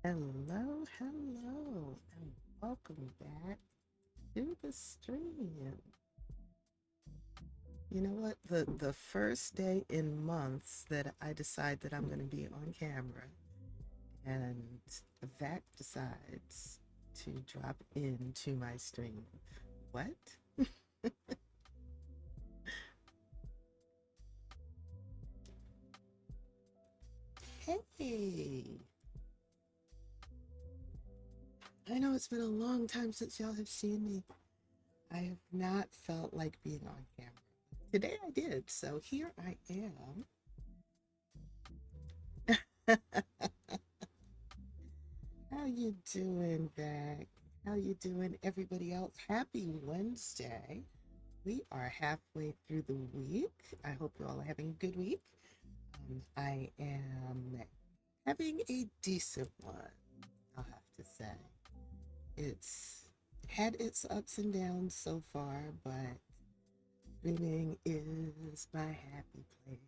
Hello, hello, and welcome back to the stream. You know what? The first day in months that I decide that I'm going to be on camera, and Vac decides to drop into my stream. What? Hey, I know it's been a long time since y'all have seen me. I have not felt like being on camera. Today I did, so here I am. How you doing, Beck? How you doing, everybody else? Happy Wednesday. We are halfway through the week. I hope you all are having a good week. I am having a decent one, I'll have to say. It's had its ups and downs so far, but streaming is my happy place.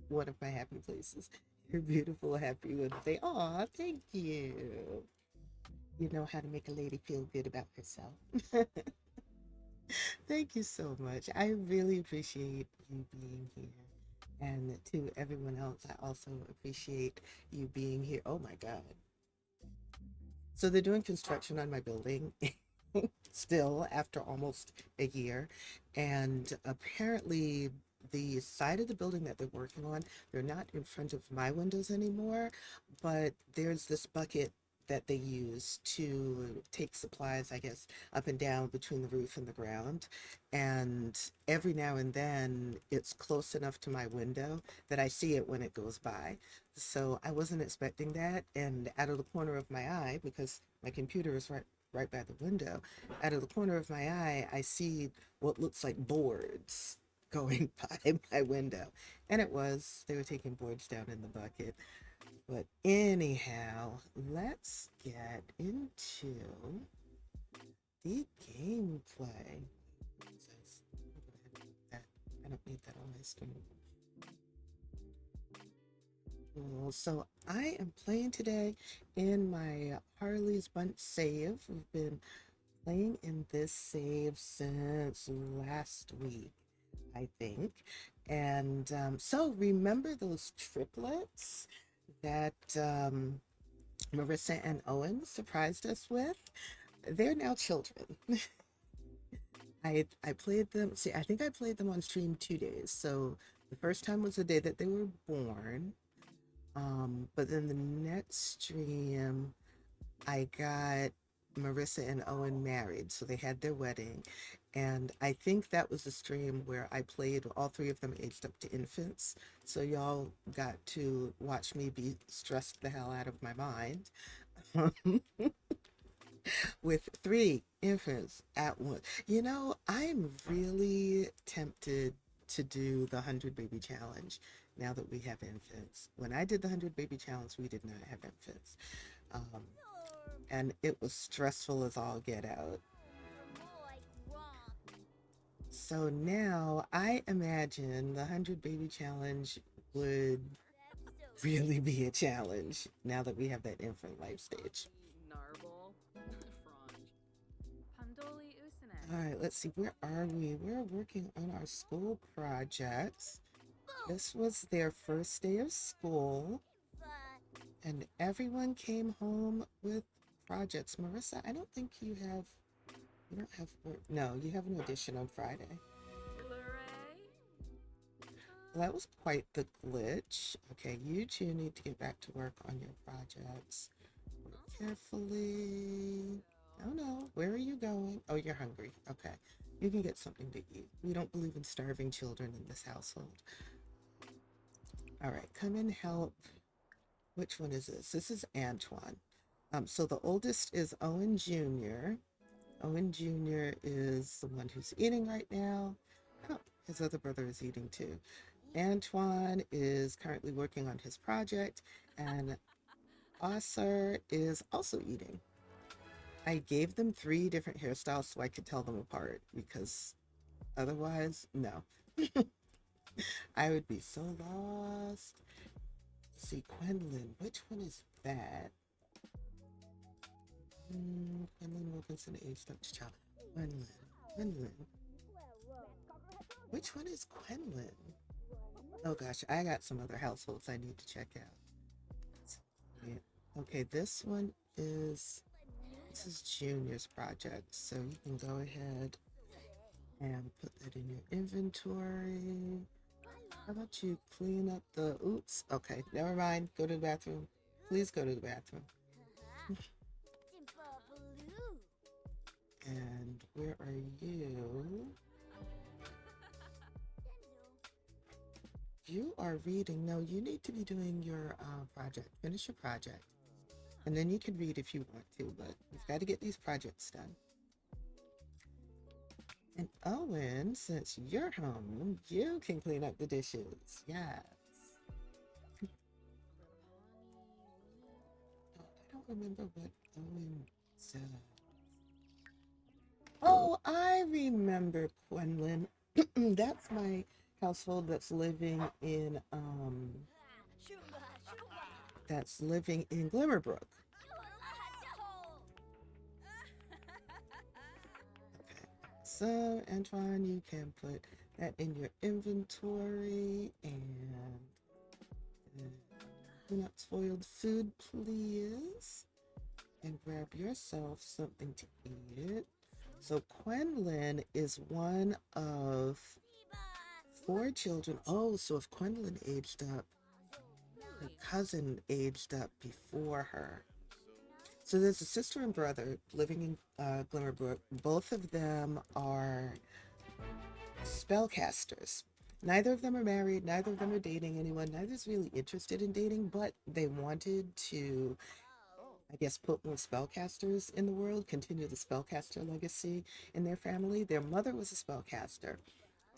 One of my happy places. You're beautiful, happy Wednesday. Aw, thank you. You know how to make a lady feel good about herself. Thank you so much. I really appreciate you being here. And to everyone else, I also appreciate you being here. Oh my God. So they're doing construction on my building still after almost a year. And apparently, the side of the building that they're working on, they're not in front of my windows anymore, but there's this bucket that they use to take supplies, I guess, up and down between the roof and the ground. And every now and then it's close enough to my window that I see it when it goes by. So I wasn't expecting that. And out of the corner of my eye, because my computer is right by the window, out of the corner of my eye, I see what looks like boards going by my window. And they were taking boards down in the bucket. But anyhow, let's get into the gameplay. I don't need that on my screen. Cool. So I am playing today in my Harley's Bunch save. We've been playing in this save since last week, I think. And so remember those triplets that Marissa and Owen surprised us with? They're now children. I played them. See, I think I played them on stream 2 days. So the first time was the day that they were born. But then the next stream, I got Marissa and Owen married, so they had their wedding. And I think that was the stream where I played all three of them aged up to infants. So y'all got to watch me be stressed the hell out of my mind with three infants at once. You know, I'm really tempted to do the 100 baby challenge now that we have infants. When I did the 100 baby challenge, we did not have infants. Um, and it was stressful as all get out. So now I imagine the 100 baby challenge would really be a challenge now that we have that infant life stage. All right, let's see. Where are we? We're working on our school projects. This was their first day of school, and everyone came home with projects. Marissa, I don't think you don't have work. No, you have an audition on Friday. Well, that was quite the glitch. Okay, you two need to get back to work on your projects. Work carefully. Oh no, where are you going? Oh, you're hungry. Okay, you can get something to eat. We don't believe in starving children in this household. All right, come and help. Which one is this? This is Antoine. So the oldest is Owen Jr. Owen Jr. is the one who's eating right now. Oh, his other brother is eating too. Antoine is currently working on his project, and Oscar is also eating. I gave them three different hairstyles so I could tell them apart because otherwise, no. I would be so lost. Let's see, Quenlin, which one is that? Quenlin Wilkinson aged up to child. Quenlin. Quenlin. Which one is Quenlin? Oh gosh, I got some other households I need to check out. Yeah. Okay, this is Junior's project, so you can go ahead and put that in your inventory. How about you clean up the oops? Okay, never mind. Go to the bathroom. Please go to the bathroom. And where are you? You are reading. No, you need to be doing your project. Finish your project. And then you can read if you want to, but you've got to get these projects done. And Owen, since you're home, you can clean up the dishes. Yes. Oh, I don't remember what Owen said. Oh, I remember Quenlin. That's my household that's living in Glimmerbrook. Okay. So Antoine, you can put that in your inventory and clean up spoiled food, please. And grab yourself something to eat. So Quenlin is one of four children. Oh, so if Quenlin aged up, her cousin aged up before her. So there's a sister and brother living in Glimmerbrook. Both of them are spellcasters. Neither of them are married, neither of them are dating anyone, neither's really interested in dating, but they wanted to, I guess, put more spellcasters in the world, continue the spellcaster legacy in their family. Their mother was a spellcaster,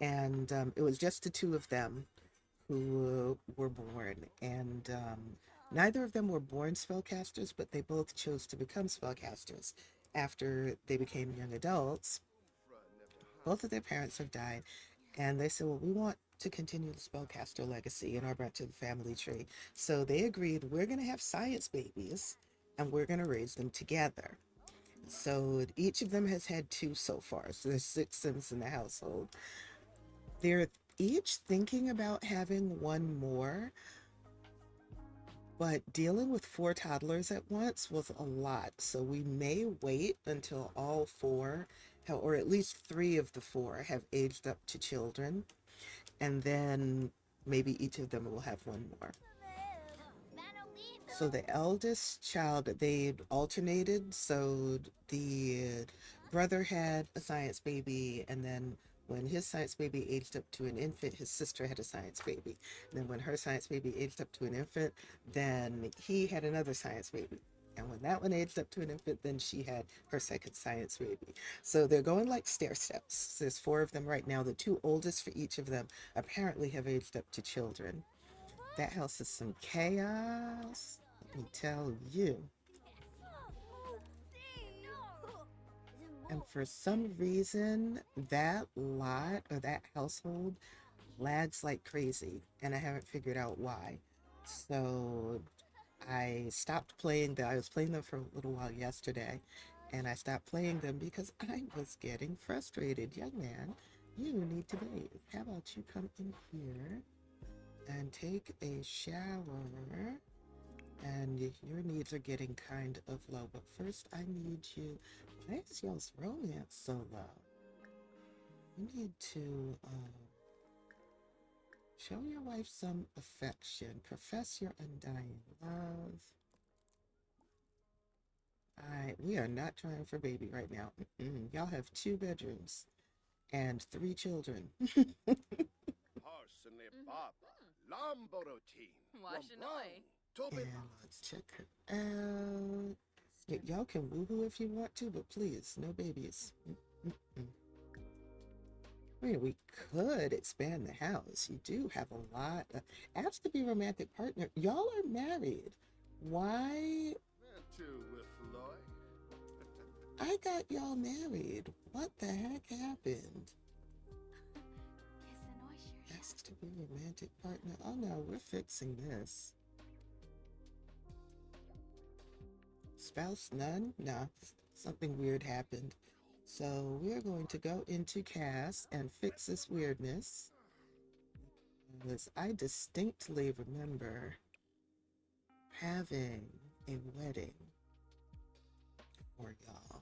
and it was just the two of them who were born. And neither of them were born spellcasters, but they both chose to become spellcasters after they became young adults. Both of their parents have died, and they said, well, we want to continue the spellcaster legacy in our branch of the family tree. So they agreed, we're going to have science babies and we're going to raise them together. So each of them has had two so far. So there's six Sims in the household. They're each thinking about having one more, but dealing with four toddlers at once was a lot. So we may wait until all four, or at least three of the four, have aged up to children, and then maybe each of them will have one more. So the eldest child, they alternated. So the brother had a science baby, and then when his science baby aged up to an infant, his sister had a science baby. And then when her science baby aged up to an infant, then he had another science baby. And when that one aged up to an infant, then she had her second science baby. So they're going like stair steps. There's four of them right now. The two oldest for each of them apparently have aged up to children. That house is some chaos. Let me tell you. And for some reason, that lot or that household lags like crazy, and I haven't figured out why. So I stopped playing them. I was playing them for a little while yesterday, and I stopped playing them because I was getting frustrated. Young man, you need to bathe. How about you come in here and take a shower? And your needs are getting kind of low. But first, I need you. Why is y'all's romance so low? You need to show your wife some affection. Profess your undying love. We are not trying for baby right now. Y'all have two bedrooms and three children. And let's check her out. Y'all can woohoo if you want to, but please, no babies. I mean, we could expand the house. You do have a lot. Ask to be romantic partner. Y'all are married. Why? I got y'all married. What the heck happened? Ask to be romantic partner. Oh no, we're fixing this. Spouse none? Nah, something weird happened. So we're going to go into cast and fix this weirdness. Because I distinctly remember having a wedding for y'all.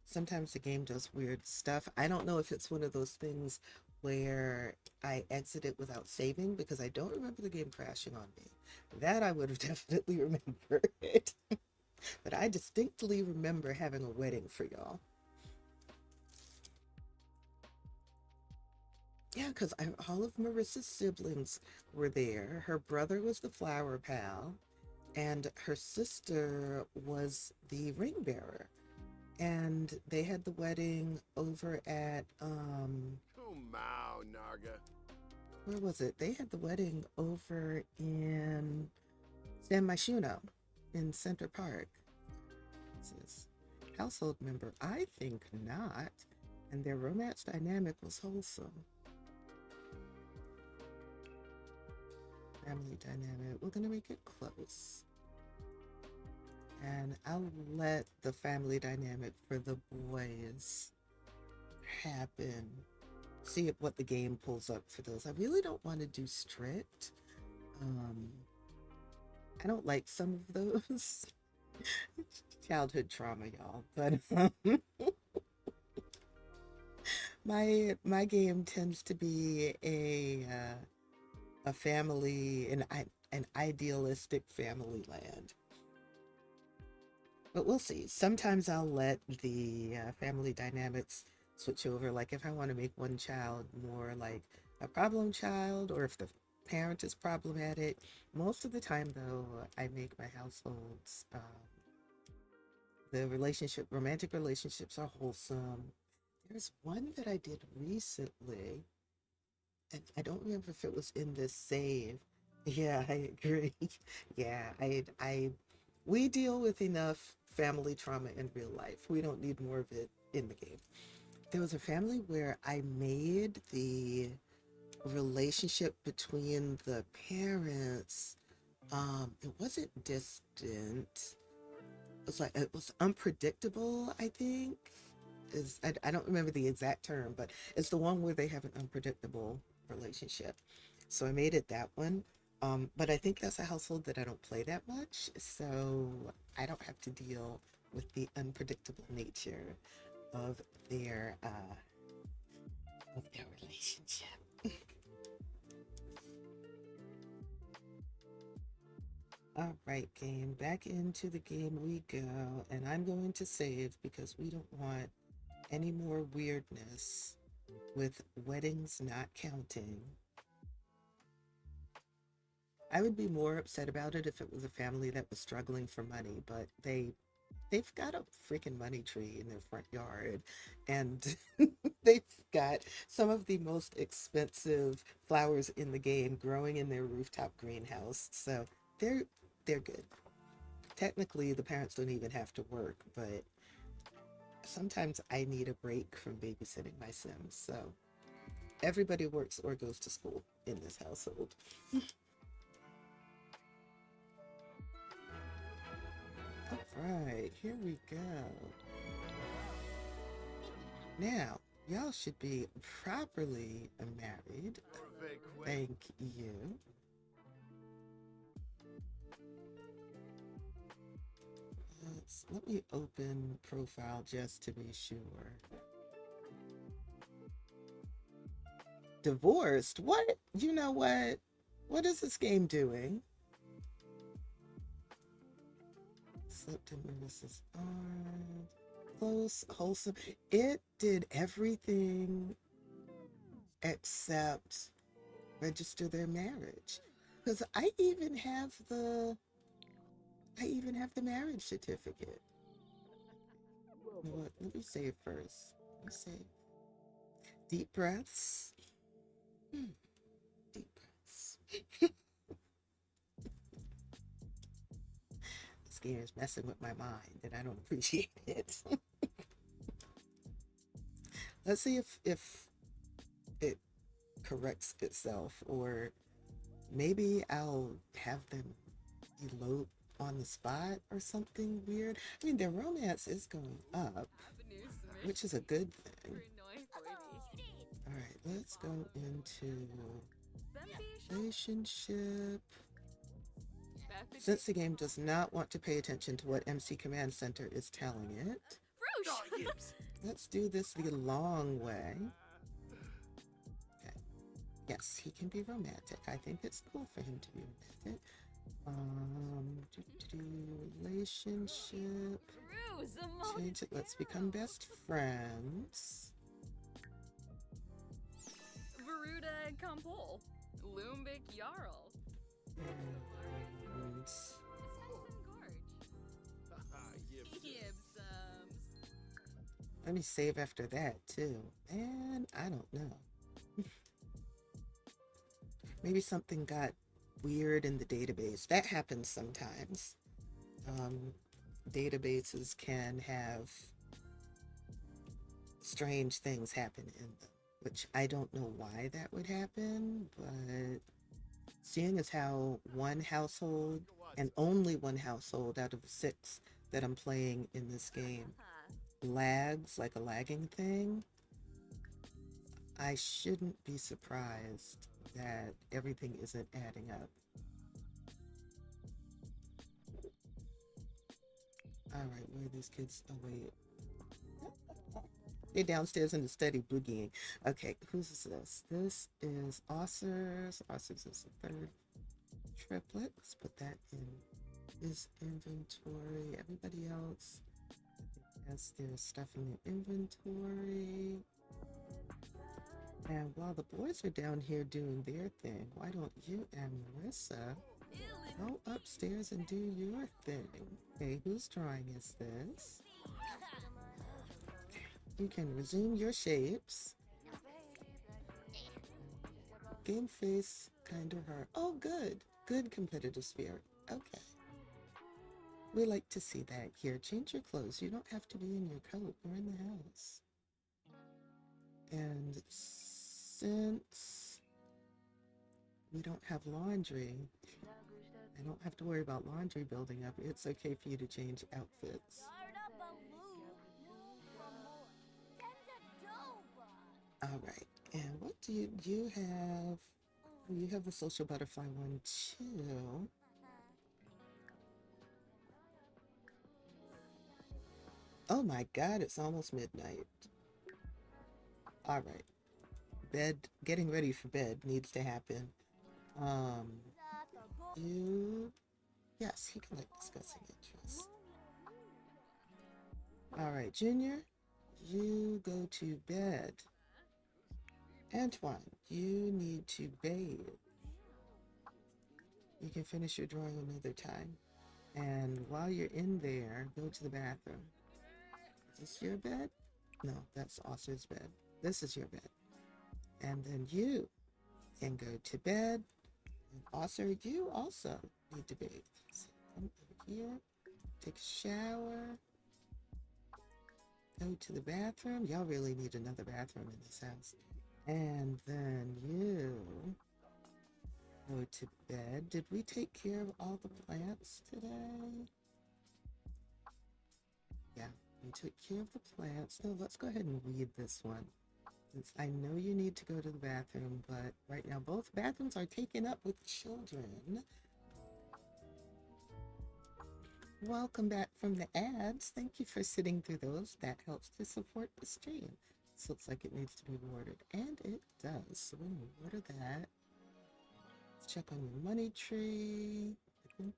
Sometimes the game does weird stuff. I don't know if it's one of those things where I exited without saving because I don't remember the game crashing on me. That I would have definitely remembered. But I distinctly remember having a wedding for y'all. Yeah, because all of Marissa's siblings were there. Her brother was the flower pal, and her sister was the ring bearer. And they had the wedding over at Oh, Mao, Narga. where was it? They had the wedding over in San Myshuno in Center Park. This is household member. I think not. And their romance dynamic was wholesome. Family dynamic. We're gonna make it close. And I'll let the family dynamic for the boys happen. See what the game pulls up for those. I really don't want to do strict. Um, I don't like some of those. Childhood trauma, y'all. But my game tends to be a family, an idealistic family land. But we'll see. Sometimes I'll let the family dynamics switch over. Like if I want to make one child more like a problem child, or if the parent is problematic. Most of the time, though, I make my households the romantic relationships are wholesome. There's one that I did recently, and I don't remember if it was in this save. Yeah, I agree. Yeah, we deal with enough family trauma in real life. We don't need more of it in the game. There was a family where I made the relationship between the parents, it wasn't distant. It was unpredictable, I think. I don't remember the exact term, but it's the one where they have an unpredictable relationship. So I made it that one. But I think that's a household that I don't play that much, so I don't have to deal with the unpredictable nature of their uh, of their relationship. All right, game. Back into the game we go, and I'm going to save because we don't want any more weirdness with weddings not counting. I would be more upset about it if it was a family that was struggling for money, but they've got a freaking money tree in their front yard, and they've got some of the most expensive flowers in the game growing in their rooftop greenhouse. So they're they're good. Technically, the parents don't even have to work, but sometimes I need a break from babysitting my Sims. So everybody works or goes to school in this household. All right, here we go. Now, y'all should be properly married. Thank you. Let me open profile just to be sure. Divorced? What? You know what? What is this game doing? Slipped in Marissa's arm. Close, wholesome. It did everything except register their marriage. Because I even have the marriage certificate. You know what? Let me save first. Let me save. Deep breaths. Hmm. Deep breaths. This game is messing with my mind and I don't appreciate it. Let's see if it corrects itself, or maybe I'll have them elope on the spot or something weird. I mean, their romance is going up, which is a good thing. All right, let's go into relationship. Since the game does not want to pay attention to what MC Command Center is telling it, let's do this the long way. Okay. Yes, he can be romantic. I think it's cool for him to be romantic. Relationship. Change it. Let's become best friends. Veruda Kampol. Lumbik Jarl. And let me save after that too. And I don't know. Maybe something got weird in the database. That happens sometimes. Databases can have strange things happen in them, which I don't know why that would happen, but seeing as how one household, and only one household out of the 6 that I'm playing in this game, lags like a lagging thing, I shouldn't be surprised that everything isn't adding up. Alright, where are these kids? Oh, wait. They're downstairs in the study boogieing. Okay, whose is this? This is Osser's. Osser's is the 3rd triplet. Let's put that in his inventory. Everybody else has their stuff in their inventory. And while the boys are down here doing their thing, why don't you and Marissa go upstairs and do your thing? Okay, whose drawing is this? You can resume your shapes. Game face, kind of hurt. Oh, good. Good competitive spirit. Okay. We like to see that. Here, change your clothes. You don't have to be in your coat. We're in the house. And since we don't have laundry, I don't have to worry about laundry building up. It's okay for you to change outfits. All right. And what do you have? You have the social butterfly one too. Oh my God, it's almost midnight. All right. Bed, getting ready for bed needs to happen. Yes, he can like discussing interests. All right, Junior, you go to bed. Antoine, you need to bathe. You can finish your drawing another time. And while you're in there, go to the bathroom. Is this your bed? No, that's Oscar's bed. This is your bed. And then you can go to bed. And Oscar, you also need to bathe. So come over here, take a shower, go to the bathroom. Y'all really need another bathroom in this house. And then you go to bed. Did we take care of all the plants today? Yeah, we took care of the plants. No, let's go ahead and weed this one. Since I know you need to go to the bathroom, but right now both bathrooms are taken up with children. Welcome back from the ads. Thank you for sitting through those. That helps to support the stream. This looks like it needs to be watered, and it does. So we're going to water that. Let's check on your money tree. I think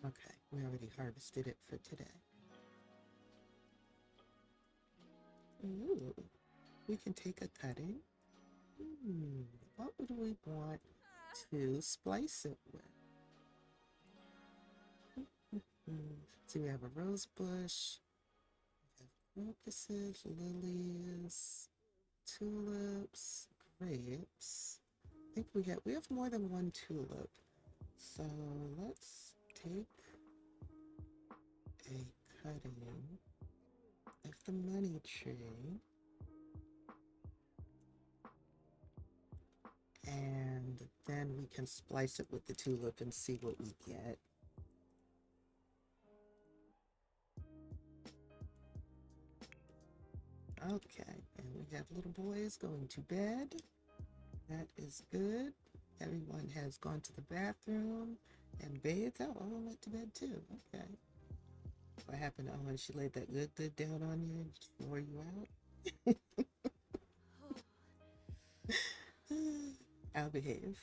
okay, we already harvested it for today. Ooh, we can take a cutting. What would we want to splice it with? So we have a rose bush, we have crocuses, lilies, tulips, grapes. I think we have more than one tulip. So let's take a cutting of the money tree. And then we can splice it with the tulip and see what we get. Okay, and we have little boys going to bed. That is good. Everyone has gone to the bathroom and bathed. Oh, Owen went to bed too. Okay. What happened to Owen? She laid that good down on you and just wore you out? I'll behave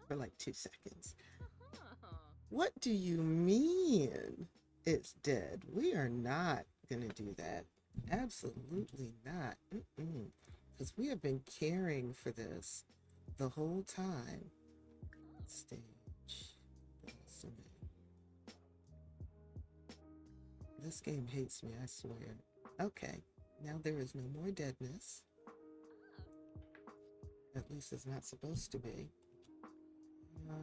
for like 2 seconds. What do you mean it's dead? We are not going to do that. Absolutely not. Because we have been caring for this the whole time. Stage. This game hates me, I swear. Okay, now there is no more deadness. At least it's not supposed to be. No,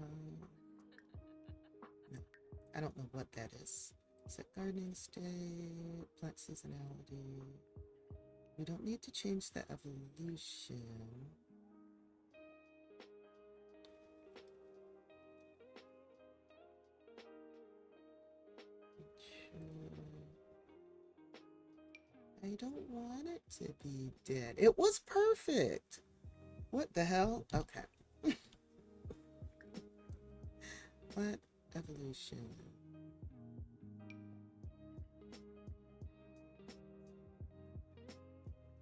I don't know what that is. Set gardening state, plant seasonality. We don't need to change the evolution. I don't want it to be dead. It was perfect. What the hell? Okay. What evolution?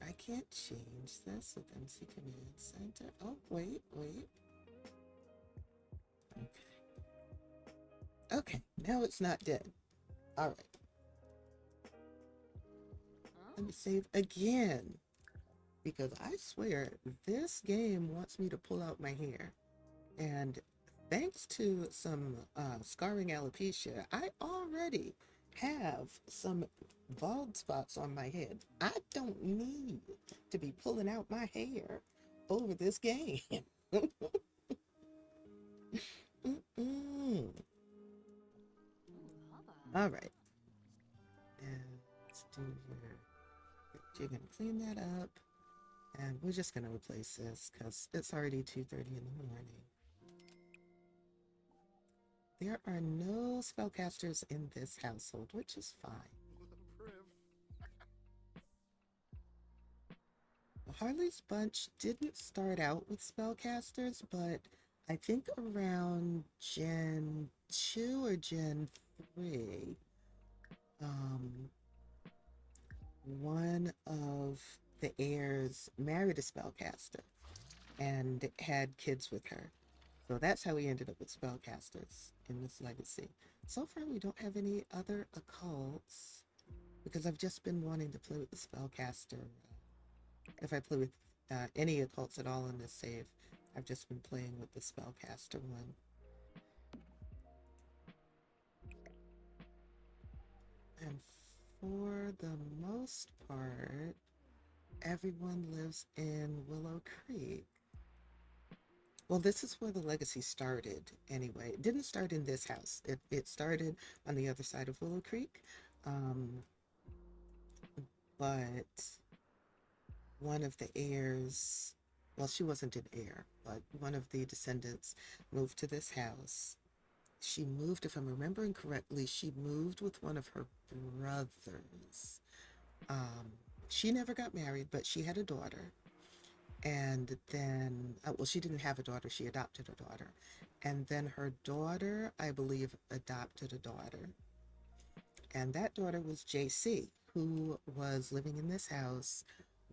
I can't change this with MC Command Center. Oh, wait. Okay, now it's not dead. All right. Let me save again. Because I swear, this game wants me to pull out my hair. And thanks to some scarring alopecia, I already have some bald spots on my head. I don't need to be pulling out my hair over this game. All right. And let's do your... You're going to clean that up. And we're just going to replace this because it's already 2:30 in the morning. There are no spellcasters in this household, which is fine. Harley's bunch didn't start out with spellcasters, but I think around Gen 2 or Gen 3, one of the heirs married a spellcaster and had kids with her. So that's how we ended up with spellcasters in this legacy. So far, we don't have any other occults because I've just been wanting to play with the spellcaster. If I play with any occults at all in this save, I've just been playing with the spellcaster one. And for the most part, everyone lives in Willow Creek. Well, this is where the legacy started anyway. It didn't start in this house. It started on the other side of Willow Creek. But one of the heirs, well, she wasn't an heir, but one of the descendants moved to this house. She moved, if I'm remembering correctly, she moved with one of her brothers. She never got married, but she had a daughter. And then, well, she didn't have a daughter, she adopted a daughter. And then her daughter, I believe, adopted a daughter. And that daughter was JC, who was living in this house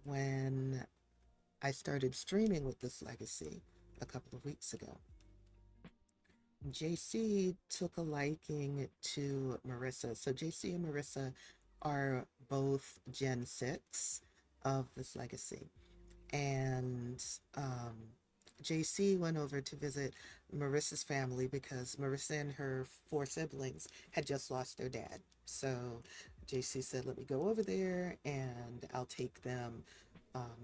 when I started streaming with this legacy a couple of weeks ago. JC took a liking to Marissa. So JC and Marissa are both Gen 6 of this legacy. And JC went over to visit Marissa's family because Marissa and her 4 siblings had just lost their dad. So JC said, let me go over there and I'll take them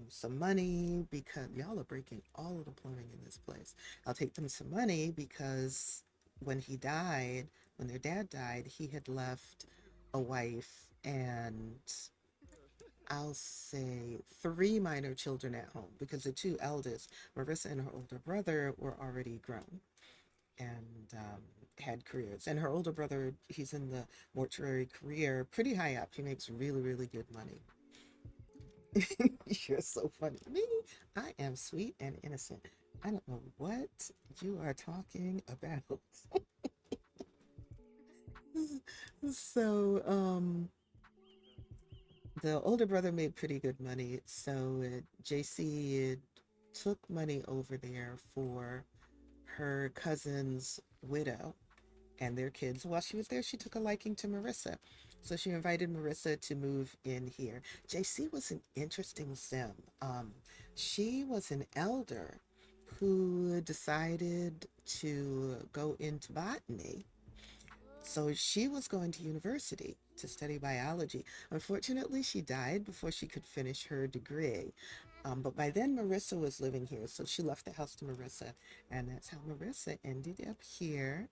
some money because y'all are breaking all of the plumbing in this place. I'll take them some money because when he died, when their dad died, he had left a wife and I'll say 3 minor children at home because the 2 eldest, Marissa and her older brother, were already grown and had careers. And her older brother, he's in the mortuary career, pretty high up. He makes really, really good money. You're so funny. Me, I am sweet and innocent. I don't know what you are talking about. So, the older brother made pretty good money, so JC took money over there for her cousin's widow and their kids. While she was there, she took a liking to Marissa. So she invited Marissa to move in here. JC was an interesting sim. She was an elder who decided to go into botany. So she was going to university to study biology. Unfortunately, she died before she could finish her degree. But by then, Marissa was living here, so she left the house to Marissa, and that's how Marissa ended up here,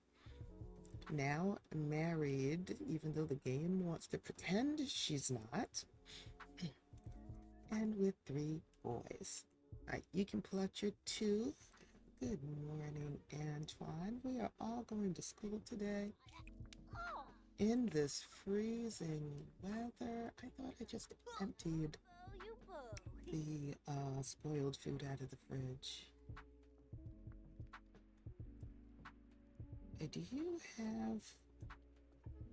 now married, even though the game wants to pretend she's not, and with 3 boys. All right, you can pull out your tooth. Good morning, Antoine. We are all going to school today in this freezing weather. I thought I just emptied the spoiled food out of the fridge. Do you have...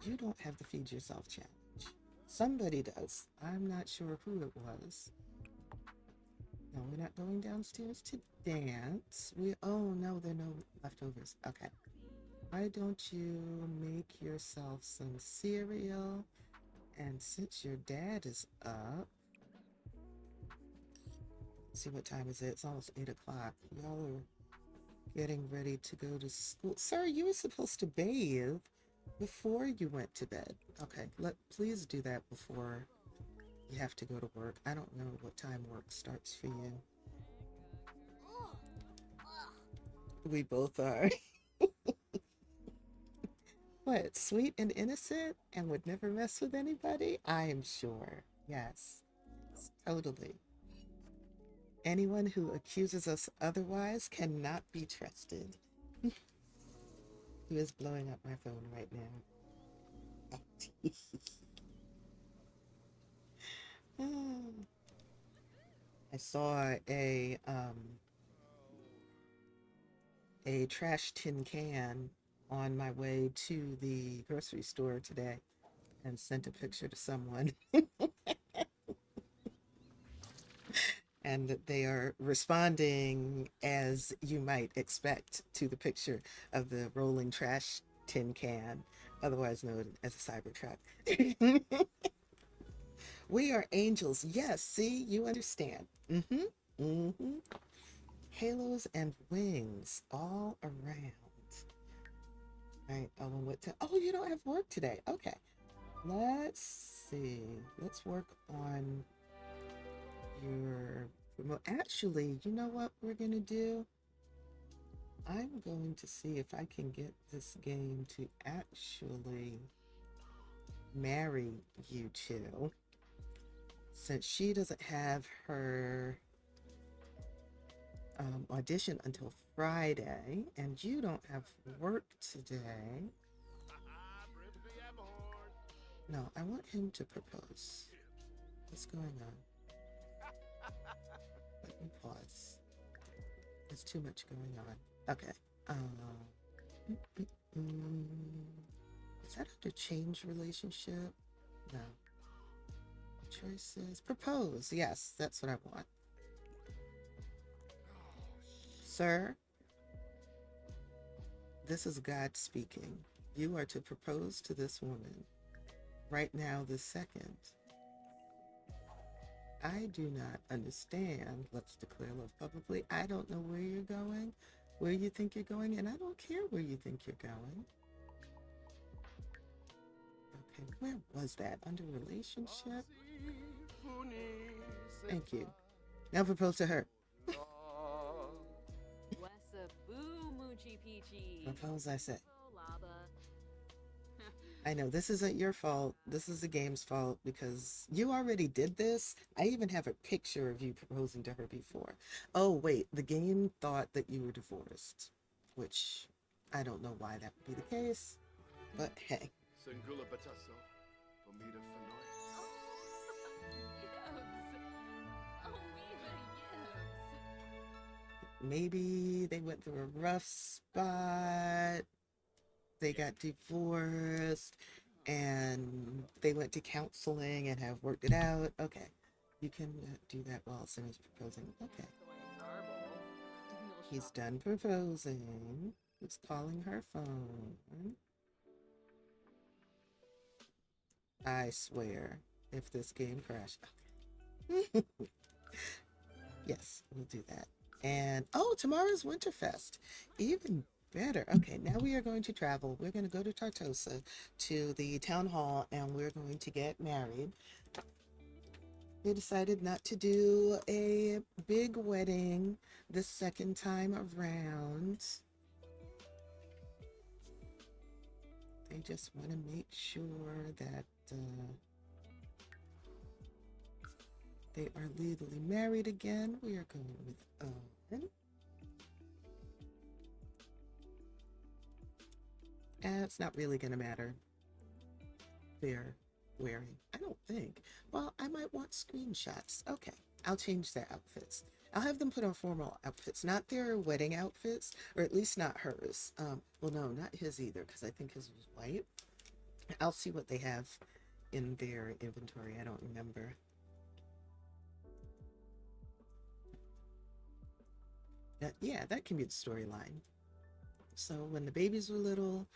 You don't have the Feed Yourself challenge. Somebody does. I'm not sure who it was. No, we're not going downstairs to dance. Oh no, there are no leftovers. Okay. Why don't you make yourself some cereal? And since your dad is up, see what time is it? It's almost 8 o'clock. Y'all are getting ready to go to school. Sir, you were supposed to bathe before you went to bed. Okay, please do that before you have to go to work. I don't know what time work starts for you. We both are. What, sweet and innocent and would never mess with anybody? I am sure. Yes, totally. Anyone who accuses us otherwise cannot be trusted. Who is blowing up my phone right now? I saw a trash tin can on my way to the grocery store today and sent a picture to someone. And they are responding as you might expect to the picture of the rolling trash tin can, otherwise known as a Cybertruck. We are angels. Yes, see, you understand. Halos and wings all around. Right. Oh, and you don't have work today. Okay. Let's see. Let's work on your... Well, actually, you know what we're going to do? I'm going to see if I can get this game to actually marry you two. Since she doesn't have her audition until Friday, and you don't have work today. No, I want him to propose. What's going on? Let me pause. There's too much going on. Okay. Is that under change relationship? No. Choices. Propose. Yes, that's what I want. Sir, this is God speaking. You are to propose to this woman right now, this second. I do not understand. Let's declare love publicly. I don't know where you're going, where you think you're going, and I don't care where you think you're going. Okay, where was that? Under relationship? Thank you. Now propose to her. Propose, I say. I know, this isn't your fault. This is the game's fault because you already did this. I even have a picture of you proposing to her before. Oh, wait, the game thought that you were divorced, which I don't know why that would be the case, but hey. maybe they went through a rough spot, they got divorced, and they went to counseling and have worked it out. Okay. You can do that while someone's proposing. Okay. He's done proposing. He's calling her phone. I swear, if this game crashed. Okay. Yes, we'll do that. And oh, tomorrow's Winterfest. Even better. Okay, now we are going to travel. We're going to go to Tartosa to the town hall and we're going to get married. They decided not to do a big wedding the second time around. They just want to make sure that they are legally married again. We are going with Owen. And it's not really going to matter. They're wearing, I don't think. Well, I might want screenshots. Okay, I'll change their outfits. I'll have them put on formal outfits, not their wedding outfits, or at least not hers. Well, no, not his either, because I think his was white. I'll see what they have in their inventory. I don't remember. Yeah, that can be the storyline. So when the babies were little,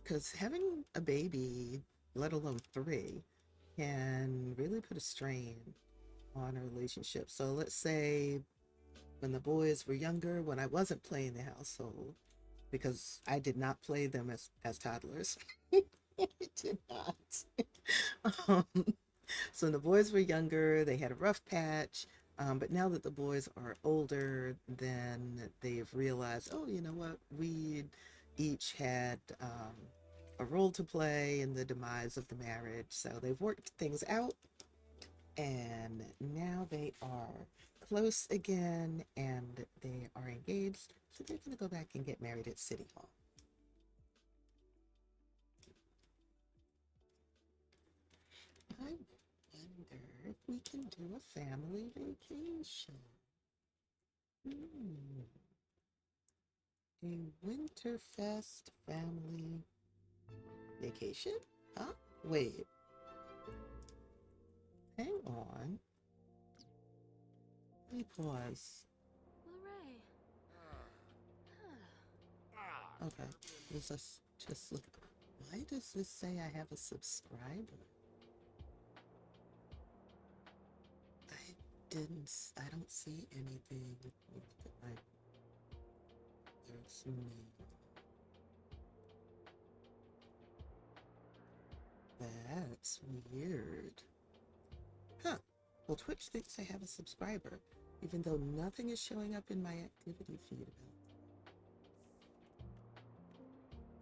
because having a baby, let alone three, can really put a strain on a relationship. So let's say when the boys were younger, when I wasn't playing the household, because I did not play them as toddlers. I did not. So when the boys were younger, they had a rough patch. But now that the boys are older, then they've realized, oh, you know what? We each had a role to play in the demise of the marriage. So they've worked things out, and now they are close again, and they are engaged. So they're going to go back and get married at City Hall. I wonder if we can do a family vacation. A Winterfest family vacation? Huh? Wait. Hang on. Let me pause. Okay. Let's just look. Why does this say I have a subscriber? I don't see anything. There's no. That's weird. Huh. Well, Twitch thinks I have a subscriber, even though nothing is showing up in my activity feed about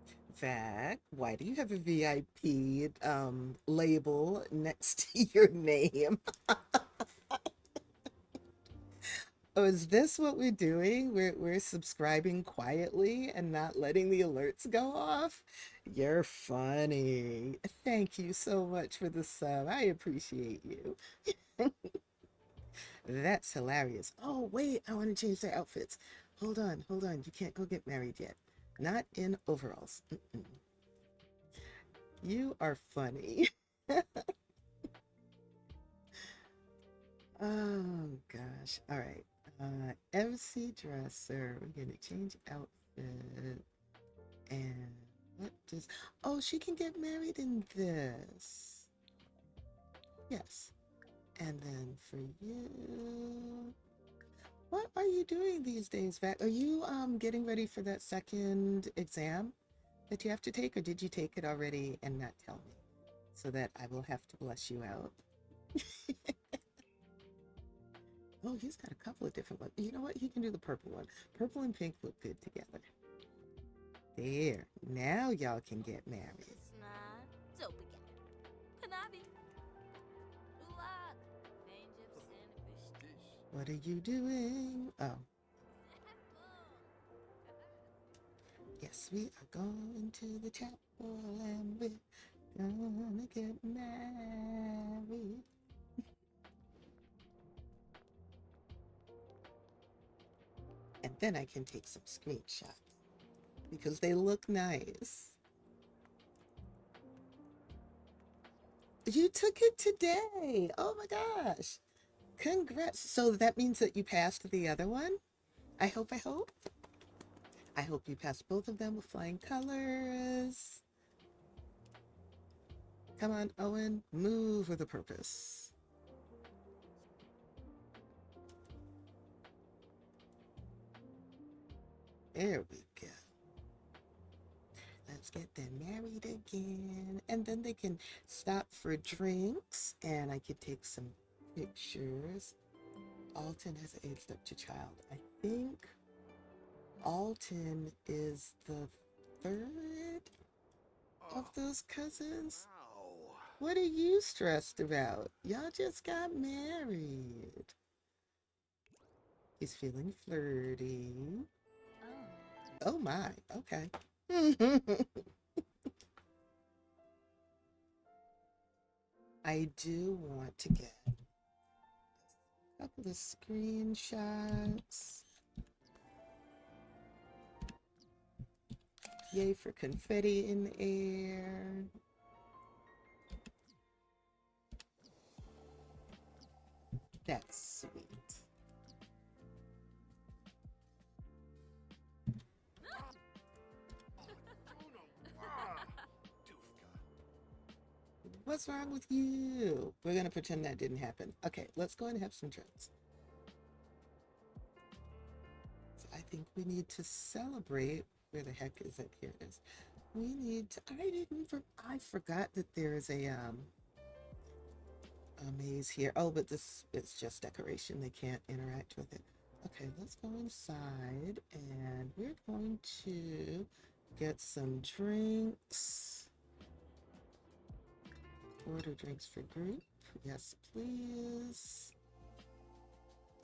it. Vac, why do you have a VIP label next to your name? Oh, is this what we're doing? We're subscribing quietly and not letting the alerts go off? You're funny. Thank you so much for the sub. I appreciate you. That's hilarious. Oh, wait, I want to change their outfits. Hold on. You can't go get married yet. Not in overalls. You are funny. Oh, gosh. All right. MC dresser. We're gonna change outfit. And what does... Oh, she can get married in this. Yes. And then for you... What are you doing these days, Vac? Are you getting ready for that second exam that you have to take, or did you take it already and not tell me? So that I will have to bless you out. Oh, he's got a couple of different ones. You know what? He can do the purple one. Purple and pink look good together. There. Now y'all can get married. What are you doing? Oh. Yes, we are going to the chapel and we're gonna get married. And then I can take some screenshots because they look nice. You took it today. Oh my gosh. Congrats. So that means that you passed the other one? I hope, I hope. I hope you passed both of them with flying colors. Come on, Owen. Move with a purpose. There we go. Let's get them married again. And then they can stop for drinks and I can take some pictures. Alton has aged up to child. I think Alton is the third of those cousins. Ow. What are you stressed about? Y'all just got married. He's feeling flirty. Oh my, okay. I do want to get a couple of screenshots. Yay for confetti in the air. That's sweet. What's wrong with you? We're gonna pretend that didn't happen. Okay, let's go and have some drinks. So I think we need to celebrate. Where the heck is it? Here it is. We need to, I forgot that there's a maze here. Oh, but this it's just decoration. They can't interact with it. Okay, let's go inside and we're going to get some drinks. Order drinks for group. Yes, please.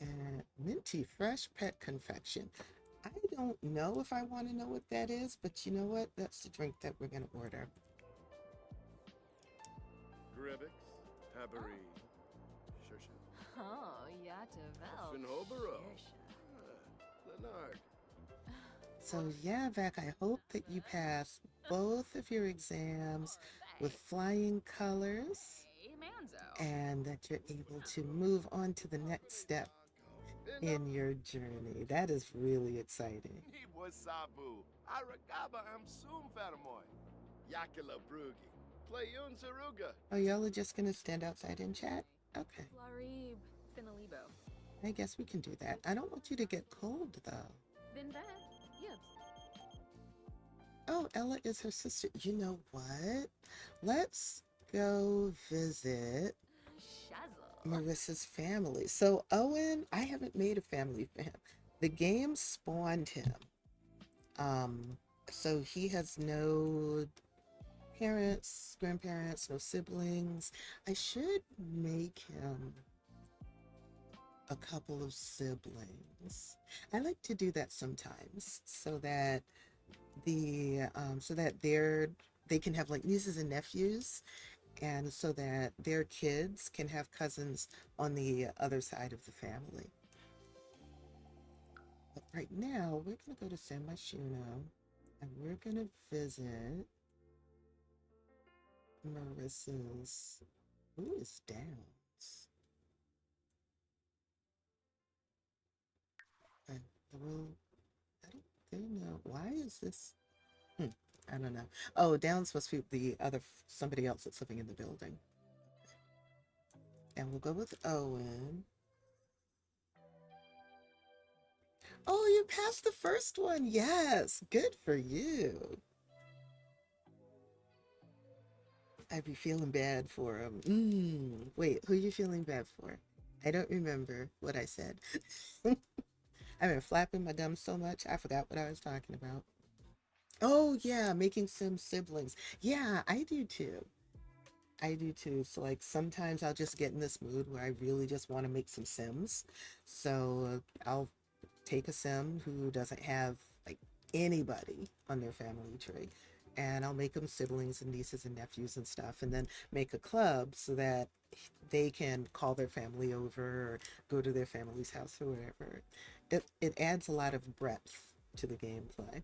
And minty fresh pet confection. I don't know if I want to know what that is, but you know what? That's the drink that we're going to order. Gribix, Tabari, Shurshin, Oh, ja, wel. Finhobero, Leonard. So yeah, Vec, I hope that you pass both of your exams with flying colors Hey, Manzo. and that you're able to move on to the next step in your journey. That is really exciting. Sabu, Aragaba am Sum Faramoy, Yakila Brugi, Playun Saruga. Oh, y'all are just gonna stand outside and chat? Okay, Flarib, Finalibo. I guess we can do that. I don't want you to get cold though. Then that, Yibs. Oh, Ella is her sister. You know what? Let's go visit Shazzle. Marissa's family. So Owen, I haven't made a family for him. The game spawned him. So he has no parents, grandparents, no siblings. I should make him a couple of siblings. I like to do that sometimes so that they can have like nieces and nephews and so that their kids can have cousins on the other side of the family. But right now, we're going to go to San Myshuno and we're going to visit Marissa's. Who is Downs? I don't know. Why is this? I don't know. Oh, Downs must be the other, somebody else that's living in the building. And we'll go with Owen. Oh, you passed the first one. Yes, good for you. I'd be feeling bad for him. Wait, who are you feeling bad for? I don't remember what I said. I've been flapping my gums so much, I forgot what I was talking about. Oh, yeah, making some siblings. Yeah, I do too. I do too. So, like, sometimes I'll just get in this mood where I really just want to make some Sims. So, I'll take a Sim who doesn't have, like, anybody on their family tree. and I'll make them siblings and nieces and nephews and stuff, and then make a club so that they can call their family over or go to their family's house or whatever. It adds a lot of breadth to the gameplay.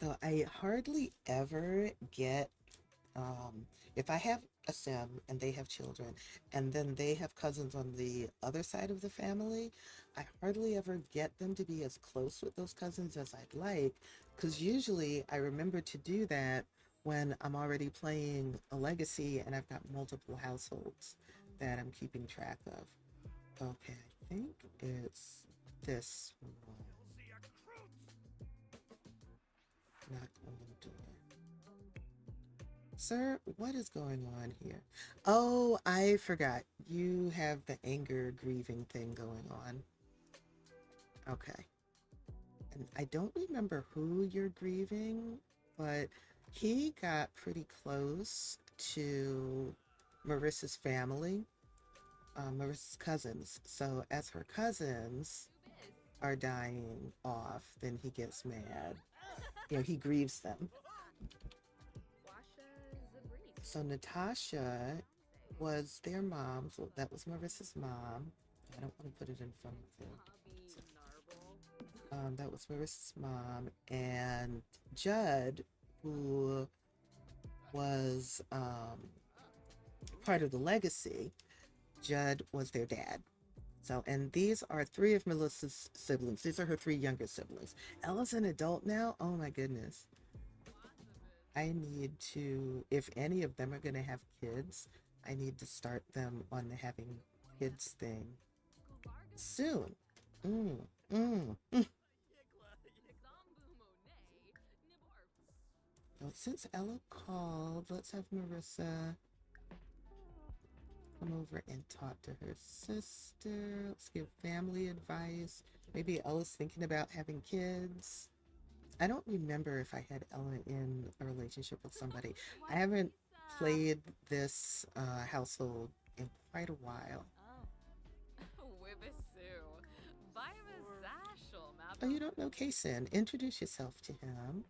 So I hardly ever get if I have a sim and they have children and then they have cousins on the other side of the family, I hardly ever get them to be as close with those cousins as I'd like, because usually I remember to do that when I'm already playing a legacy and I've got multiple households that I'm keeping track of. Okay, I think it's this one. Knock on the door. Sir, what is going on here? Oh, I forgot. You have the anger grieving thing going on. Okay. And I don't remember who you're grieving, but he got pretty close to Marissa's family, Marissa's cousins. So as her cousins are dying off, then he gets mad. You know, he grieves them. So Natasha was their mom. So that was Marissa's mom. I don't want to put it in front of them. That was Marissa's mom. And Judd, who was part of the legacy, Judd was their dad. So, and these are three of Melissa's siblings. These are her three younger siblings. Ella's an adult now. Oh my goodness. I need to, if any of them are going to have kids, I need to start them on the having kids thing soon. Well, since Ella called, let's have Marissa come over and talk to her sister. Let's give family advice. Maybe Ella's thinking about having kids. I don't remember if I had Ella in a relationship with somebody. I haven't played this household in quite a while. Oh, you don't know Kason. Introduce yourself to him.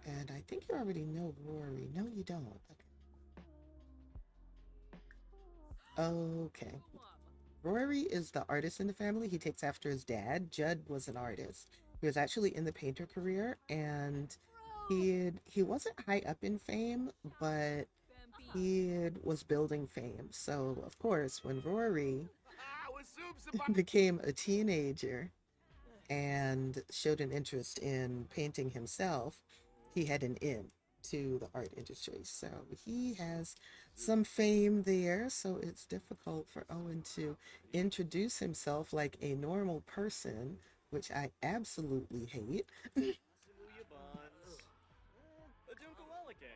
And I think you already know Rory. No, you don't. Okay. Rory is the artist in the family. He takes after his dad. Judd was an artist. He was actually in the painter career, and he wasn't high up in fame, but he was building fame. So of course, when Rory became a teenager and showed an interest in painting himself, he had an in to the art industry. So he has some fame there. So it's difficult for Owen to introduce himself like a normal person, which I absolutely hate.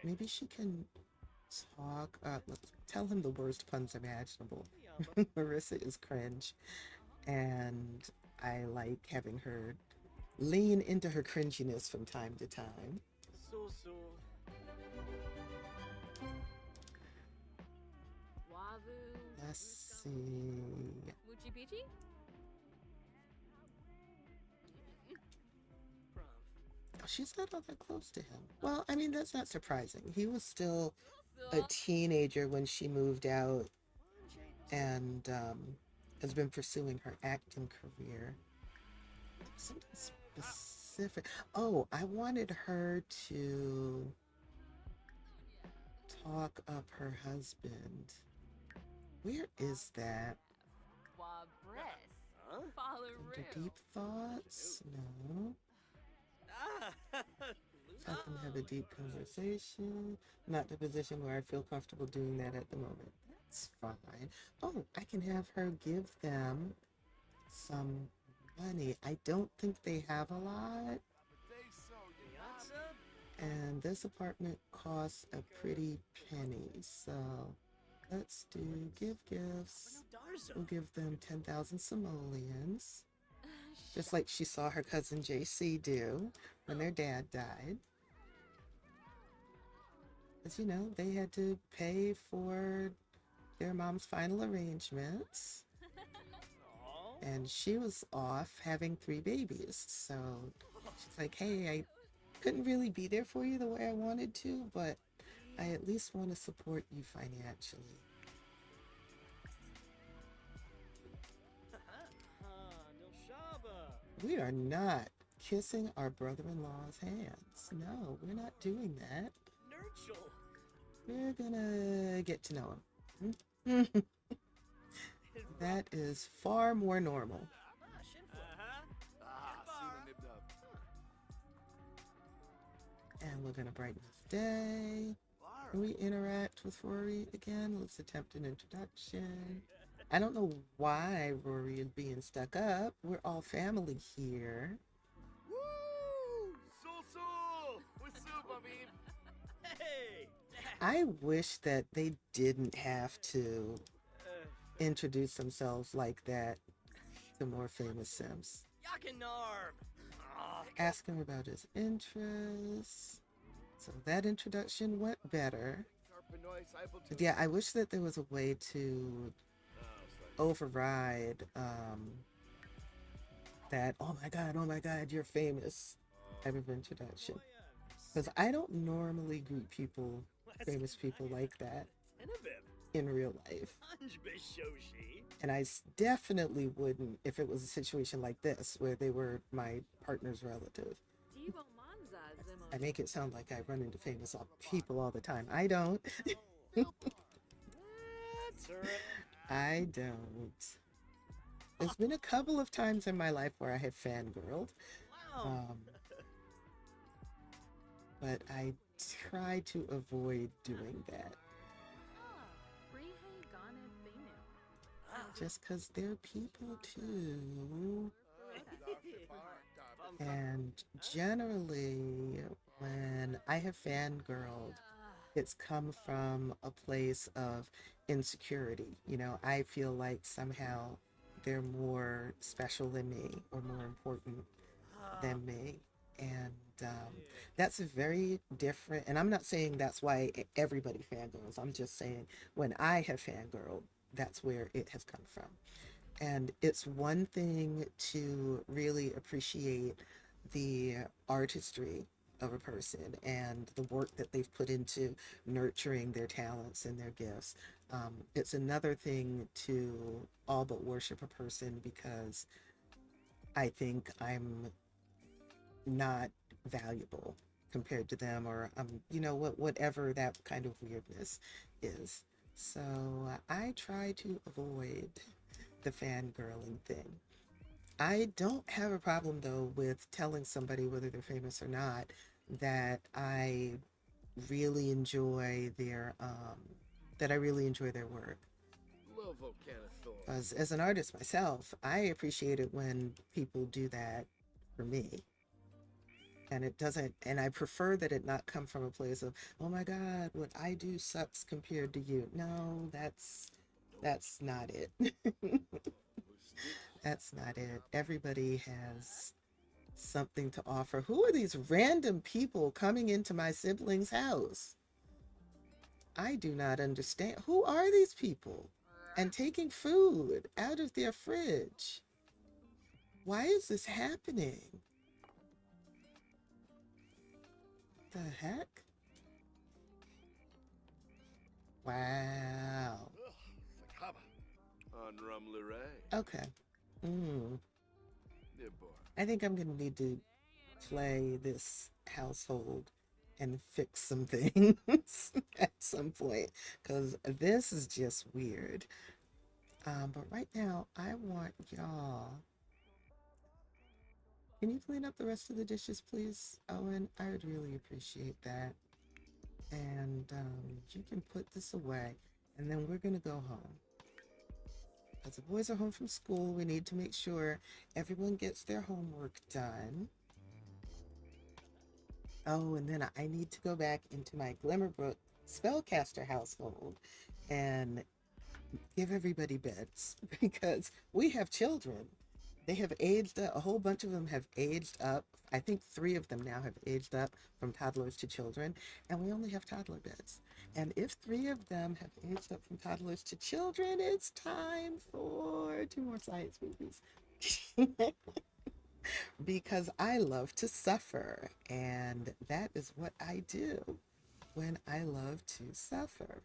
Maybe she can talk. Let's tell him the worst puns imaginable. Marissa is cringe, and I like having her lean into her cringiness from time to time. Let's see. Oh, she's not all that close to him. Well, I mean, that's not surprising. He was still a teenager when she moved out and has been pursuing her acting career. Something specific. Oh, I wanted her to talk up her husband. Where is that? Under deep thoughts? No. Help them have a deep conversation. Not the position where I feel comfortable doing that at the moment. That's fine. Oh, I can have her give them some money. I don't think they have a lot. And this apartment costs a pretty penny. So let's do give gifts. We'll give them 10,000 simoleons. Just like she saw her cousin JC do when their dad died. Because, you know, they had to pay for their mom's final arrangements. And she was off having 3 babies. So She's like, hey, I couldn't really be there for you the way I wanted to, but I at least want to support you financially. We are not kissing our brother in law's hands. No, we're not doing that. We're gonna get to know him. That is far more normal. Ah, seen a nib dub. And we're gonna brighten his day. Can we interact with Rory again? Let's attempt an introduction. I don't know why Rory is being stuck up. We're all family here. Woo! Sul! What's up, Habib? I wish that they didn't have to introduce themselves like that to more famous Sims. Ask him about his interests. So that introduction went better. But yeah, I wish that there was a way to override that, oh my god, you're famous type of introduction. Because I don't normally greet people, famous people like that in real life. And I definitely wouldn't if it was a situation like this where they were my partner's relative. I make it sound like I run into famous people all the time. I don't. I don't. There's been a couple of times in my life where I have fangirled. But I try to avoid doing that. Just because they're people too. And generally, when I have fangirled, it's come from a place of insecurity. You know, I feel like somehow they're more special than me or more important than me. And that's a very different, and I'm not saying that's why everybody fangirls. I'm just saying when I have fangirled, that's where it has come from. And it's one thing to really appreciate the artistry of a person and the work that they've put into nurturing their talents and their gifts. It's another thing to all but worship a person because I think I'm not valuable compared to them, or whatever that kind of weirdness is. So I try to avoid the fangirling thing. I don't have a problem though with telling somebody, whether they're famous or not, that I really enjoy their work. As an artist myself, I appreciate it when people do that for me. And it doesn't, and I prefer that it not come from a place of, oh my God, what I do sucks compared to you. No, that's not it. That's not it. Everybody has something to offer. Who are these random people coming into my sibling's house? I do not understand. Who are these people? And taking food out of their fridge. Why is this happening? The heck? Wow. Okay. I think I'm gonna need to play this household and fix some things at some point because this is just weird. But right now I want y'all. Can you clean up the rest of the dishes, please, Owen? I would really appreciate that. And you can put this away, and then we're gonna go home. As the boys are home from school, we need to make sure everyone gets their homework done. Oh, and then I need to go back into my Glimmerbrook spellcaster household and give everybody beds because we have children. They have aged up. A whole bunch of them have aged up. I think 3 of them now have aged up from toddlers to children, and we only have toddler beds. And if 3 of them have aged up from toddlers to children, it's time for 2 more science movies. because I love to suffer, and that is what I do when I love to suffer.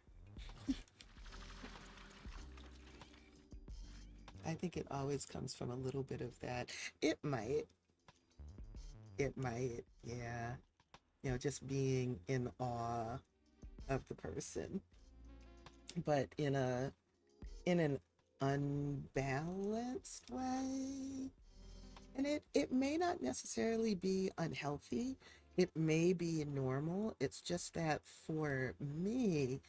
I think it always comes from a little bit of that. It might, it might, yeah. Just being in awe of the person, but in an unbalanced way. And it may not necessarily be unhealthy. It may be normal. It's just that for me,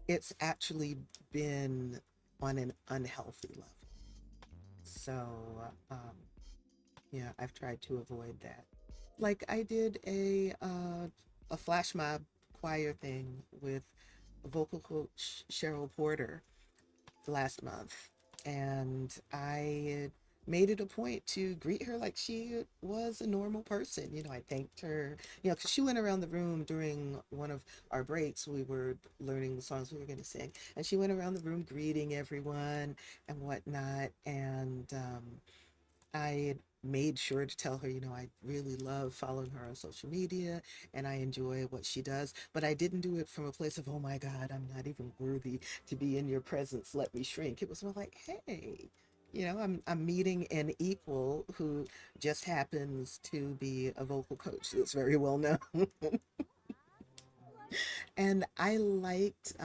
it's actually been on an unhealthy level. So, yeah, I've tried to avoid that. Like I did a flash mob choir thing with vocal coach Cheryl Porter last month, and I made it a point to greet her like she was a normal person. I thanked her, because she went around the room during one of our breaks. We were learning the songs we were going to sing, and she went around the room greeting everyone and whatnot. And I made sure to tell her, I really love following her on social media and I enjoy what she does. But I didn't do it from a place of, oh my God, I'm not even worthy to be in your presence. Let me shrink. It was more like, hey, I'm meeting an equal who just happens to be a vocal coach that's very well known. And I liked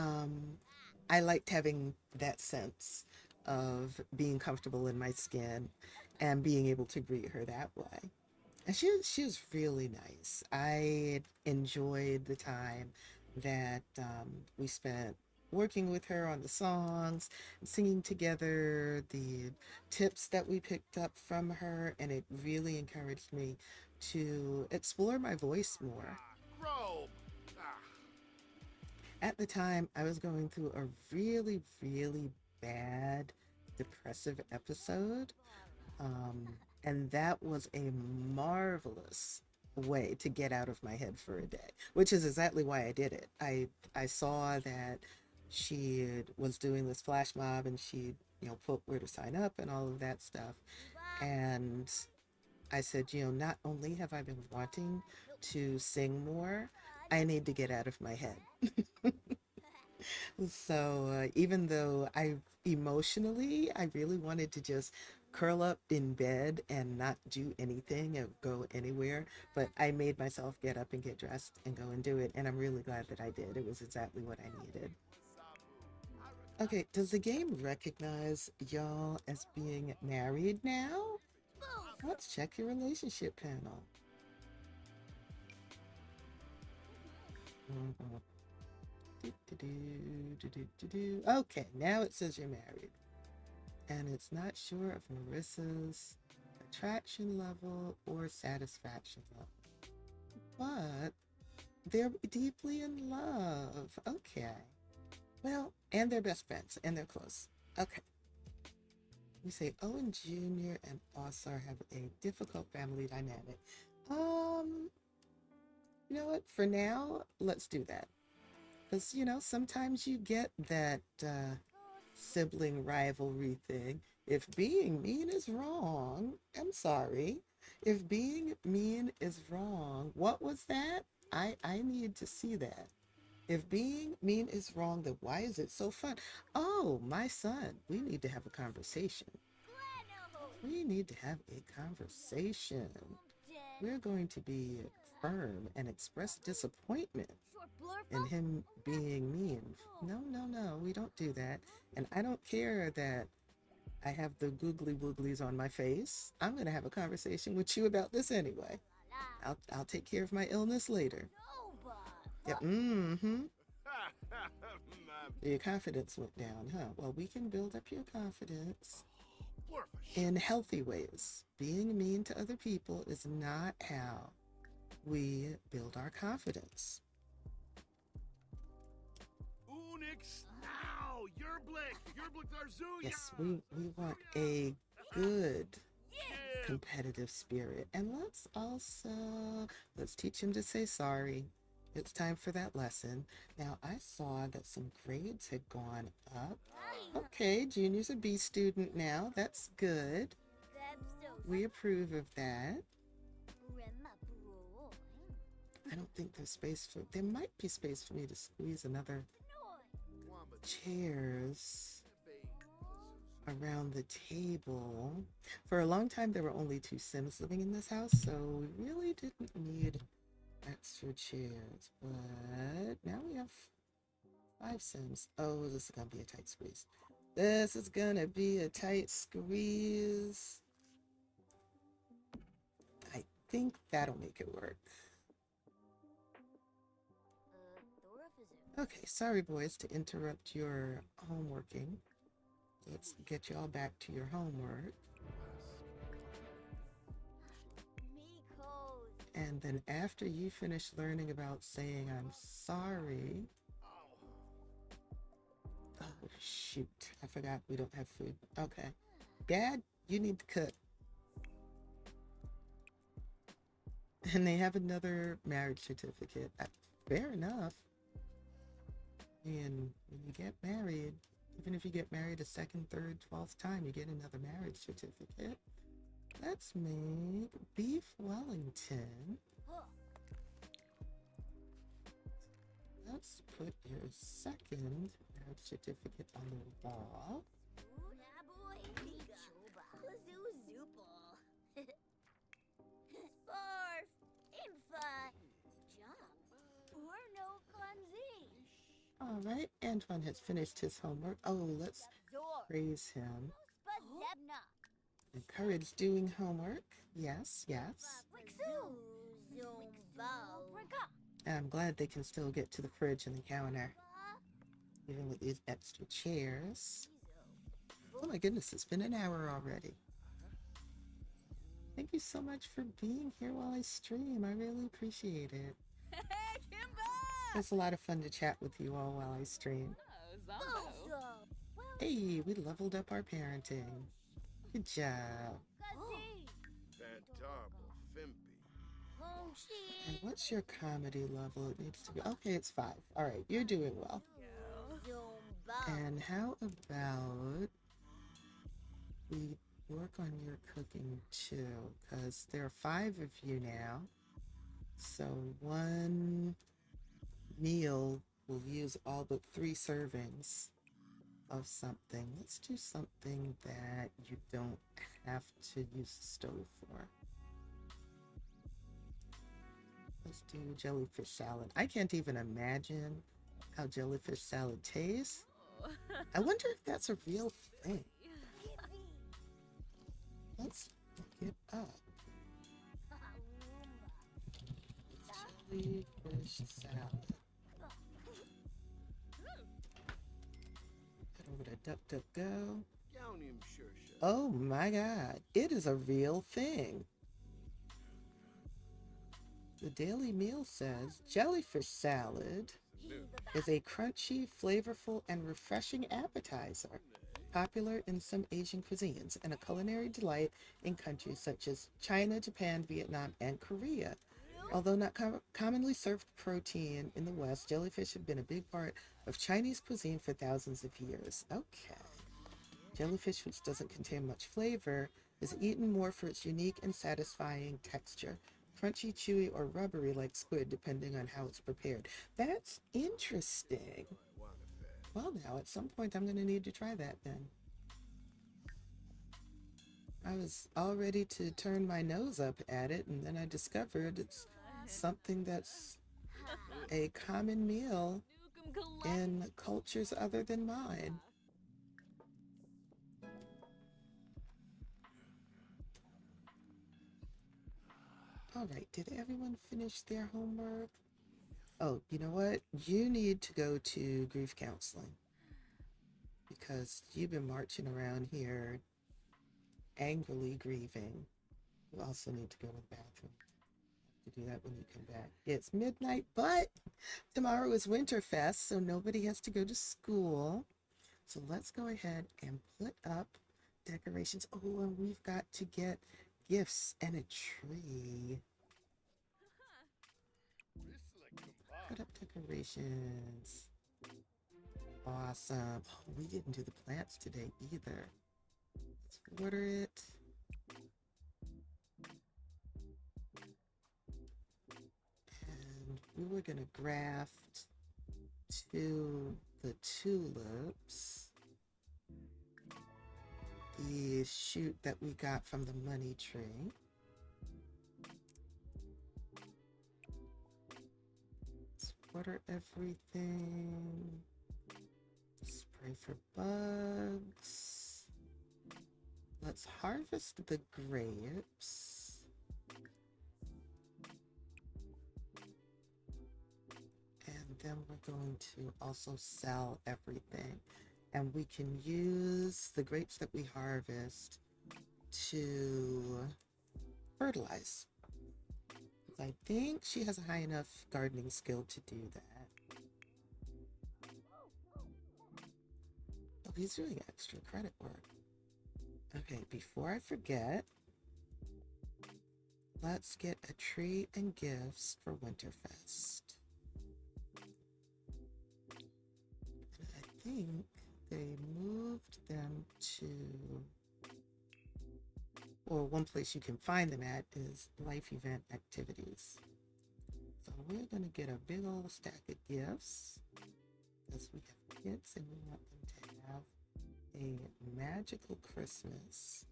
having that sense of being comfortable in my skin and being able to greet her that way. And she was really nice. I enjoyed the time that we spent working with her on the songs, singing together, the tips that we picked up from her, and it really encouraged me to explore my voice more. Robe. Ah, At the time, I was going through a really, really bad depressive episode. And that was a marvelous way to get out of my head for a day, which is exactly why I did it. I saw that she was doing this flash mob and she, put where to sign up and all of that stuff. And I said, not only have I been wanting to sing more, I need to get out of my head. So even though I really wanted to just curl up in bed and not do anything and go anywhere, but I made myself get up and get dressed and go and do it. And I'm really glad that I did. It was exactly what I needed. Okay, does the game recognize y'all as being married now? Let's check your relationship panel. Mhm. Okay, now it says you're married. And it's not sure of Marissa's attraction level or satisfaction level. But they're deeply in love. Okay. Well, and they're best friends and they're close. Okay. We say Owen Jr. and Ossar have a difficult family dynamic. Um, you know what? For now, let's do that. Because, sometimes you get that sibling rivalry thing. If being mean is wrong, I'm sorry. If being mean is wrong, what was that? I need to see that. If being mean is wrong, then why is it so fun? Oh, my son, we need to have a conversation. We need to have a conversation. We're going to be firm and express disappointment in him being mean. No, no, no, we don't do that. And I don't care that I have the googly wooglies on my face. I'm going to have a conversation with you about this anyway. I'll take care of my illness later. Yep. Mm-hmm. Your confidence went down, huh? Well, we can build up your confidence in healthy ways. Being mean to other people is not how we build our confidence. Unix now. Yerblick Darzuya. Yes, we want a good competitive spirit. And let's teach him to say sorry. It's time for that lesson. Now, I saw that some grades had gone up. Okay, Junior's a B student now. That's good. We approve of that. I don't think there's space for... There might be space for me to squeeze another chairs around the table. For a long time, there were only 2 Sims living in this house, so we really didn't need extra chairs. But now we have 5 Sims. Oh, this is gonna be a tight squeeze. This is gonna be a tight squeeze. I think that'll make it work. Okay, sorry boys to interrupt your homeworking. Let's get y'all back to your homework. And then after you finish learning about saying I'm sorry... Oh, shoot. I forgot we don't have food. Okay. Dad, you need to cook. And they have another marriage certificate. Fair enough. And when you get married, even if you get married a 2nd, 3rd, 12th time, you get another marriage certificate. Let's make beef Wellington. Let's put your 2nd marriage certificate on the wall. All right, Antoine has finished his homework. Oh, let's praise him. Encourage doing homework. Yes, yes. I'm glad they can still get to the fridge and the counter, even with these extra chairs. Oh my goodness, it's been an hour already. Thank you so much for being here while I stream. I really appreciate it. It's a lot of fun to chat with you all while I stream. Hey, we leveled up our parenting. Good job. And what's your comedy level? It needs to be... Okay, it's 5. All right, you're doing well. And how about we work on your cooking too? Because there are 5 of you now. So 1 meal will use all but 3 servings of something. Let's do something that you don't have to use the stove for. Let's do jellyfish salad. I can't even imagine how jellyfish salad tastes. I wonder if that's a real thing. Let's look it up. Jellyfish salad. Head over to DuckDuckGo. Oh my god, it is a real thing. The Daily Meal says jellyfish salad is a crunchy, flavorful, and refreshing appetizer, popular in some Asian cuisines and a culinary delight in countries such as China, Japan, Vietnam, and Korea. Although not commonly served protein in the West, jellyfish have been a big part of Chinese cuisine for thousands of years. Okay. Jellyfish, which doesn't contain much flavor, is eaten more for its unique and satisfying texture. Crunchy, chewy, or rubbery like squid, depending on how it's prepared. That's interesting. Well, now, at some point, I'm going to need to try that then. I was all ready to turn my nose up at it, and then I discovered it's something that's a common meal in cultures other than mine. All right, did everyone finish their homework? Oh, you know what? You need to go to grief counseling because you've been marching around here angrily grieving. You also need to go to the bathroom. To do that when you come back. It's midnight, but tomorrow is Winterfest, so nobody has to go to school. So let's go ahead and put up decorations. Oh, and we've got to get gifts and a tree. Put up decorations. Awesome. Oh, we didn't do the plants today either. Let's order it. we were going to graft to the tulips the shoot that we got from the money tree. Let's water everything. Spray for bugs. Let's harvest the grapes. And then we're going to also sell everything. And we can use the grapes that we harvest to fertilize. I think she has a high enough gardening skill to do that. Oh, he's doing extra credit work. Okay, before I forget, let's get a tree and gifts for Winterfest. And I think they moved them to, or one place you can find them at is life event activities. So we're going to get a big old stack of gifts because we have kids and we want them to have a magical Christmas.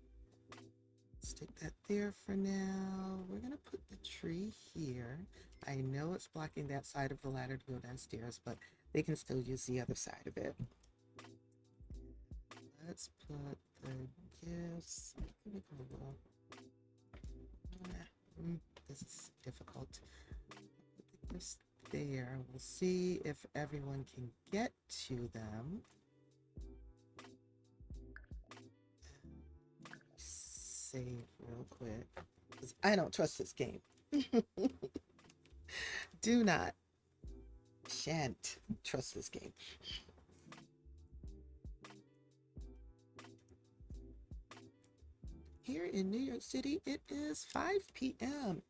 Stick that there for now. We're going to put the tree here. I know it's blocking that side of the ladder to go downstairs, but they can still use the other side of it. Let's put the gifts. This is difficult. Put the gifts there. We'll see if everyone can get to them. Save real quick because I don't trust this game. Shan't trust this game. Here in New York City, it is 5 p.m.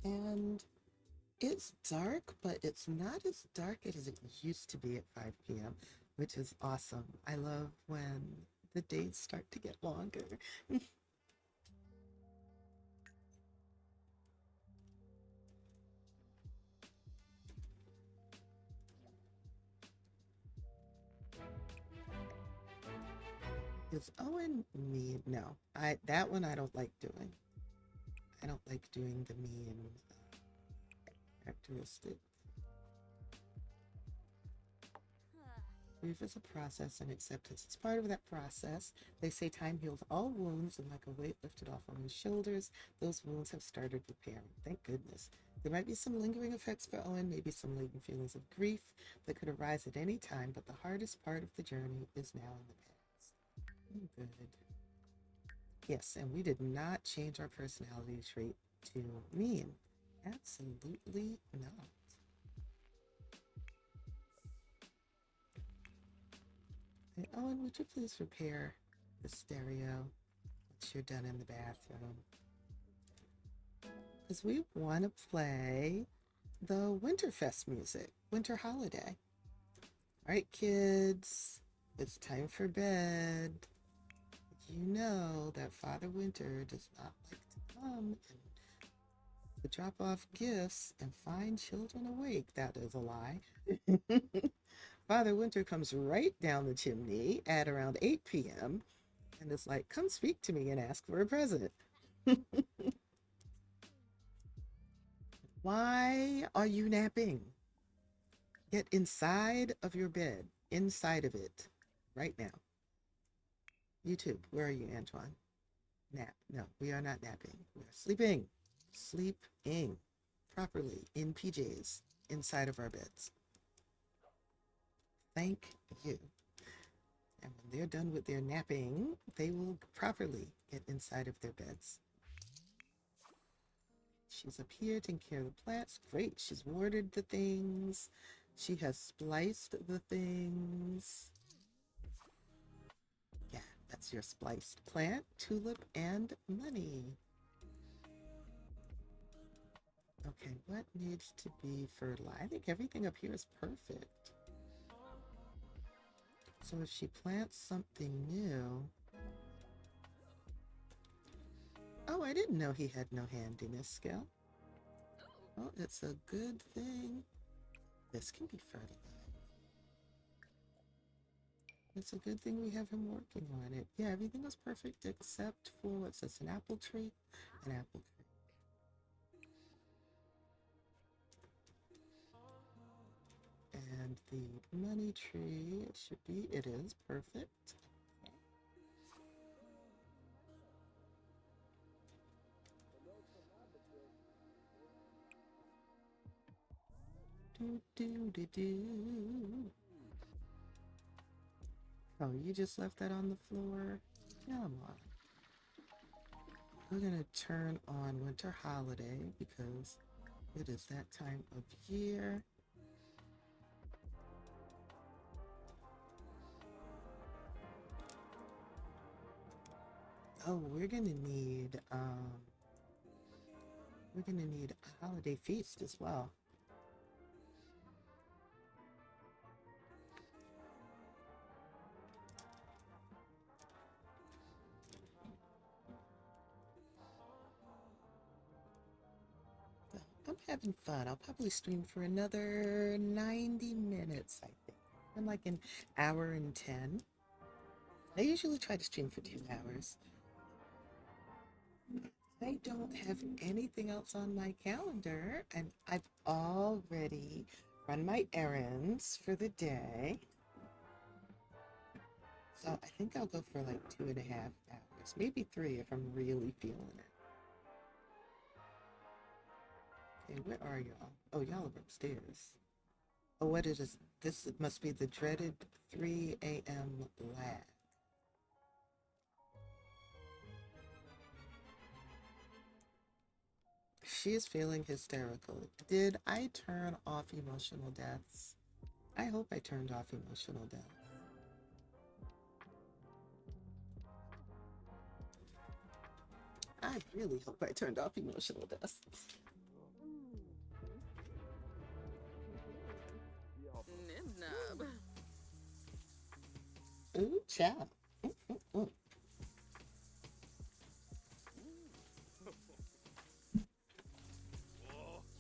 and it's dark, but it's not as dark as it used to be at 5 p.m., which is awesome. I love when the days start to get longer. Is Owen mean? No, that one I don't like doing. I don't like doing the mean characteristic. Grief is a process and acceptance is part of that process. They say time heals all wounds, and like a weight lifted off Owen's shoulders, those wounds have started repairing. Thank goodness. There might be some lingering effects for Owen, maybe some latent feelings of grief that could arise at any time, but the hardest part of the journey is now in the past. Good. Yes, and we did not change our personality trait to mean. Absolutely not. Hey, Owen, would you please repair the stereo once you're done in the bathroom? Because we want to play the Winterfest music, Winter Holiday. All right, kids, it's time for bed. You know that Father Winter does not like to come and to drop off gifts and find children awake. That is a lie. Father Winter comes right down the chimney at around 8 p.m. and is like, come speak to me and ask for a present. Why are you napping? Get inside of your bed, inside of it, right now. You too. Where are you, Antoine? Nap. No, we are not napping. We are sleeping. Sleeping properly in PJs inside of our beds. Thank you. And when they're done with their napping, they will properly get inside of their beds. She's up here taking care of the plants. Great. She's watered the things. She has spliced the things. Yeah, that's your spliced plant, tulip, and money. Okay, what needs to be fertilized? I think everything up here is perfect. So if she plants something new... Oh, I didn't know he had no handiness skill. Well, it's a good thing this can be fertilized. It's a good thing we have him working on it. Yeah, everything was perfect except for what's this? An apple tree? An apple tree. And the money tree should be, it is perfect. Do do do do. Oh, you just left that on the floor? Come on. We're gonna turn on Winter Holiday because it is that time of year. Oh, we're gonna need a holiday feast as well. So I'm having fun. I'll probably stream for another 90 minutes, I think. I'm like an hour and 10. I usually try to stream for 2 hours. I don't have anything else on my calendar, and I've already run my errands for the day. So I think I'll go for like 2.5 hours, maybe 3 if I'm really feeling it. Okay, where are y'all? Oh, y'all are upstairs. Oh, what is this? This must be the dreaded 3 a.m. lag. She is feeling hysterical. Did I turn off emotional deaths? I hope I turned off emotional deaths. I really hope I turned off emotional deaths. Nibnub. Ooh, child. Ooh.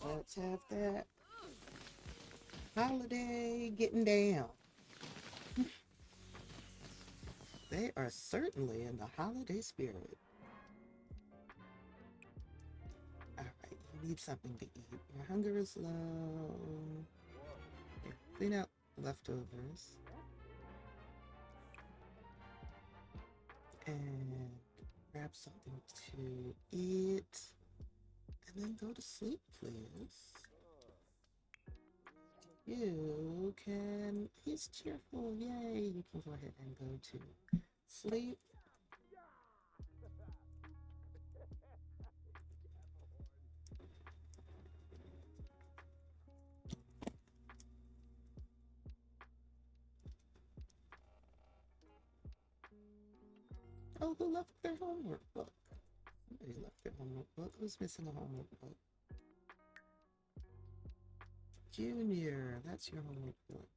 Let's have that holiday getting down. They are certainly in the holiday spirit. All right, you need something to eat. Your hunger is low. Okay, clean out leftovers. And grab something to eat. And then go to sleep, please. You can, he's cheerful, yay. You can go ahead and go to sleep. Oh, who left their homework book? Somebody left their homework book. Who's missing a homework book? Junior, that's your homework book.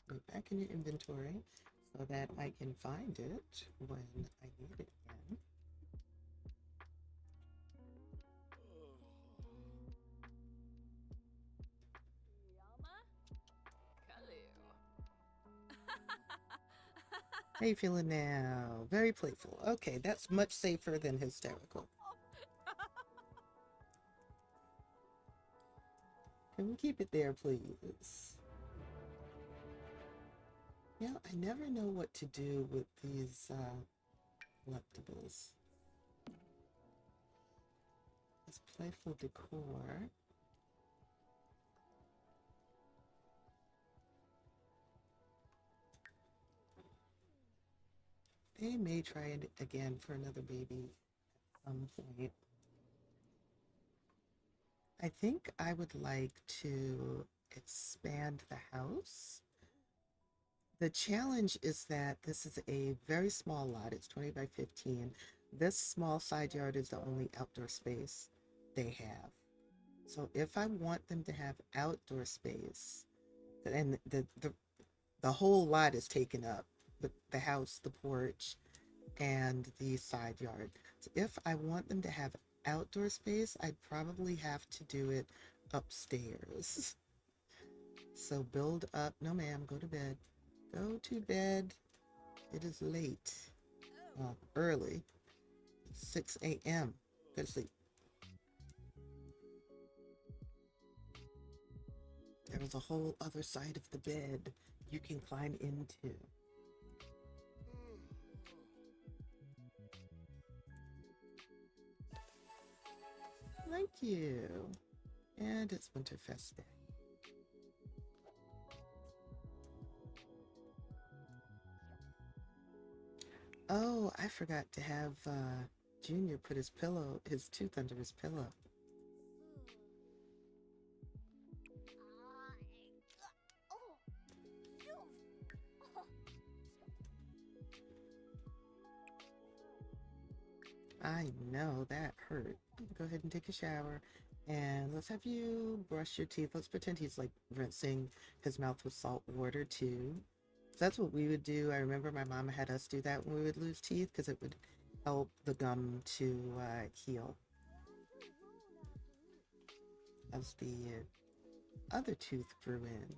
Go back in your inventory so that I can find it when I need it again. Yama? Kalu. How you feeling now? Very playful. Okay, that's much safer than hysterical. Can we keep it there, please? Yeah, I never know what to do with these collectibles. This playful decor. They may try it again for another baby at some point. I think I would like to expand the house. The challenge is that this is a very small lot. It's 20 by 15. This small side yard is the only outdoor space they have. So if I want them to have outdoor space, and the whole lot is taken up with the house, the porch, and the side yard. So if I want them to have outdoor space, I'd probably have to do it upstairs. So build up. No, ma'am, go to bed. Go to bed. It is late. Well, early. 6 a.m. Go to sleep. There is a whole other side of the bed you can climb into. Thank you. And it's Winterfest Day. Oh, I forgot to have Junior put his tooth under his pillow. I know that hurt. Go ahead and take a shower. And let's have you brush your teeth. Let's pretend he's like rinsing his mouth with salt water too. That's what we would do. I remember my mom had us do that when we would lose teeth because it would help the gum to heal. As the other tooth grew in.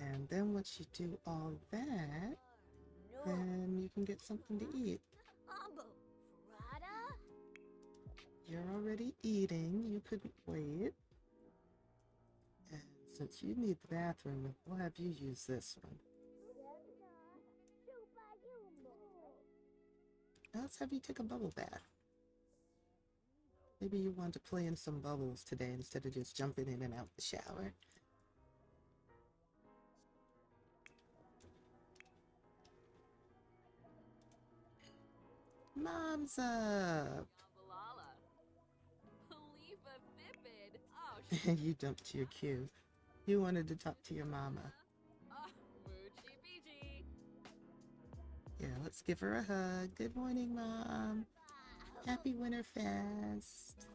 And then once you do all that, then you can get something to eat. You're already eating. You couldn't wait. And since you need the bathroom, we'll have you use this one. Now let's have you take a bubble bath. Maybe you want to play in some bubbles today instead of just jumping in and out the shower. Mom's up. You dumped to your queue. You wanted to talk to your mama. Yeah, let's give her a hug. Good morning, Mom. Happy Winterfest.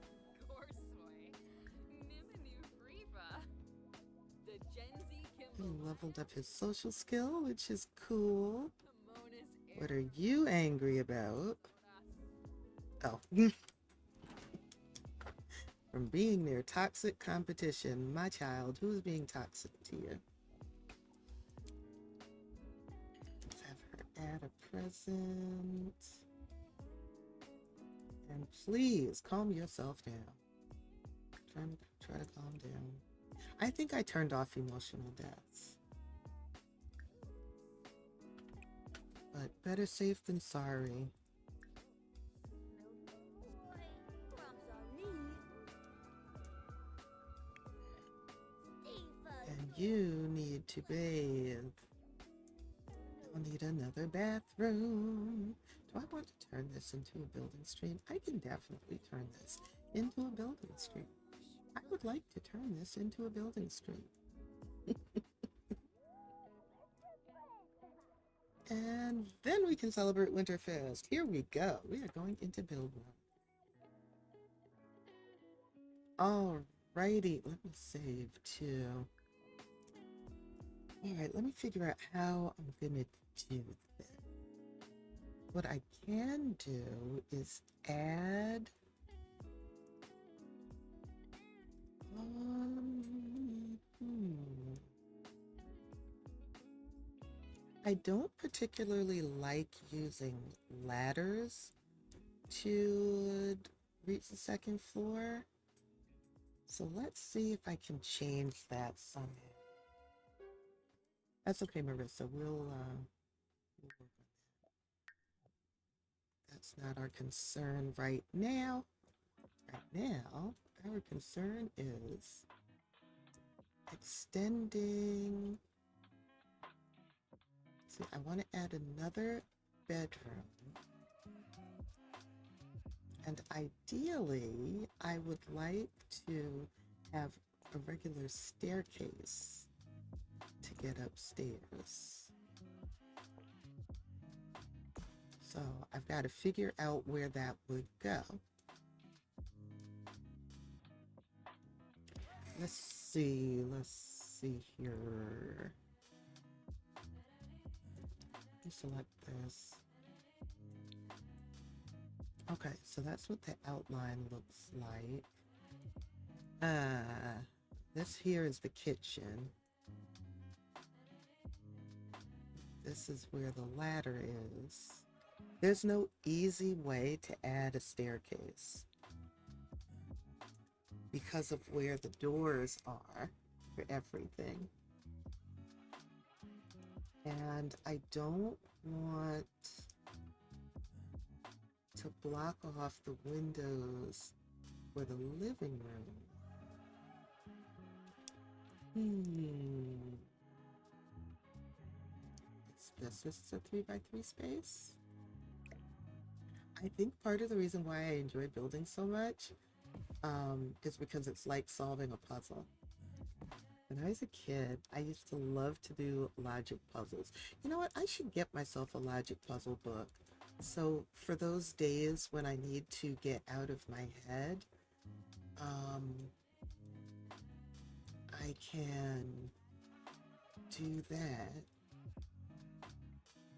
He leveled up his social skill, which is cool. What are you angry about? Oh. From being near toxic competition. My child, who's being toxic to you? Let's have her add a present. And please calm yourself down. Try to calm down. I think I turned off emotional deaths. But better safe than sorry. And you need to bathe. You'll need another bathroom. Do I want to turn this into a building stream? I can definitely turn this into a building stream. I would like to turn this into a building stream. And then we can celebrate Winterfest. Here we go. We are going into build mode. Alrighty, let me save too. Alright, let me figure out how I'm gonna do this. What I can do is add I don't particularly like using ladders to reach the second floor. So let's see if I can change that somehow. That's okay, Marissa. We'll work on that. That's not our concern right now. Right now, our concern is extending. See, I want to add another bedroom. And ideally, I would like to have a regular staircase to get upstairs. So I've got to figure out where that would go. Let's see here. Let me select this. Okay, so that's what the outline looks like. Uh, this here is the kitchen. This is where the ladder is. There's no easy way to add a staircase because of where the doors are for everything. And I don't want to block off the windows for the living room. This is a 3x3 space. I think part of the reason why I enjoy building so much is because it's like solving a puzzle. When I was a kid, I used to love to do logic puzzles. You know what? I should get myself a logic puzzle book. So for those days when I need to get out of my head, I can do that.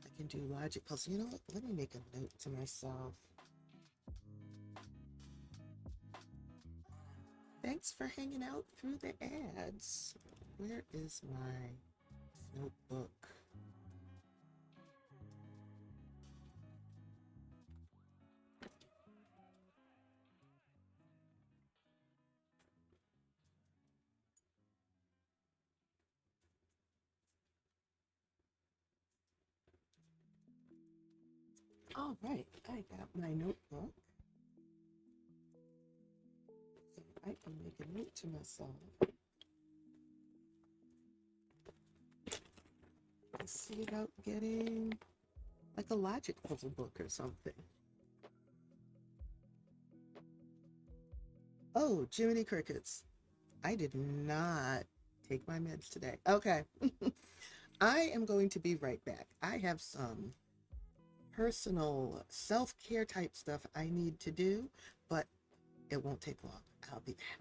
I can do logic puzzles. You know what? Let me make a note to myself. Thanks for hanging out through the ads. Where is my notebook? All right, I got my notebook. So I can make a note to myself. See about getting like a logic puzzle book or something. Oh, Jiminy Crickets. I did not take my meds today. Okay. I am going to be right back. I have some personal self-care type stuff I need to do, but it won't take long. I'll be back.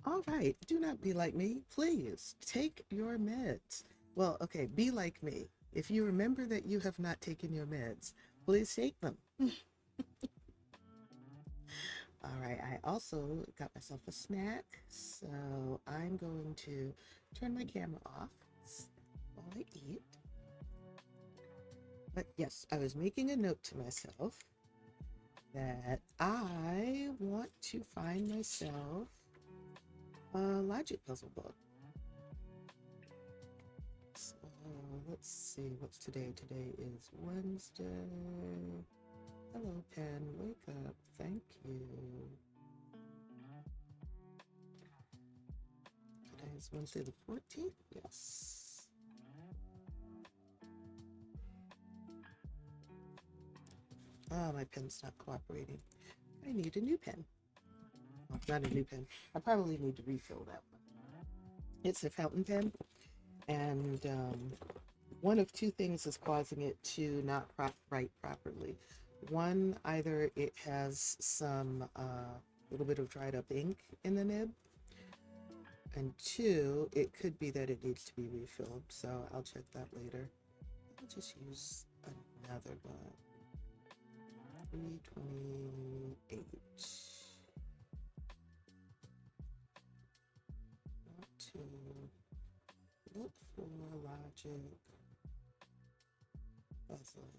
All right, do not be like me. Please take your meds. Well, okay, be like me. If you remember that you have not taken your meds, please take them. All right, I also got myself a snack, so I'm going to turn my camera off while I eat. But yes, I was making a note to myself that I want to find myself a logic puzzle book. So let's see, what's today? Today is Wednesday. Hello, Pen. Wake up. Thank you. Today is Wednesday the 14th? Yes. Oh, my pen's not cooperating. I need a new pen. Well, not a new pen. I probably need to refill that one. It's a fountain pen, and one of two things is causing it to not write properly. One, either it has some little bit of dried up ink in the nib, and two, it could be that it needs to be refilled, so I'll check that later. I'll just use another one. 328. Want to look for logic puzzle.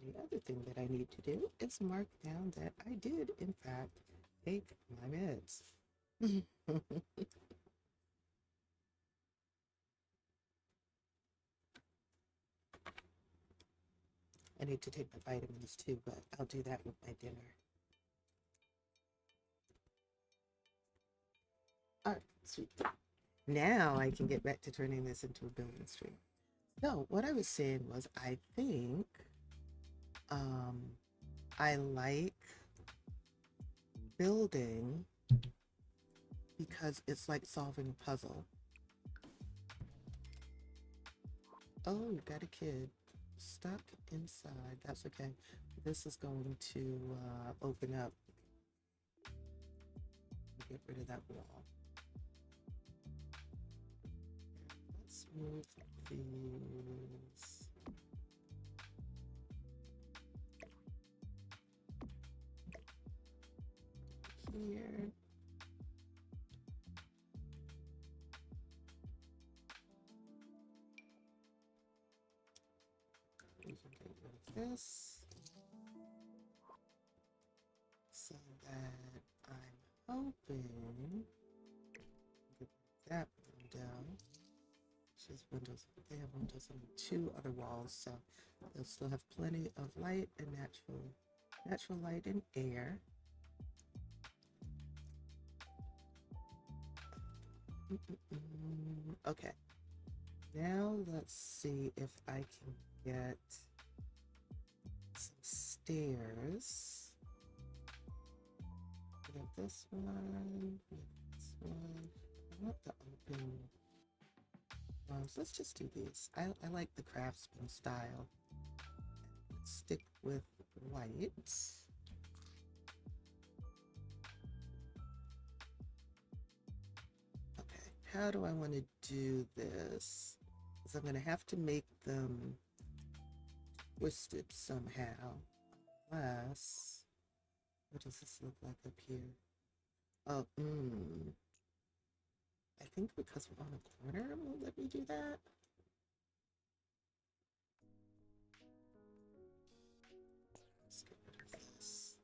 And the other thing that I need to do is mark down that I did, in fact, take my meds. I need to take my vitamins too, but I'll do that with my dinner. All right, sweet. Now I can get back to turning this into a building stream. So what I was saying was, I think I like building because it's like solving a puzzle. Oh, you got a kid stuck inside. That's okay. This is going to open up. Get rid of that wall. Let's move these. Here. We can get rid of this so that I'm hoping get that window. Just windows. They have windows on 2 other walls, so they'll still have plenty of light and natural light and air. Okay. Now let's see if I can get some stairs. We have this one. We have this one. I want the open ones. Let's just do these. I like the craftsman style. Let's stick with white. Okay, how do I want to do this? Because I'm going to have to make them twisted somehow. Unless, what does this look like up here? Oh, I think because we're on a corner, it won't let me do that. Let's get rid of this.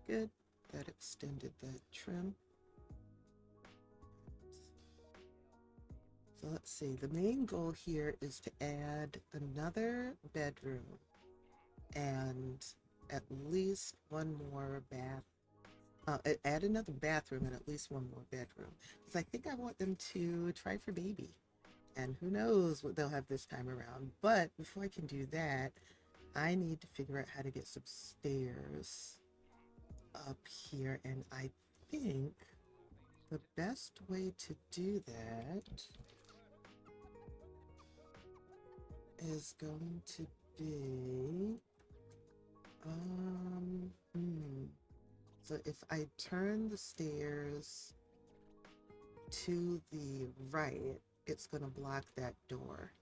Good. That extended that trim. So let's see. The main goal here is to add another bedroom and at least one more bath. Add another bathroom and at least one more bedroom. Because I think I want them to try for baby. And who knows what they'll have this time around. But before I can do that, I need to figure out how to get some stairs up here. And I think the best way to do that is going to be so if I turn the stairs to the right, it's going to block that door,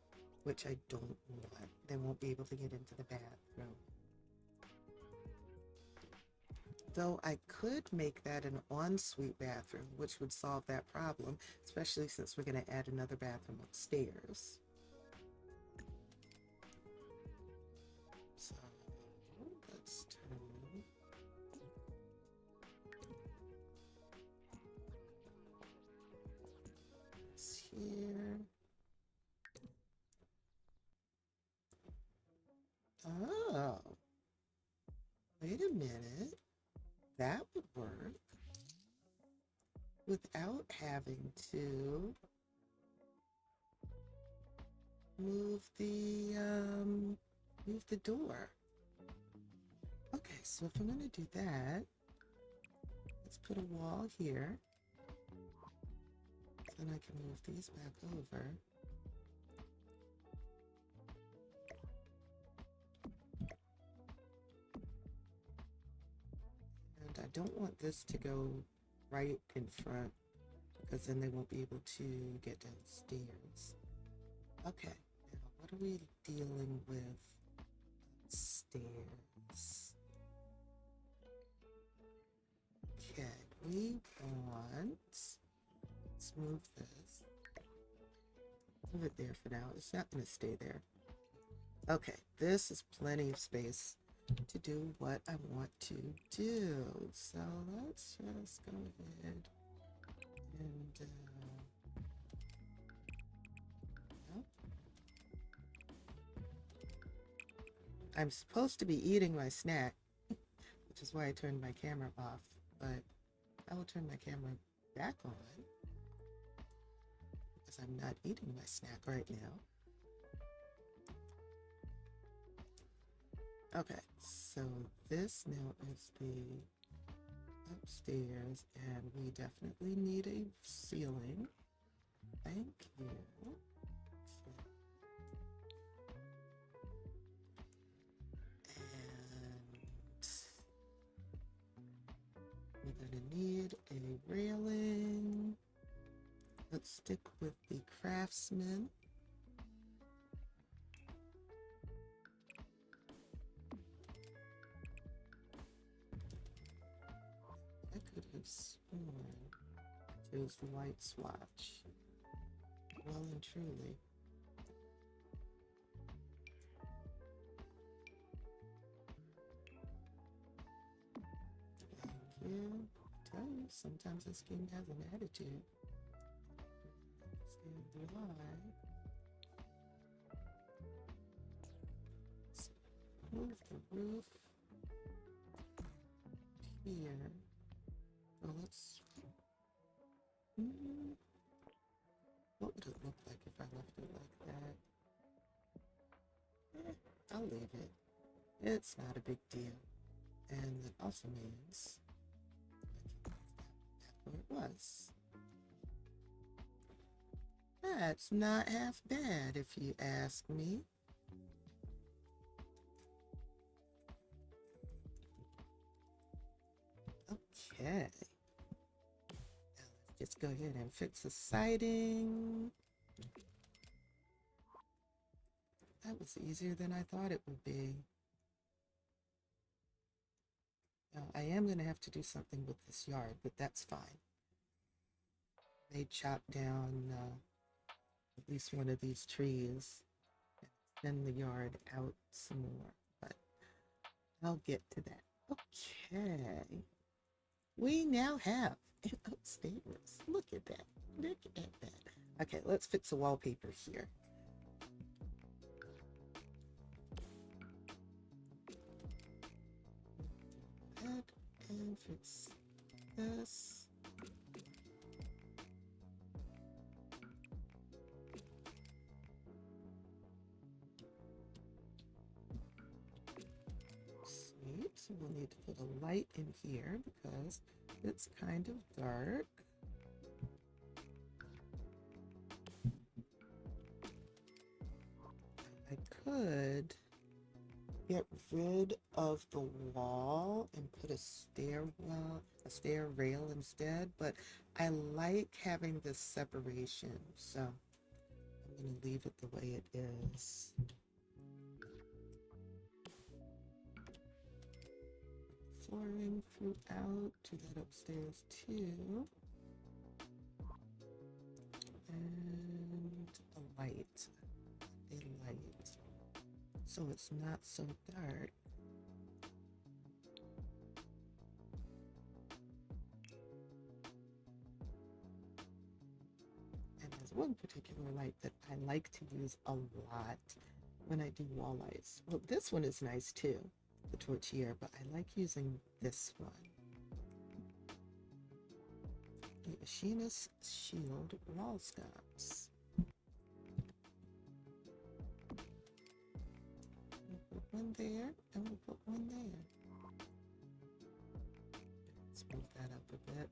which I don't want. They won't be able to get into the bathroom. Though I could make that an ensuite bathroom, which would solve that problem, especially since we're going to add another bathroom upstairs. that would work without having to move the door. Okay, so if I'm gonna do that, let's put a wall here. Then I can move these back over. And I don't want this to go right in front because then they won't be able to get downstairs. Okay, now what are we dealing with upstairs? Okay, we want, let's move this. Move it there for now. It's not going to stay there. Okay, this is plenty of space to do what I want to do. So let's just go ahead and yep. I'm supposed to be eating my snack, which is why I turned my camera off, but I will turn my camera back on because I'm not eating my snack right now. Okay, so this now is the upstairs, and we definitely need a ceiling. Thank you. And we're gonna need a railing. Let's stick with the craftsman. I could have sworn I chose the white swatch. Well and truly. Thank you. I tell you, sometimes this game has an attitude. Stand why. Let's move the roof here. Well, let's. What would it look like if I left it like that? I'll leave it. It's not a big deal. And that also means I can move that where it was. That's not half bad if you ask me. Okay. Now let's just go ahead and fix the siding. That was easier than I thought it would be. Now, I am going to have to do something with this yard, but that's fine. They chopped down at least one of these trees and extend the yard out some more, but I'll get to that. Okay. We now have an upstairs. Look at that. Look at that. Okay, let's fix the wallpaper here. And fix this. Sweet. So we'll need to put a light in here because it's kind of dark. I could get rid of the wall and put a stair rail instead, but I like having this separation, so I'm going to leave it the way it is. Flooring throughout to that upstairs too. And a light. So it's not so dark. And there's one particular light that I like to use a lot when I do wall lights. Well, this one is nice too, the tortilla, but I like using this one. a machinist shield wall sconce. We'll put one there, and we'll put one there. Let's move that up a bit.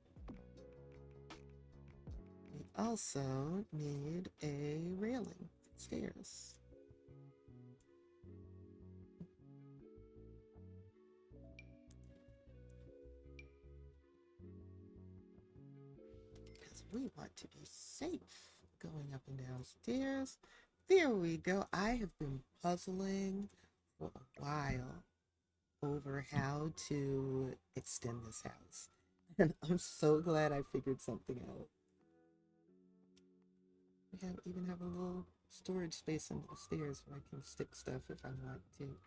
We also need a railing for stairs. Because we want to be safe going up and down stairs. There we go. I have been puzzling for a while over how to extend this house. And I'm so glad I figured something out. We even have a little storage space under the stairs where I can stick stuff if I want to.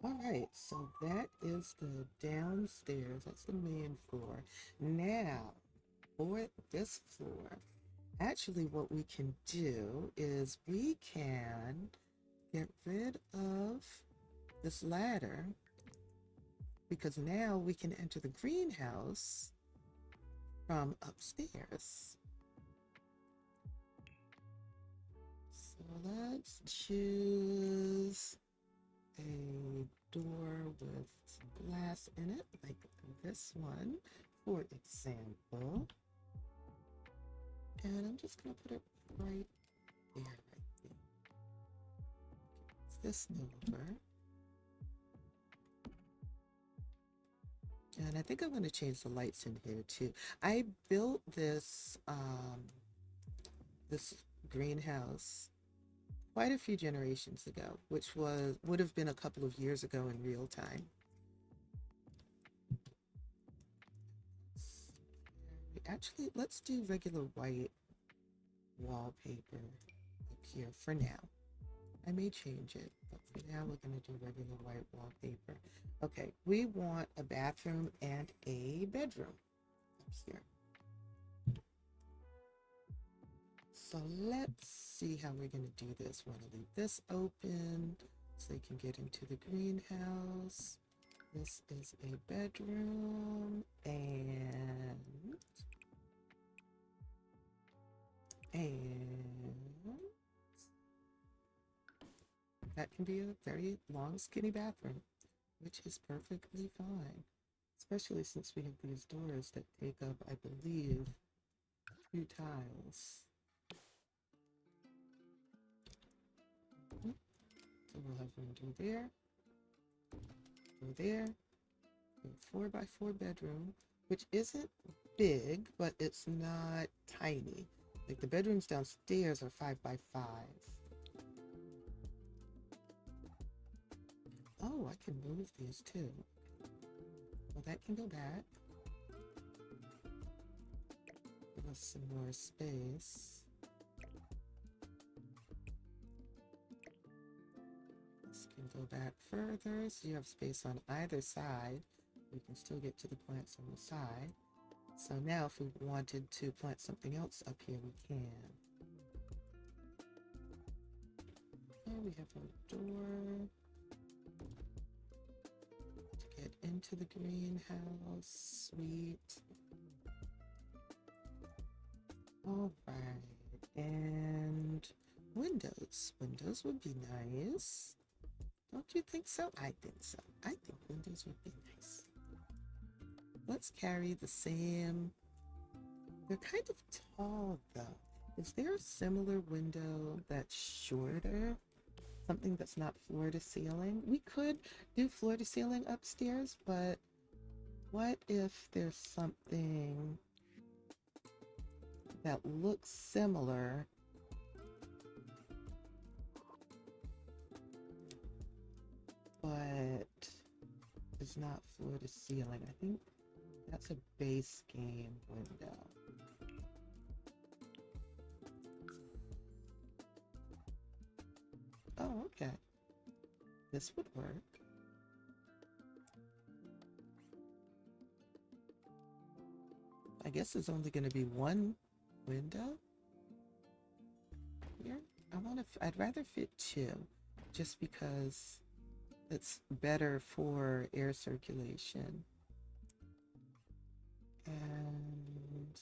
Alright, so that is the downstairs. That's the main floor. Now, for this floor, actually what we can do is we can get rid of this ladder, because now we can enter the greenhouse from upstairs. So let's choose a door with some glass in it, like this one, for example. And I'm just going to put it right there, right there. It's this over. And I think I'm going to change the lights in here too. I built this this greenhouse quite a few generations ago, which would have been a couple of years ago in real time. Actually, let's do regular white wallpaper up here for now. I may change it, but for now we're going to do regular white wallpaper. Okay, we want a bathroom and a bedroom up here. So let's see how we're going to do this. We're going to leave this open so they can get into the greenhouse. This is a bedroom, and that can be a very long, skinny bathroom, which is perfectly fine, especially since we have these doors that take up, I believe, 2 tiles. So we'll have room to there, go there, a 4x4 bedroom, which isn't big, but it's not tiny. Like the bedrooms downstairs are 5x5. Oh, I can move these too. Well, that can go back. Give us some more space. This can go back further, so you have space on either side. We can still get to the plants on the side. So now if we wanted to plant something else up here, we can. Here we have a door to get into the greenhouse. Sweet. All right, and windows. Windows would be nice. Don't you think so? I think so. I think windows would be nice. Let's carry the same. They're kind of tall though. Is there a similar window that's shorter? Something that's not floor to ceiling? We could do floor to ceiling upstairs, but what if there's something that looks similar but is not floor to ceiling? I think that's a base game window. Oh, okay. This would work. I guess there's only going to be one window here. I'd rather fit 2, just because it's better for air circulation. And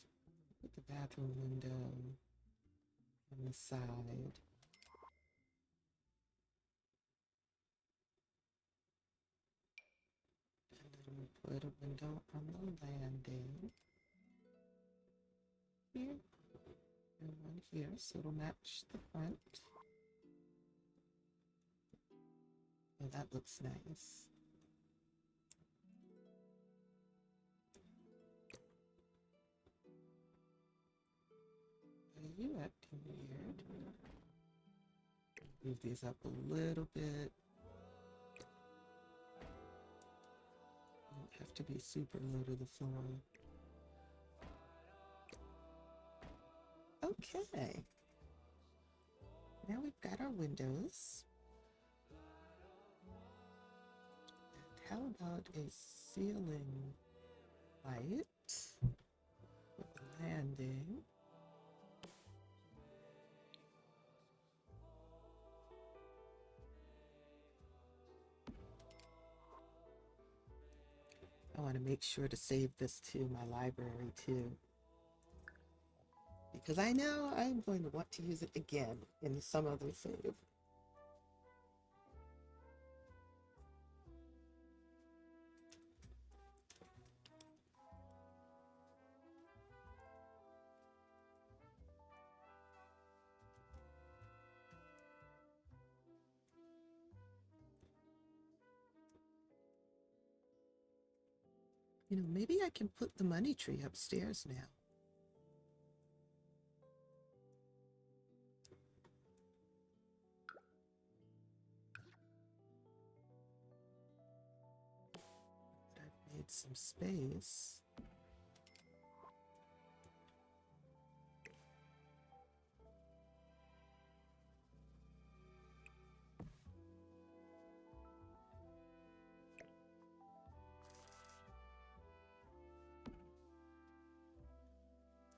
the bathroom window on the side. And then we put a window on the landing. Here. And one here, so it'll match the front. Oh, that looks nice. Are you acting weird? Move these up a little bit. Don't have to be super low to the floor. Okay. Now we've got our windows. And how about a ceiling light with the landing? I want to make sure to save this to my library too, because I know I'm going to want to use it again in some other save. You know, maybe I can put the money tree upstairs now. I've made some space.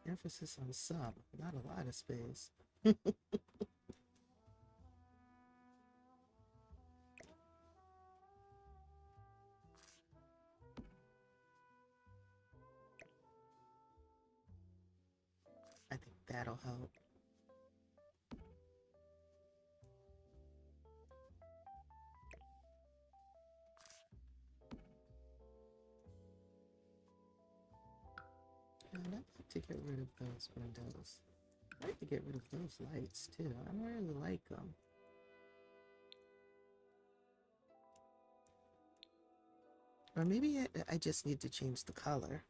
Emphasis on some, not a lot of space. I think that'll help. And I'd like to get rid of those windows. I'd like to get rid of those lights too. I don't really like them. Or maybe I just need to change the color.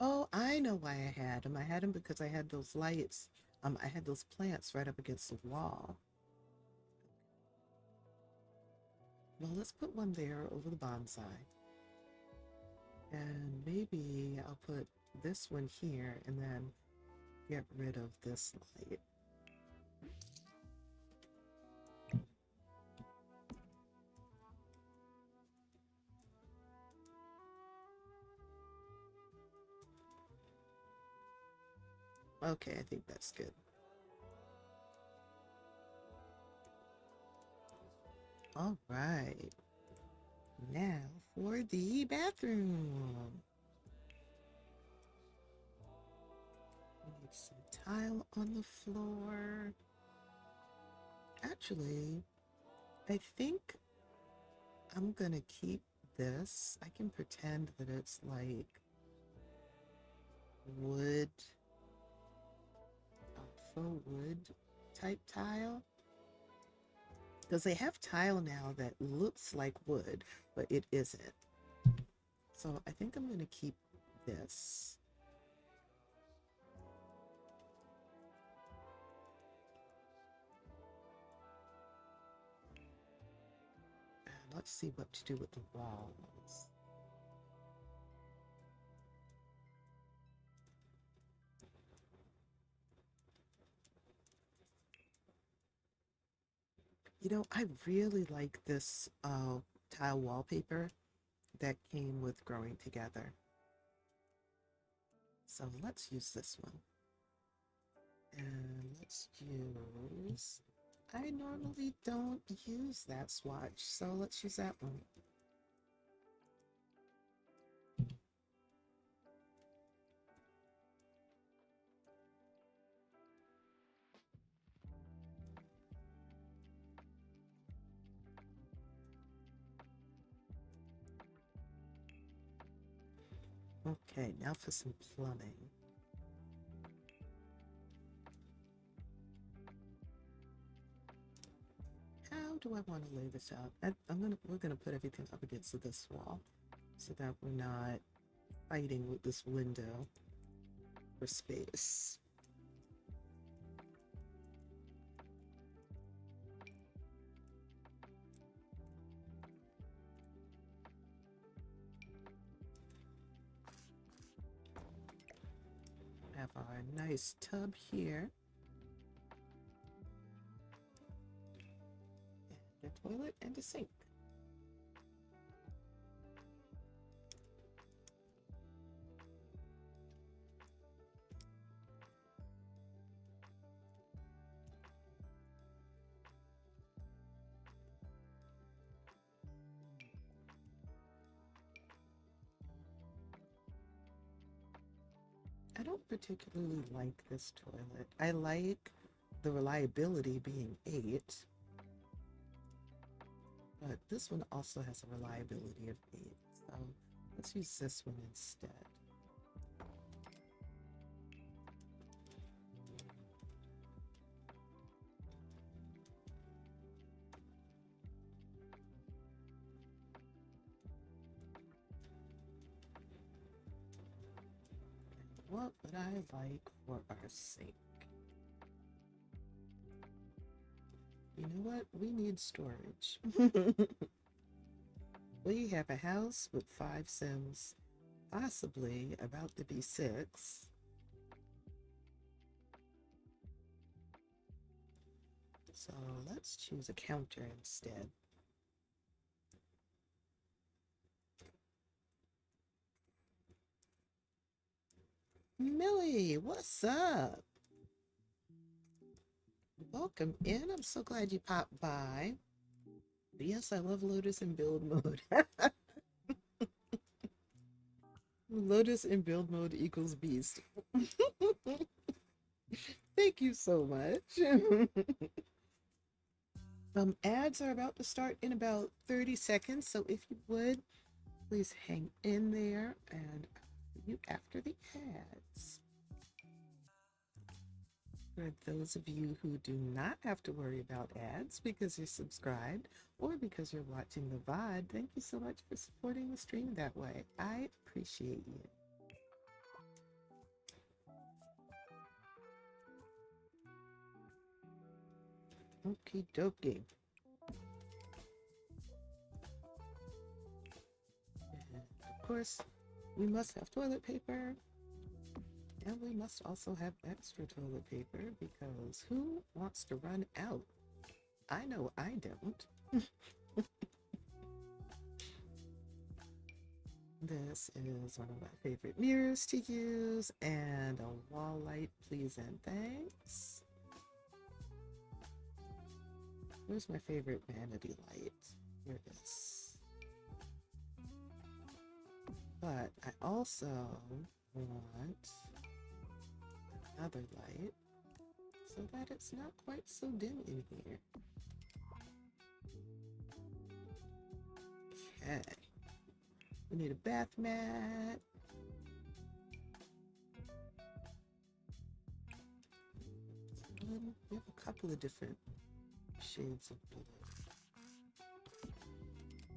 Oh, I know why I had them. I had them because I had those lights. I had those plants right up against the wall. Well, let's put one there over the bonsai. And maybe I'll put this one here and then get rid of this light. Okay, I think that's good. All right. Now for the bathroom. We need some tile on the floor. Actually, I think I'm gonna keep this. I can pretend that it's like wood, faux wood type tile. Because they have tile now that looks like wood, but it isn't. So I think I'm going to keep this. And let's see what to do with the walls. You know, I really like this tile wallpaper that came with Growing Together. So let's use this one. And let's use, I normally don't use that swatch, so let's use that one. Okay, now for some plumbing. How do I want to lay this out? We're gonna put everything up against this wall so that we're not fighting with this window for space. Have our nice tub here. And a toilet and a sink. I don't particularly like this toilet. I like the reliability being 8, but this one also has a reliability of 8, so let's use this one instead. What would I like for our sink? You know what? We need storage. We have a house with 5 Sims, possibly about to be 6. So let's choose a counter instead. Millie, what's up? Welcome in. I'm so glad you popped by. Yes, I love Lotus in build mode. Lotus in build mode equals beast. Thank you so much. Ads are about to start in about 30 seconds, so if you would, please hang in there and I'll see you after the ads. For those of you who do not have to worry about ads because you're subscribed or because you're watching the VOD, thank you so much for supporting the stream that way. I appreciate you. Okie dokie. And of course, we must have toilet paper. And we must also have extra toilet paper because who wants to run out? I know I don't. This is one of my favorite mirrors to use and a wall light, please and thanks. Where's my favorite vanity light? Here it is. But I also want another light so that it's not quite so dim in here. Okay. We need a bath mat. We have a couple of different shades of blue.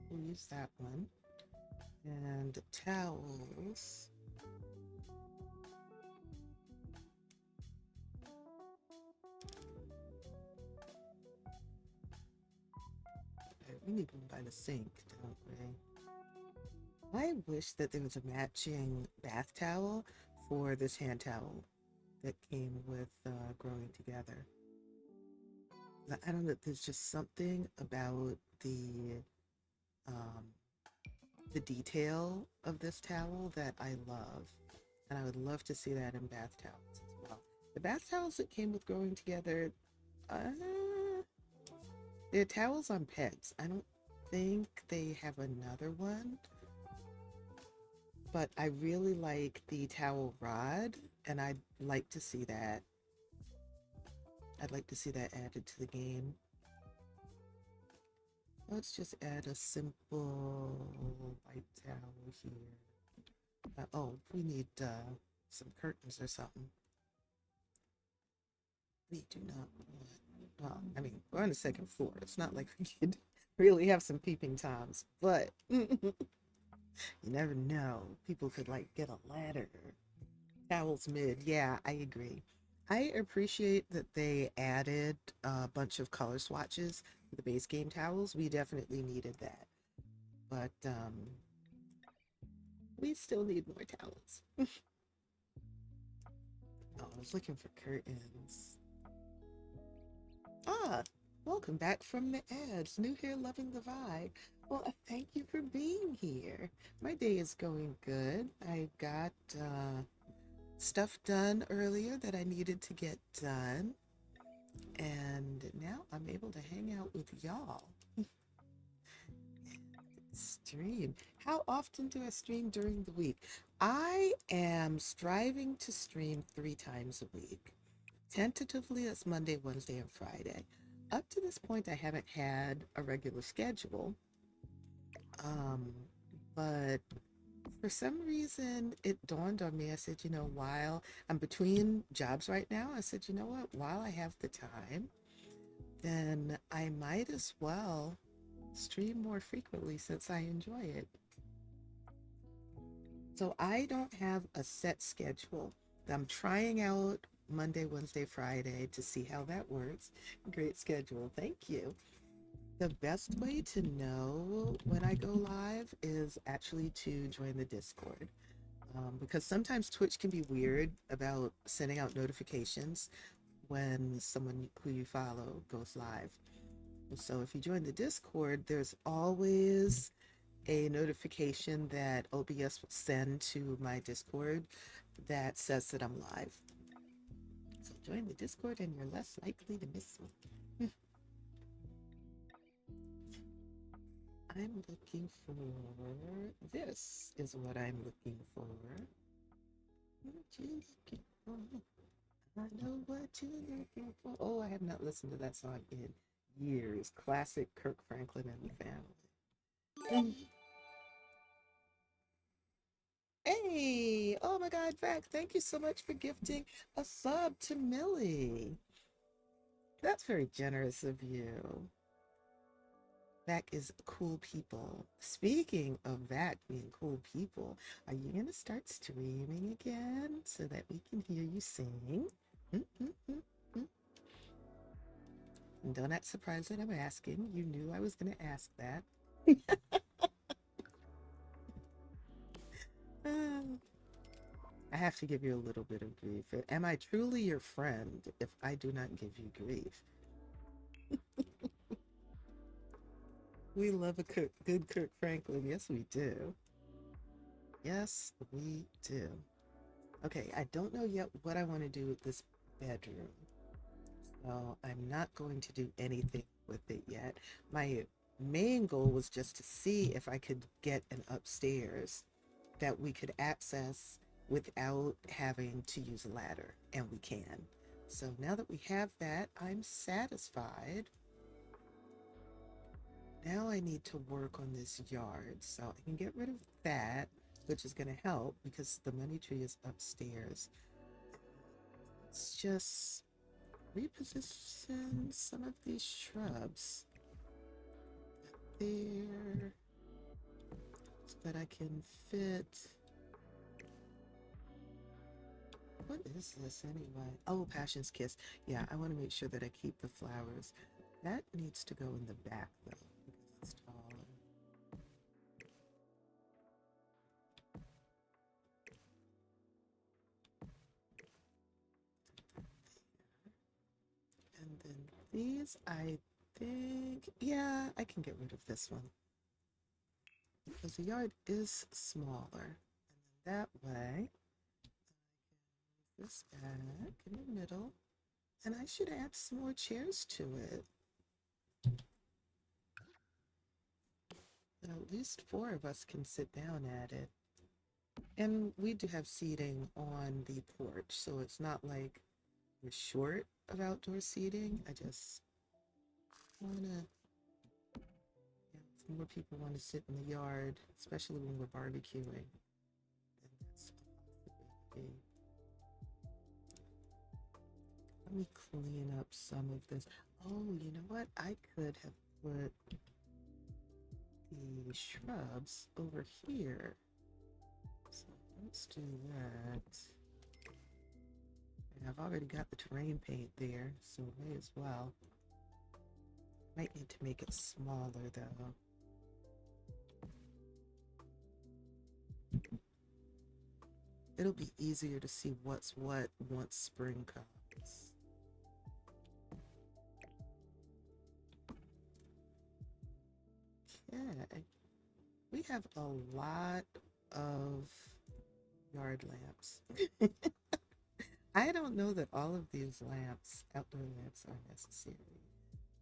We'll use that one. And towels. We need one by the sink, don't we? I wish that there was a matching bath towel for this hand towel that came with growing together. I don't know, there's just something about the detail of this towel that I love. And I would love to see that in bath towels as well. The bath towels that came with Growing Together, uh, they're towels on pegs. I don't think they have another one, but I really like the towel rod, and I'd like to see that. I'd like to see that added to the game. Let's just add a simple white towel here. Oh, we need some curtains or something. We do not want, well, I mean, we're on the second floor. It's not like we could really have some peeping toms, but you never know. People could like get a ladder. Towels mid. Yeah, I agree. I appreciate that they added a bunch of color swatches to the base game towels. We definitely needed that. But we still need more towels. Oh, I was looking for curtains. Ah, welcome back from the ads. New here, loving the vibe. Well, thank you for being here. My day is going good. I got stuff done earlier that I needed to get done. And now I'm able to hang out with y'all. Stream. How often do I stream during the week? I am striving to stream 3 times a week. Tentatively, it's Monday, Wednesday, and Friday. Up to this point, I haven't had a regular schedule. But for some reason, it dawned on me. I said, you know, while I'm between jobs right now, I said, you know what, while I have the time, then I might as well stream more frequently since I enjoy it. So I don't have a set schedule. I'm trying out Monday, Wednesday, Friday to see how that works. Great schedule. Thank you. The best way to know when I go live is actually to join the Discord. Because sometimes Twitch can be weird about sending out notifications when someone who you follow goes live. So if you join the Discord, there's always a notification that OBS will send to my Discord that says that I'm live. So join the Discord and you're less likely to miss me. I'm looking for, this is what I'm looking for. What you looking for? I know what you're looking for. Oh, I have not listened to that song in years. Classic Kirk Franklin and the Family. Hey, oh my God, Vac, thank you so much for gifting a sub to Millie. That's very generous of you. Vac is cool people. Speaking of Vac being cool people, are you going to start streaming again so that we can hear you sing? And don't act surprised that I'm asking. You knew I was going to ask that. I have to give you a little bit of grief. Am I truly your friend if I do not give you grief? We love a good Kirk Franklin. Yes, we do. Yes, we do. Okay, I don't know yet what I want to do with this bedroom. So I'm not going to do anything with it yet. My main goal was just to see if I could get an upstairs that we could access without having to use a ladder, and we can. So now that we have that, I'm satisfied. Now I need to work on this yard, so I can get rid of that, which is going to help because the money tree is upstairs. Let's just reposition some of these shrubs there so that I can fit. What is this anyway? Oh, Passion's Kiss. Yeah, I want to make sure that I keep the flowers. That needs to go in the back though, because it's taller. And then these, I think, yeah, I can get rid of this one because the yard is smaller. And then that way, this back in the middle. And I should add some more chairs to it. At least 4 of us can sit down at it. And we do have seating on the porch, so it's not like we're short of outdoor seating. I just want to, if more people want to sit in the yard, especially when we're barbecuing, then that's a possibility. Let me clean up some of this. Oh, you know what? I could have put the shrubs over here. So let's do that. And I've already got the terrain paint there, so may as well. Might need to make it smaller though. It'll be easier to see what's what once spring comes. Okay. We have a lot of yard lamps. I don't know that all of these lamps, outdoor lamps, are necessary.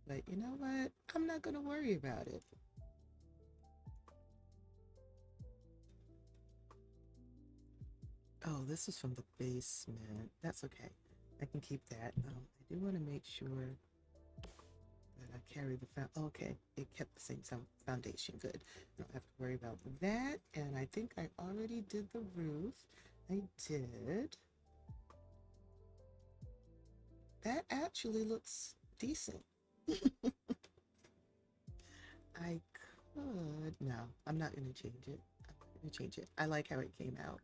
But you know what? I'm not going to worry about it. Oh, this is from the basement. That's okay. I can keep that. I do want to make sure that I carry the okay, it kept the same foundation. Good. Don't have to worry about that. And I think I already did the roof. I did. That actually looks decent. I could. No, I'm not going to change it. I'm not going to change it. I like how it came out.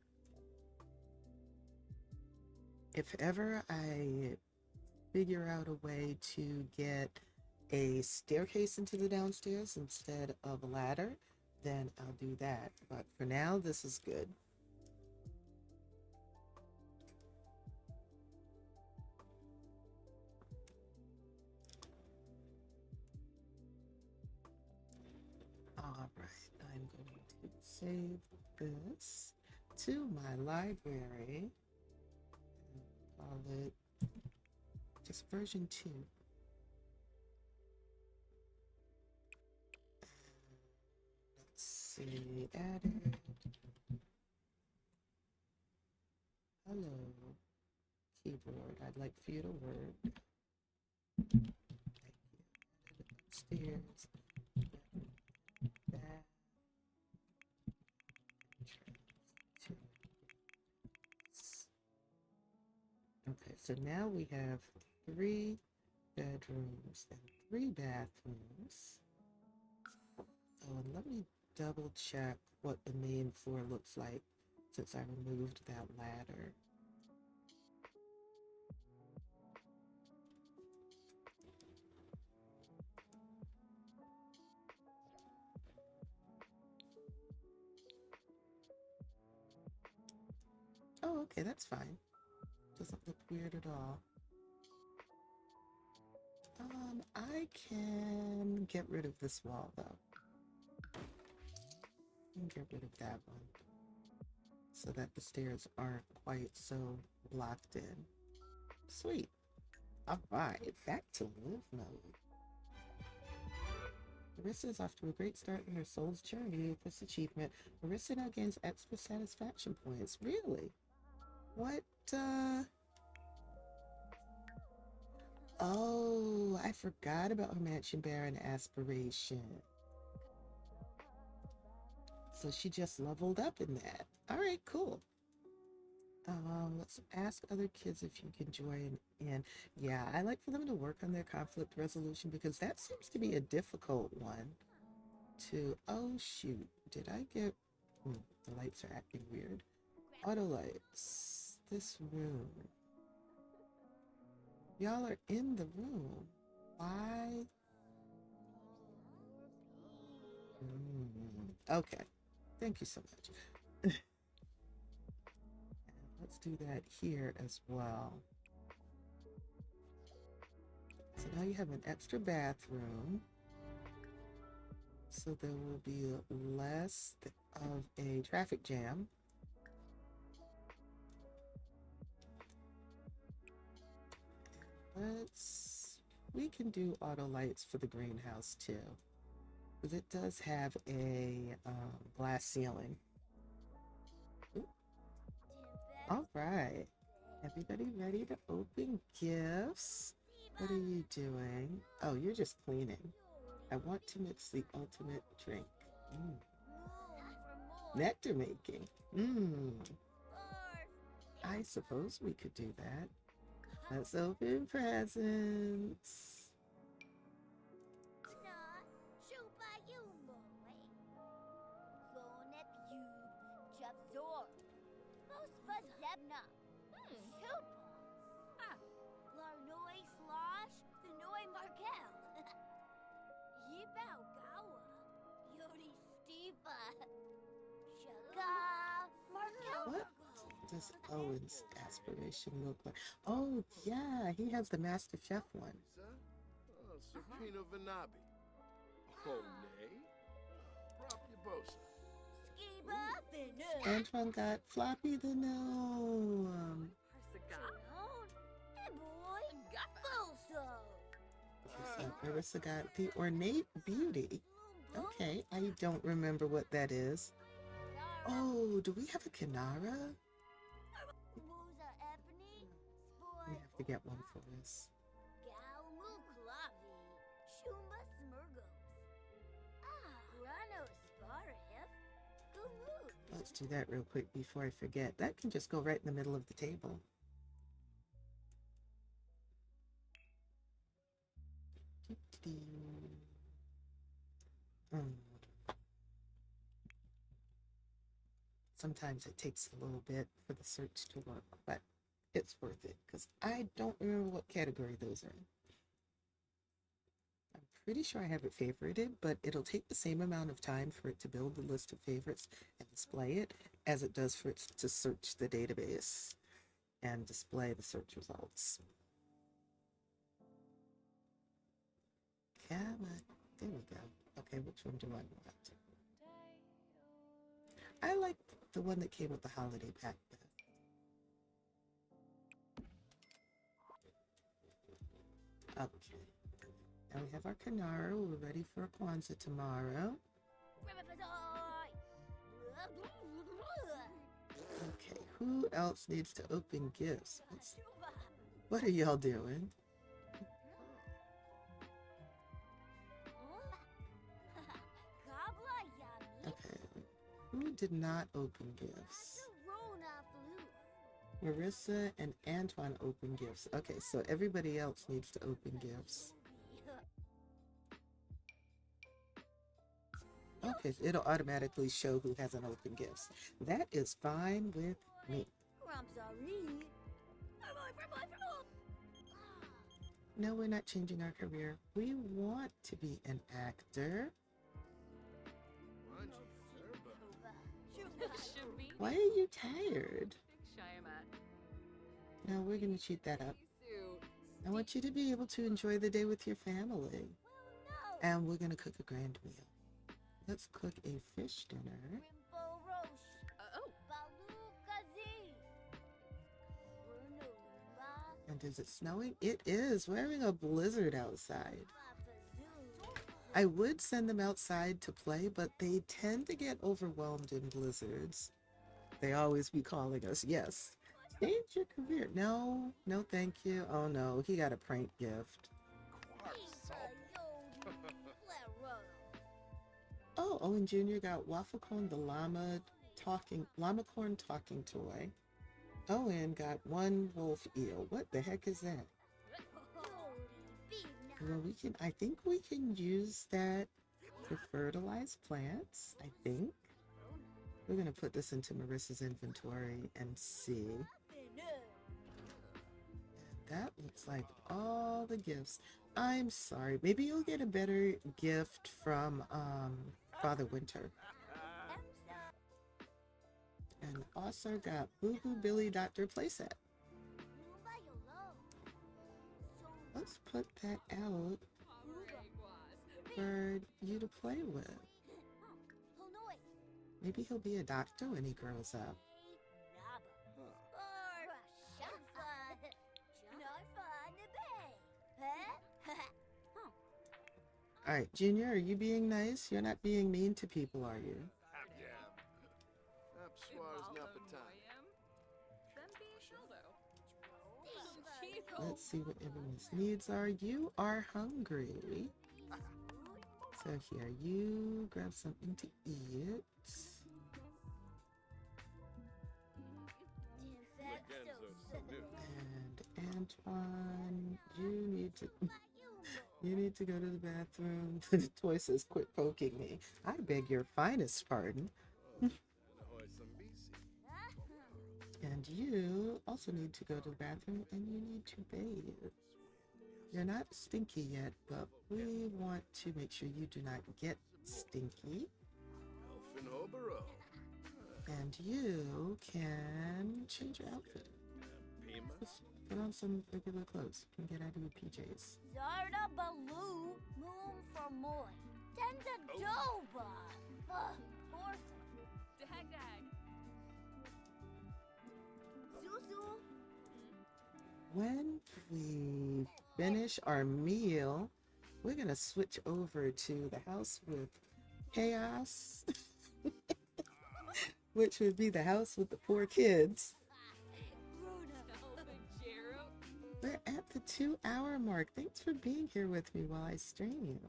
If ever I figure out a way to get a staircase into the downstairs instead of a ladder, then I'll do that. But for now, this is good. All right, I'm going to save this to my library and call it just version 2. Let's see, added. Hello, keyboard. I'd like for you to work. Thank you. Upstairs. Back. Okay, so now we have 3 bedrooms and 3 bathrooms. Oh, and let me double check what the main floor looks like since I removed that ladder. Oh, okay, that's fine. Doesn't look weird at all. I can get rid of this wall though. And get rid of that one so that the stairs aren't quite so blocked in. Sweet. All right, back to live mode. Marissa is off to a great start in her soul's journey with this achievement. Marissa now gains extra satisfaction points. Really? What, Oh, I forgot about her Mansion Baron aspiration. So she just leveled up in that. All right, cool. Let's ask other kids if you can join in. Yeah, I like for them to work on their conflict resolution because that seems to be a difficult one to, oh shoot, did I get, the lights are acting weird. Auto lights, this room. Y'all are in the room. Why? Okay, thank you so much. Let's do that here as well. So now you have an extra bathroom. So there will be less of a traffic jam. We can do auto lights for the greenhouse too. Because it does have a glass ceiling. Ooh. All right. Everybody ready to open gifts? What are you doing? Oh, you're just cleaning. I want to mix the ultimate drink. Nectar making. I suppose we could do that. Let's open presents. What does Owen's aspiration look like? Oh, yeah, he has the Master Chef one. Serpino Vanabi. Hone. Propia Antoine got Floppy the Gnome. Marissa got the Ornate Beauty. Okay, I don't remember what that is. Oh, do we have a Kanara? We have to get one for us. Let's do that real quick before I forget. That can just go right in the middle of the table. Sometimes it takes a little bit for the search to work, but it's worth it because I don't remember what category those are in. I'm pretty sure I have it favorited, but it'll take the same amount of time for it to build the list of favorites and display it as it does for it to search the database and display the search results. Come on. There we go. Okay, which one do I want? I like the one that came with the holiday pack. Okay. Now we have our Kanara. We're ready for Kwanzaa tomorrow. Okay, who else needs to open gifts? What are y'all doing? Okay, who did not open gifts? Marissa and Antoine open gifts. Okay, so everybody else needs to open gifts. Okay, it'll automatically show who hasn't opened gifts. That is fine with me. No, we're not changing our career. We want to be an actor. Why are you tired? No, we're going to cheat that up. I want you to be able to enjoy the day with your family. And we're going to cook a grand meal. Let's cook a fish dinner. And is it snowing? It is. We're having a blizzard outside. I would send them outside to play, but they tend to get overwhelmed in blizzards. They always be calling us. Yes. Change your career. No, no, thank you. Oh no, he got a prank gift. Oh, Owen Jr. got Wafflecone the llama corn talking toy. Owen got one wolf eel. What the heck is that? Well, I think we can use that to fertilize plants, I think. We're gonna put this into Marissa's inventory and see. And that looks like all the gifts. I'm sorry, maybe you'll get a better gift from Father Winter. And also got Boo Boo Billy Doctor playset. Let's put that out for you to play with. Maybe he'll be a doctor when he grows up. All right, Junior, are you being nice? You're not being mean to people, are you? Absoir's Napatan. Let's see what everyone's needs are. You are hungry. So here, you grab something to eat. And Antoine, you need to go to the bathroom. The toy says, "Quit poking me." I beg your finest pardon. And you also need to go to the bathroom and you need to bathe. You're not stinky yet, but we want to make sure you do not get stinky. And you can change your outfit. Just put on some regular clothes. You can get out of your PJs. Zarda Baloo, Moom for Moy. Tenza Doba. Dag dag. Zuzu. When we finish our meal, we're going to switch over to the house with chaos, which would be the house with the 4 kids. We're at the 2-hour mark. Thanks for being here with me while I stream.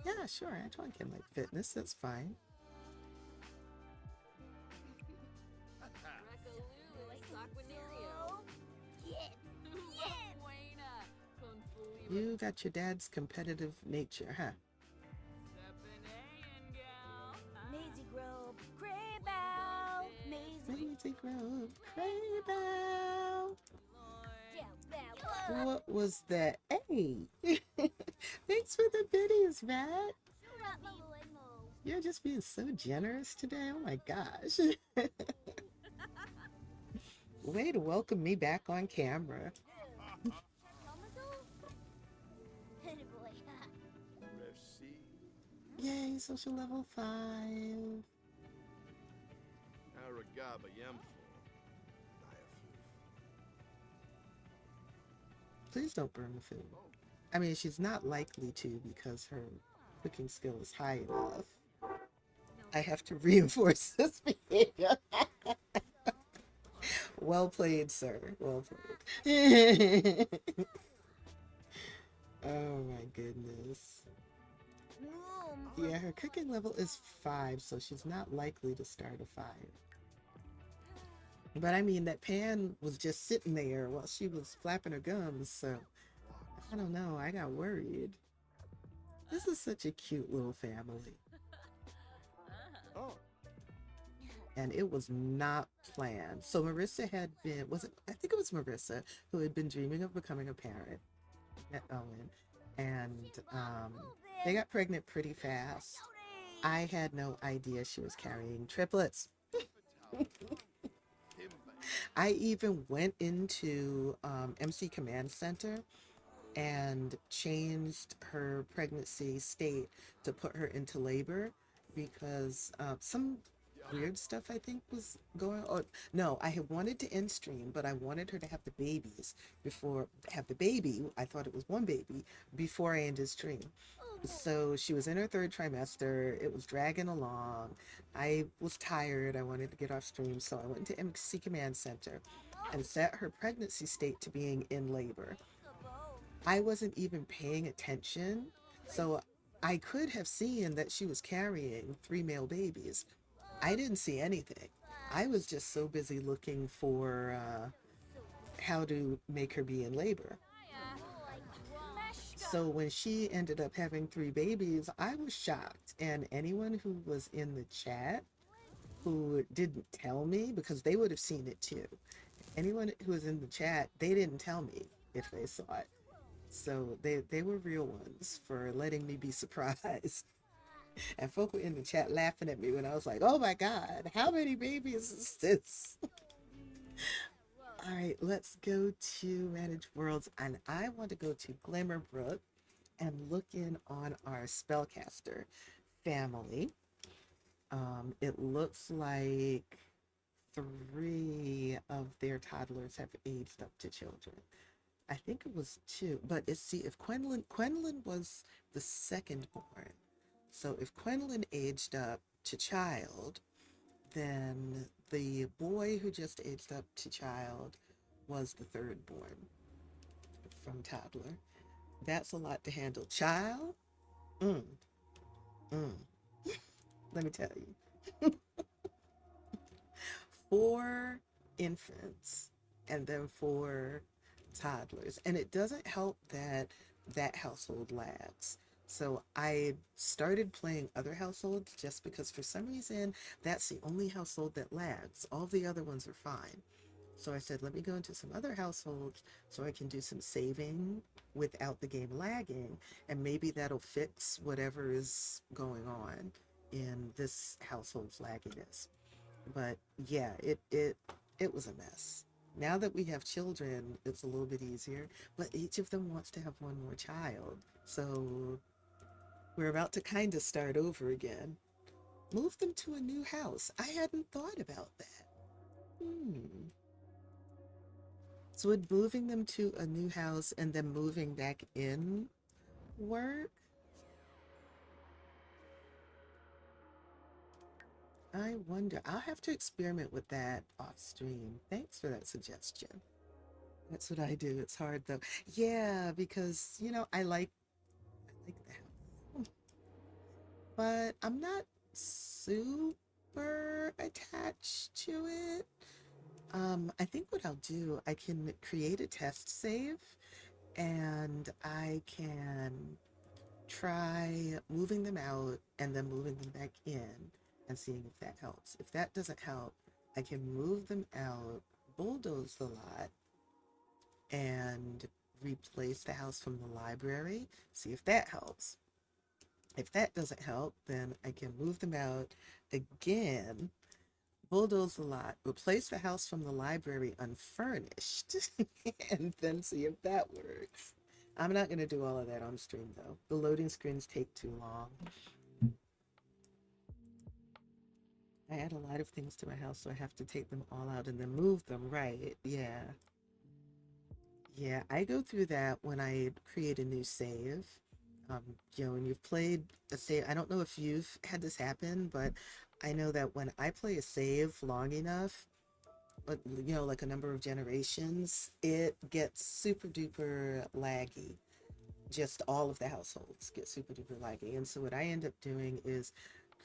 Yeah, sure, Antoine can like fitness, that's fine. You got your dad's competitive nature, huh? Maisie Grove, Craybow. Maisie Grove, Craybow. What was that? Hey! Thanks for the biddies, Matt. You're just being so generous today. Oh my gosh. Way to welcome me back on camera. Yay, social level 5. Please don't burn the food. I mean, she's not likely to because her cooking skill is high enough. I have to reinforce this behavior. Well played, sir. Well played. Oh my goodness. Yeah, her cooking level is 5, so she's not likely to start a fire. But I mean, that pan was just sitting there while she was flapping her gums, so I don't know, I got worried. This is such a cute little family. And it was not planned. So Marissa had been, I think it was Marissa who had been dreaming of becoming a parent. Met Owen. And they got pregnant pretty fast. I had no idea she was carrying triplets. I even went into MC Command Center and changed her pregnancy state to put her into labor because some weird stuff I think was going on. No, I had wanted to end stream, but I wanted her to have the baby. I thought it was one baby before I ended stream. So she was in her 3rd trimester. It was dragging along. I was tired. I wanted to get off stream. So I went to MC Command Center and set her pregnancy state to being in labor. I wasn't even paying attention. So I could have seen that she was carrying 3 male babies. I didn't see anything. I was just so busy looking for how to make her be in labor. So when she ended up having 3 babies, I was shocked. And anyone who was in the chat who didn't tell me, because they would have seen it too. Anyone who was in the chat, they didn't tell me if they saw it. So they were real ones for letting me be surprised. And folk were in the chat laughing at me when I was like, oh my God, how many babies is this? All right, let's go to Manage Worlds. And I want to go to Glimmerbrook and look in on our spellcaster family. It looks like 3 of their toddlers have aged up to children. I think it was two, but it's see if Quenlin was the second born. So if Quenlin aged up to child, then the boy who just aged up to child was the third born from toddler. That's a lot to handle. Child, mm, mm. Let me tell you, four infants and then four toddlers. And it doesn't help that that household lags. So I started playing other households just because for some reason that's the only household that lags. All the other ones are fine. So I said, let me go into some other households so I can do some saving without the game lagging, and maybe that'll fix whatever is going on in this household's lagginess. But yeah, it was a mess. Now that we have children, it's a little bit easier, but each of them wants to have one more child. So we're about to kind of start over again. Move them to a new house. I hadn't thought about that. So would moving them to a new house and then moving back in work? I wonder. I'll have to experiment with that off stream. Thanks for that suggestion. That's what I do. It's hard though. Yeah, because I like the house. But I'm not super attached to it. I think what I'll do, I can create a test save and I can try moving them out and then moving them back in and seeing if that helps. If that doesn't help, I can move them out, bulldoze the lot, and replace the house from the library, see if that helps. If that doesn't help, then I can move them out again, bulldoze the lot, replace the house from the library unfurnished, and then see if that works. I'm not going to do all of that on stream though. The loading screens take too long. I add a lot of things to my house, so I have to take them all out and then move them, right? Yeah. Yeah, I go through that when I create a new save. When you've played a save, I don't know if you've had this happen, but I know that when I play a save long enough, but like a number of generations, it gets super duper laggy. Just all of the households get super duper laggy. And so what I end up doing is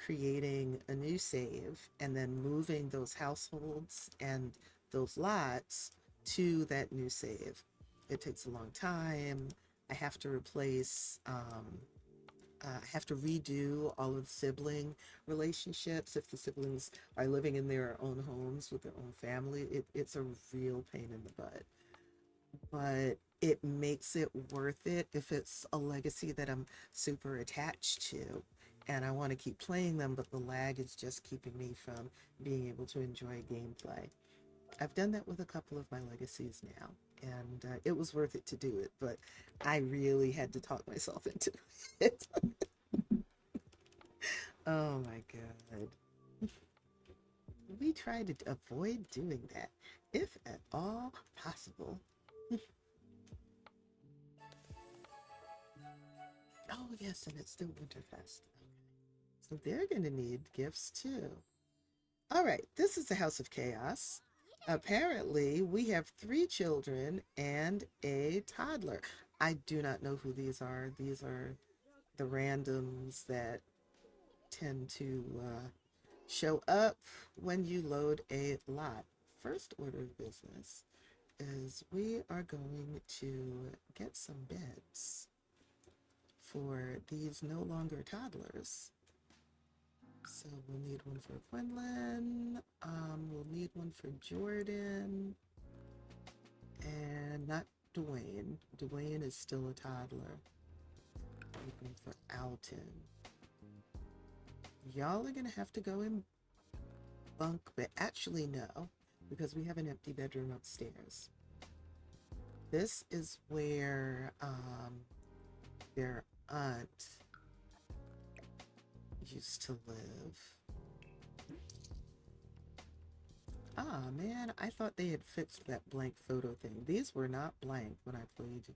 creating a new save and then moving those households and those lots to that new save. It takes a long time. I have to replace, I have to redo all of the sibling relationships. If the siblings are living in their own homes with their own family, it's a real pain in the butt. But it makes it worth it if it's a legacy that I'm super attached to and I want to keep playing them, but the lag is just keeping me from being able to enjoy gameplay. I've done that with a couple of my legacies now, and it was worth it to do it, but I really had to talk myself into it. Oh my god. We try to avoid doing that, if at all possible. Oh yes, and it's still Winterfest. So they're going to need gifts too. All right, this is the House of Chaos. Apparently, we have 3 children and a toddler. I do not know who these are. These are the randoms that tend to show up when you load a lot. First order of business is we are going to get some beds for these no longer toddlers. So we'll need one for Quinlan, we'll need one for Jordan, and not Dwayne. Dwayne is still a toddler. Need one for Alton. Y'all are gonna have to go in bunk bed. Actually, no, because we have an empty bedroom upstairs. This is where their aunt used to live. Ah, man, I thought they had fixed that blank photo thing. These were not blank when I played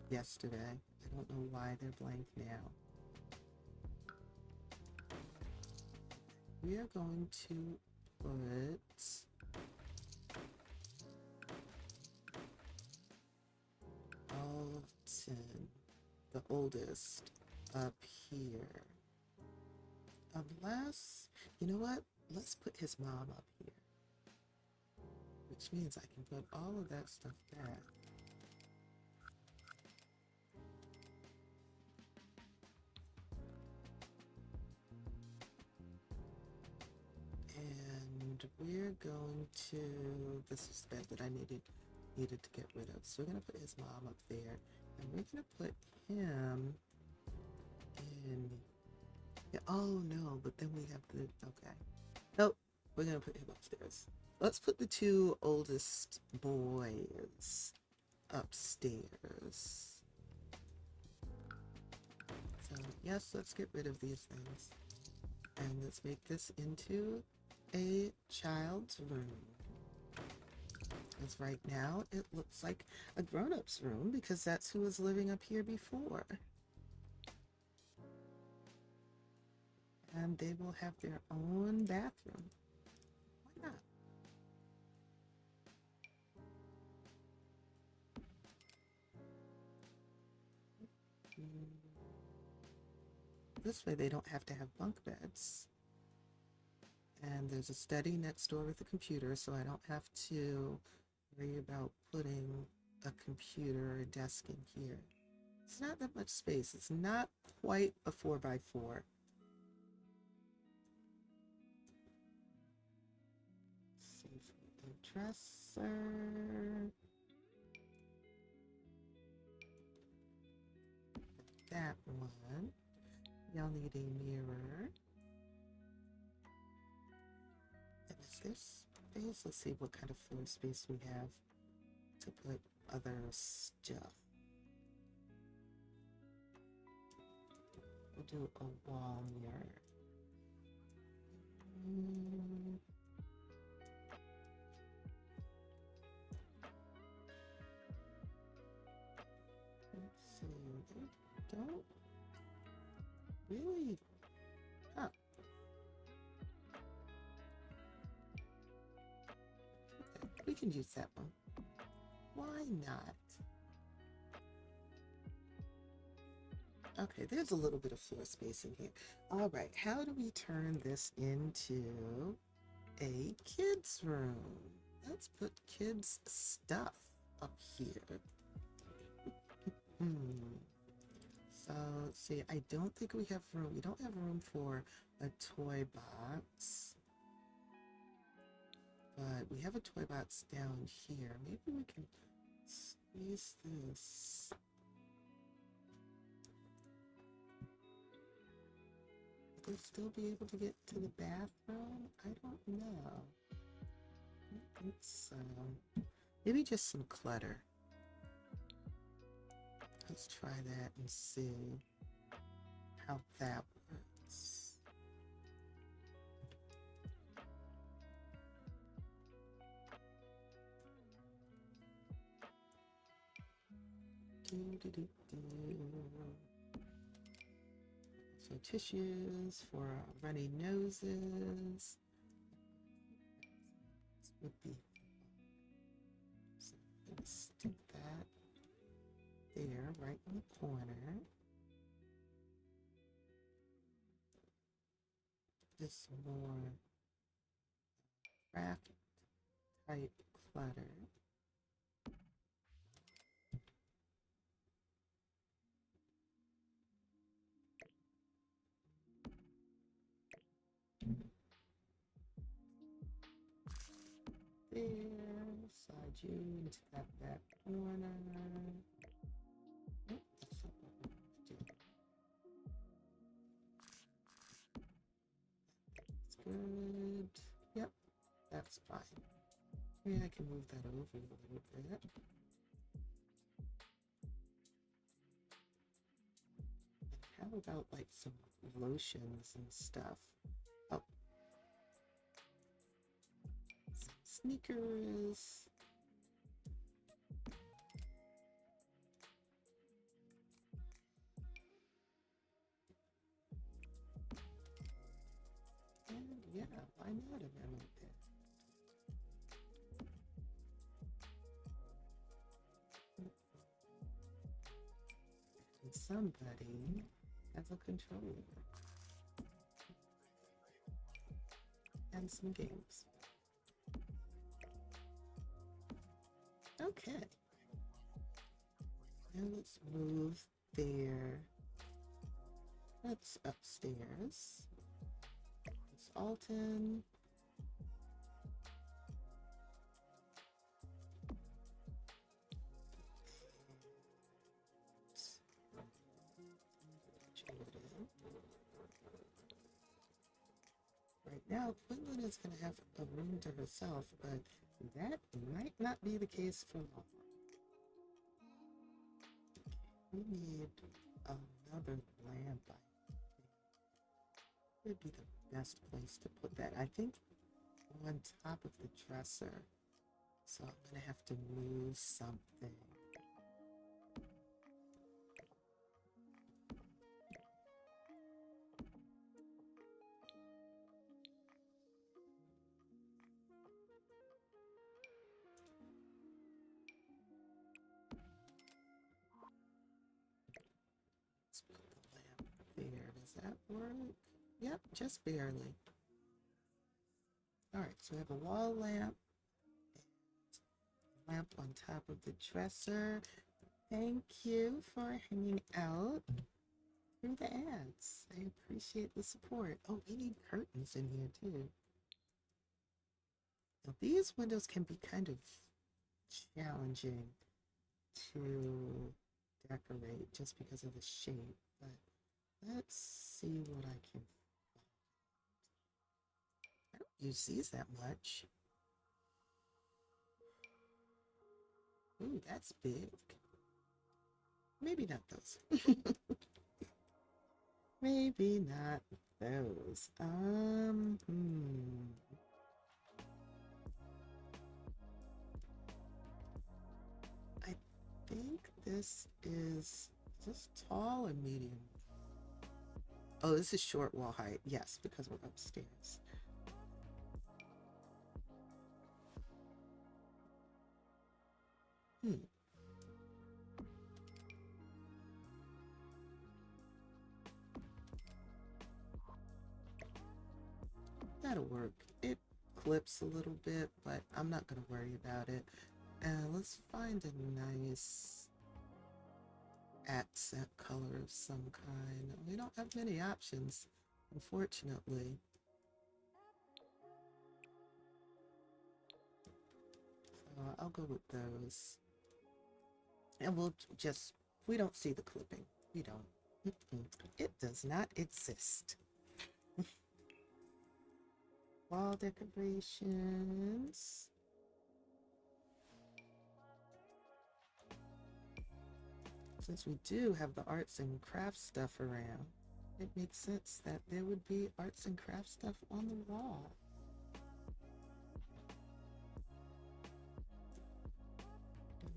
yesterday. I don't know why they're blank now. We are going to put Alton, the oldest, up here. Unless, you know what? Let's put his mom up here. Which means I can put all of that stuff back. And we're going to, this is the bed that I needed to get rid of. So we're gonna put his mom up there, and we're gonna put him in. Yeah, oh no, but then we have the, okay. Nope, we're gonna put him upstairs. Let's put the two oldest boys upstairs. So yes, let's get rid of these things. And let's make this into a child's room. Because right now it looks like a grown-up's room because that's who was living up here before. And they will have their own bathroom. Why not? This way they don't have to have bunk beds. And there's a study next door with a computer, so I don't have to worry about putting a computer or a desk in here. It's not that much space. It's not quite a 4x4. Seafood dresser. That one. Y'all need a mirror. And is there space? Let's see what kind of floor space we have to put other stuff. We'll do a wall mirror. Let's see. They don't really. Huh. Okay, we can use that one. Why not? Okay, there's a little bit of floor space in here. All right, how do we turn this into a kid's room? Let's put kids' stuff up here. So let's see, I don't think we have room. We don't have room for a toy box. But we have a toy box down here. Maybe we can squeeze this. Will they still be able to get to the bathroom? I don't know. I don't think so. Maybe just some clutter. Let's try that and see how that works. So tissues for runny noses. This would be. So I'm gonna stick that there, right in the corner. This more craft type clutter. There, slide you into that back corner. Nope, that's not what we want to do. That's good. Yep, that's fine. Maybe I can move that over a little bit. How about like some lotions and stuff? Oh. Some sneakers. And yeah, why not a memory pin? And somebody has a controller and some games. Okay. Now let's move there. That's upstairs. It's Alton. Right now, Quinlan is going to have a room to herself, but that might not be the case for long. We need another lamp. Would be the best place to put that. I think on top of the dresser. So I'm going to have to move something. Let's put the lamp there. Does that work? Yep, just barely. Alright, so we have a wall lamp. And lamp on top of the dresser. Thank you for hanging out through the ads. I appreciate the support. Oh, we need curtains in here too. Now these windows can be kind of challenging to decorate just because of the shape, but let's see what I can find. I don't use these that much. Ooh, that's big. Maybe not those. Maybe not those. I think this is tall or medium? Oh, this is short wall height. Yes, because we're upstairs. That'll work. It clips a little bit, but I'm not going to worry about it. And let's find a nice accent color of some kind. We don't have many options, unfortunately. So I'll go with those. And we'll just, we don't see the clipping. We don't. It does not exist. Wall decorations. Since we do have the arts and crafts stuff around, it makes sense that there would be arts and crafts stuff on the wall.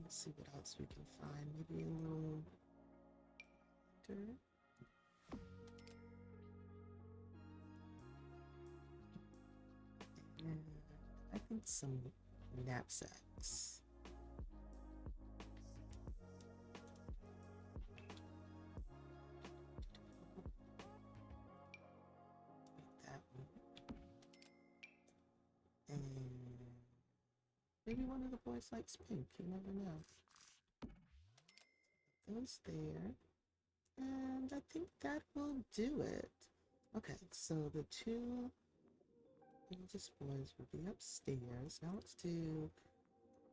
Let's see what else we can find. Maybe a little dirt. And I think some knapsacks. That one. And maybe one of the boys likes pink. You never know. Those there. And I think that will do it. Okay, so the two oldest boys will be upstairs. Now let's do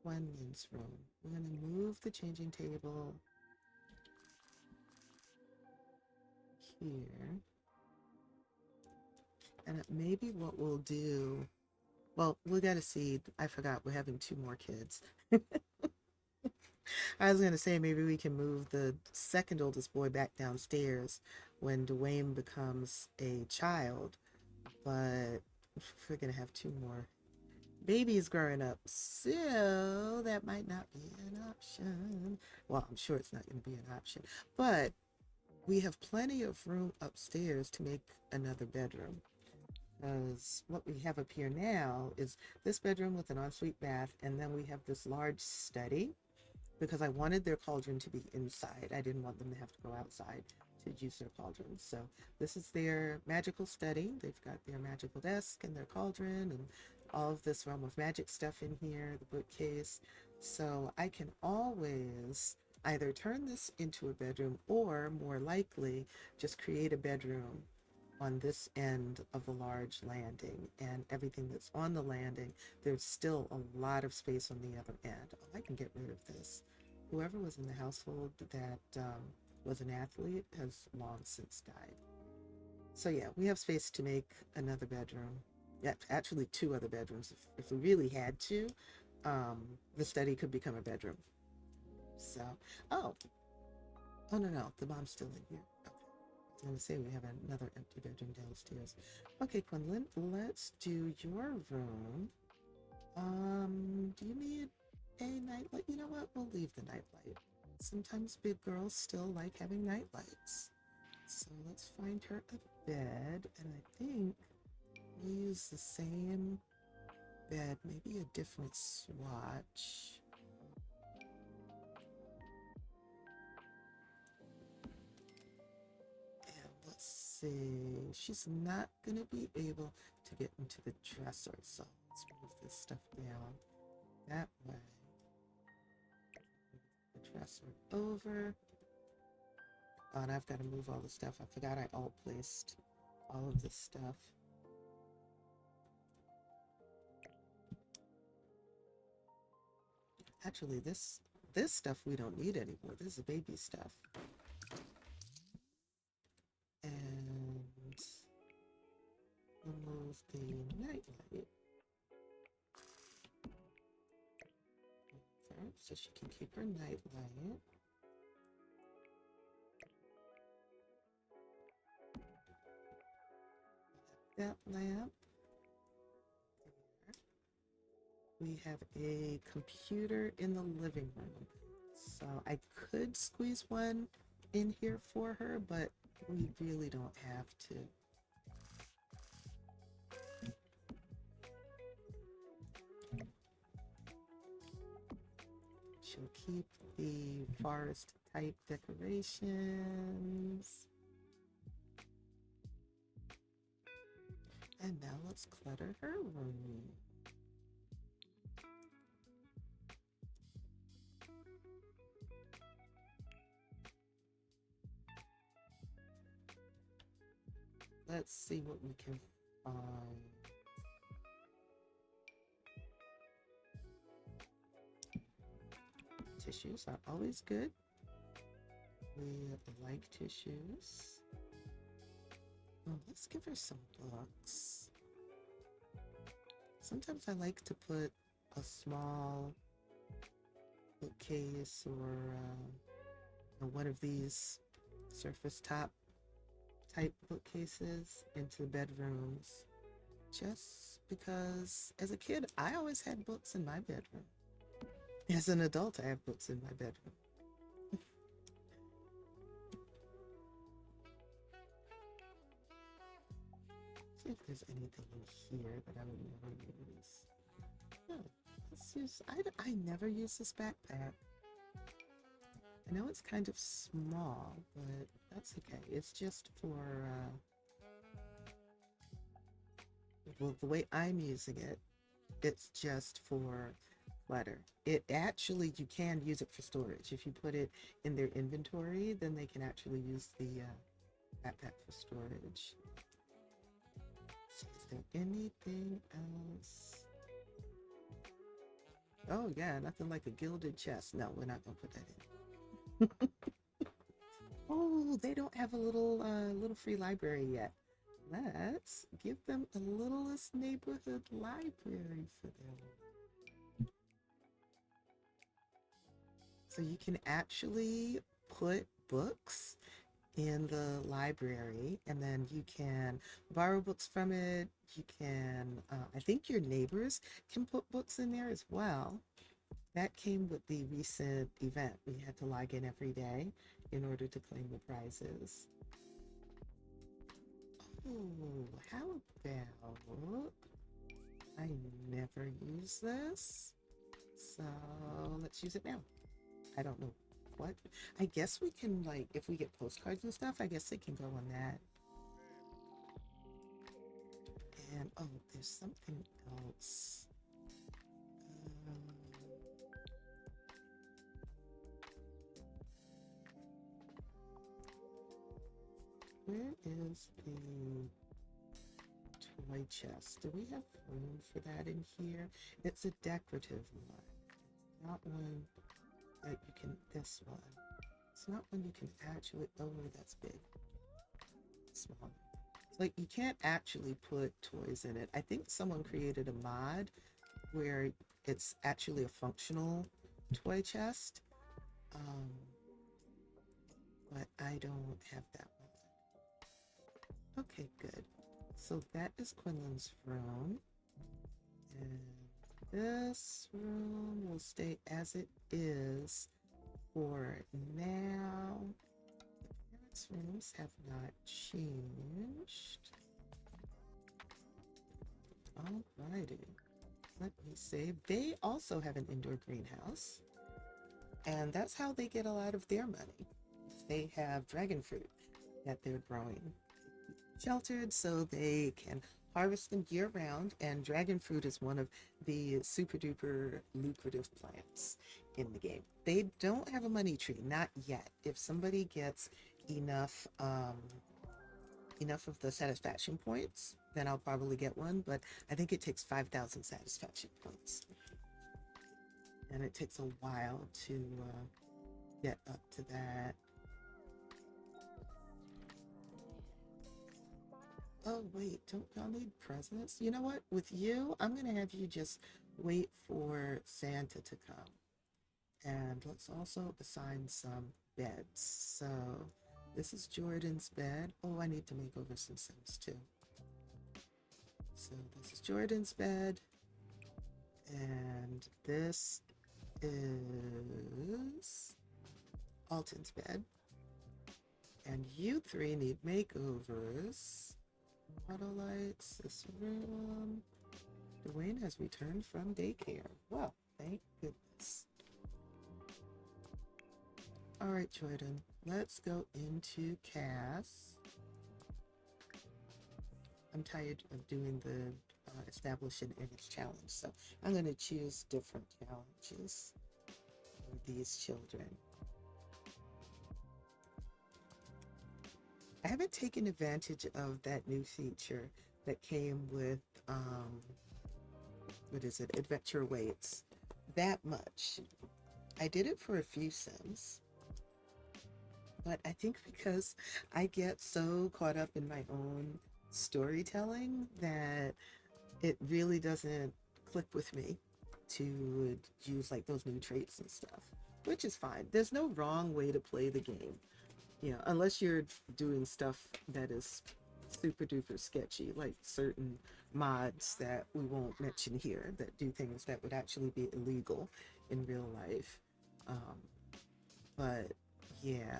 Quenlin's room. We're going to move the changing table here. And maybe what we'll do, well, we got to see, I forgot, we're having two more kids. I was going to say maybe we can move the second oldest boy back downstairs when Dwayne becomes a child, but if we're going to have two more Baby's growing up, so that might not be an option. Well, I'm sure it's not going to be an option, but we have plenty of room upstairs to make another bedroom. Because what we have up here now is this bedroom with an ensuite bath, and then we have this large study because I wanted their cauldron to be inside. I didn't want them to have to go outside to use their cauldron. So this is their magical study. They've got their magical desk and their cauldron and all of this realm of magic stuff in here, the bookcase. So I can always either turn this into a bedroom or more likely just create a bedroom on this end of the large landing, and everything that's on the landing, there's still a lot of space on the other end. Oh, I can get rid of this. Whoever was in the household that was an athlete has long since died. So yeah, we have space to make another bedroom. Yeah, actually two other bedrooms. If we really had to, the study could become a bedroom. So, oh no, the mom's still in here. Okay. I was going to say we have another empty bedroom downstairs. Okay, Quinlan, let's do your room. Do you need a nightlight? You know what? We'll leave the nightlight. Sometimes big girls still like having nightlights. So let's find her a bed, and I think we'll use the same bed, maybe a different swatch. Let's see. She's not going to be able to get into the dresser, so let's move this stuff down that way. The dresser over. Oh, and I've got to move all the stuff. I forgot I alt placed all of this stuff. Actually, this stuff we don't need anymore. This is baby stuff. And remove the nightlight. Okay, so she can keep her nightlight. That lamp. We have a computer in the living room. So I could squeeze one in here for her, but we really don't have to. She'll keep the forest type decorations. And now let's clutter her room. Let's see what we can find. Tissues are always good. We like tissues. Oh, let's give her some books. Sometimes I like to put a small bookcase or one of these surface top type bookcases into bedrooms, just because as a kid I always had books in my bedroom. As an adult I have books in my bedroom. See if there's anything in here that I would never use. Yeah, let's use, I never use this backpack. I know it's kind of small, but that's okay. It's just for, well, the way I'm using it, it's just for clutter. It actually, you can use it for storage. If you put it in their inventory, then they can actually use the backpack for storage. So is there anything else? Oh yeah, nothing like a gilded chest. No, we're not gonna put that in. Oh, they don't have a little free library yet. Let's give them a littlest neighborhood library for them. So you can actually put books in the library, and then you can borrow books from it. You can, I think your neighbors can put books in there as well. That came with the recent event. We had to log in every day in order to claim the prizes. Oh, how about I never use this? So let's use it now. I don't know what. I guess we can, like, if we get postcards and stuff, I guess they can go on that. And oh, there's something else. Where is the toy chest? Do we have room for that in here? It's a decorative one. Not one that you can, this one. It's not one you can actually, oh, that's big. Small. It's like you can't actually put toys in it. I think someone created a mod where it's actually a functional toy chest. But I don't have that one. Okay, good. So that is Quinlan's room. And this room will stay as it is for now. The parents' rooms have not changed. Alrighty. Let me save. They also have an indoor greenhouse. And that's how they get a lot of their money. They have dragon fruit that they're growing. Sheltered so they can harvest them year round, and dragon fruit is one of the super duper lucrative plants in the game. They don't have a money tree, not yet. If somebody gets enough enough of the satisfaction points, then I'll probably get one, but I think it takes 5,000 satisfaction points. And it takes a while to get up to that. Oh, wait, don't y'all need presents? You know what? With you, I'm going to have you just wait for Santa to come. And let's also assign some beds. So this is Jordan's bed. Oh, I need to make over some Sims too. So this is Jordan's bed. And this is Alton's bed. And you three need makeovers. Auto lights, this room. Dwayne has returned from daycare. Well, thank goodness. All right, Jordan, let's go into Cass. I'm tired of doing the establish an image challenge, so I'm going to choose different challenges for these children. I haven't taken advantage of that new feature that came with, what is it, Adventure Waits, that much. I did it for a few Sims, but I think because I get so caught up in my own storytelling that it really doesn't click with me to use like those new traits and stuff, which is fine. There's no wrong way to play the game. You know, unless you're doing stuff that is super duper sketchy, like certain mods that we won't mention here that do things that would actually be illegal in real life. But yeah,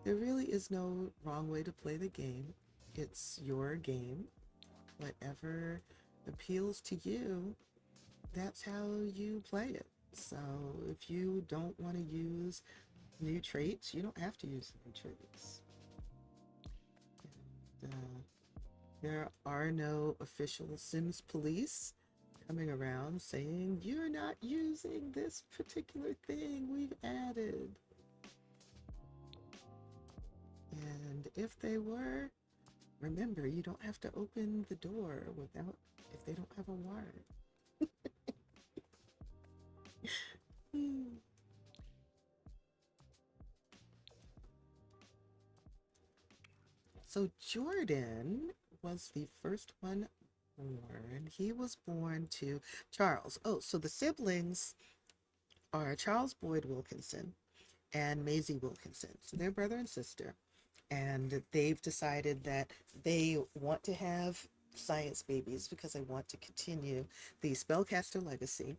there really is no wrong way to play the game. It's your game. Whatever appeals to you, that's how you play it. So if you don't want to use new traits, you don't have to use new traits. And, there are no official Sims police coming around saying you're not using this particular thing we've added. And if they were, remember, you don't have to open the door without, if they don't have a warrant. So Jordan was the first one born. He was born to Charles. Oh, so the siblings are Charles Boyd Wilkinson and Maisie Wilkinson. So they're brother and sister. and they've decided that they want to have science babies because they want to continue the spellcaster legacy,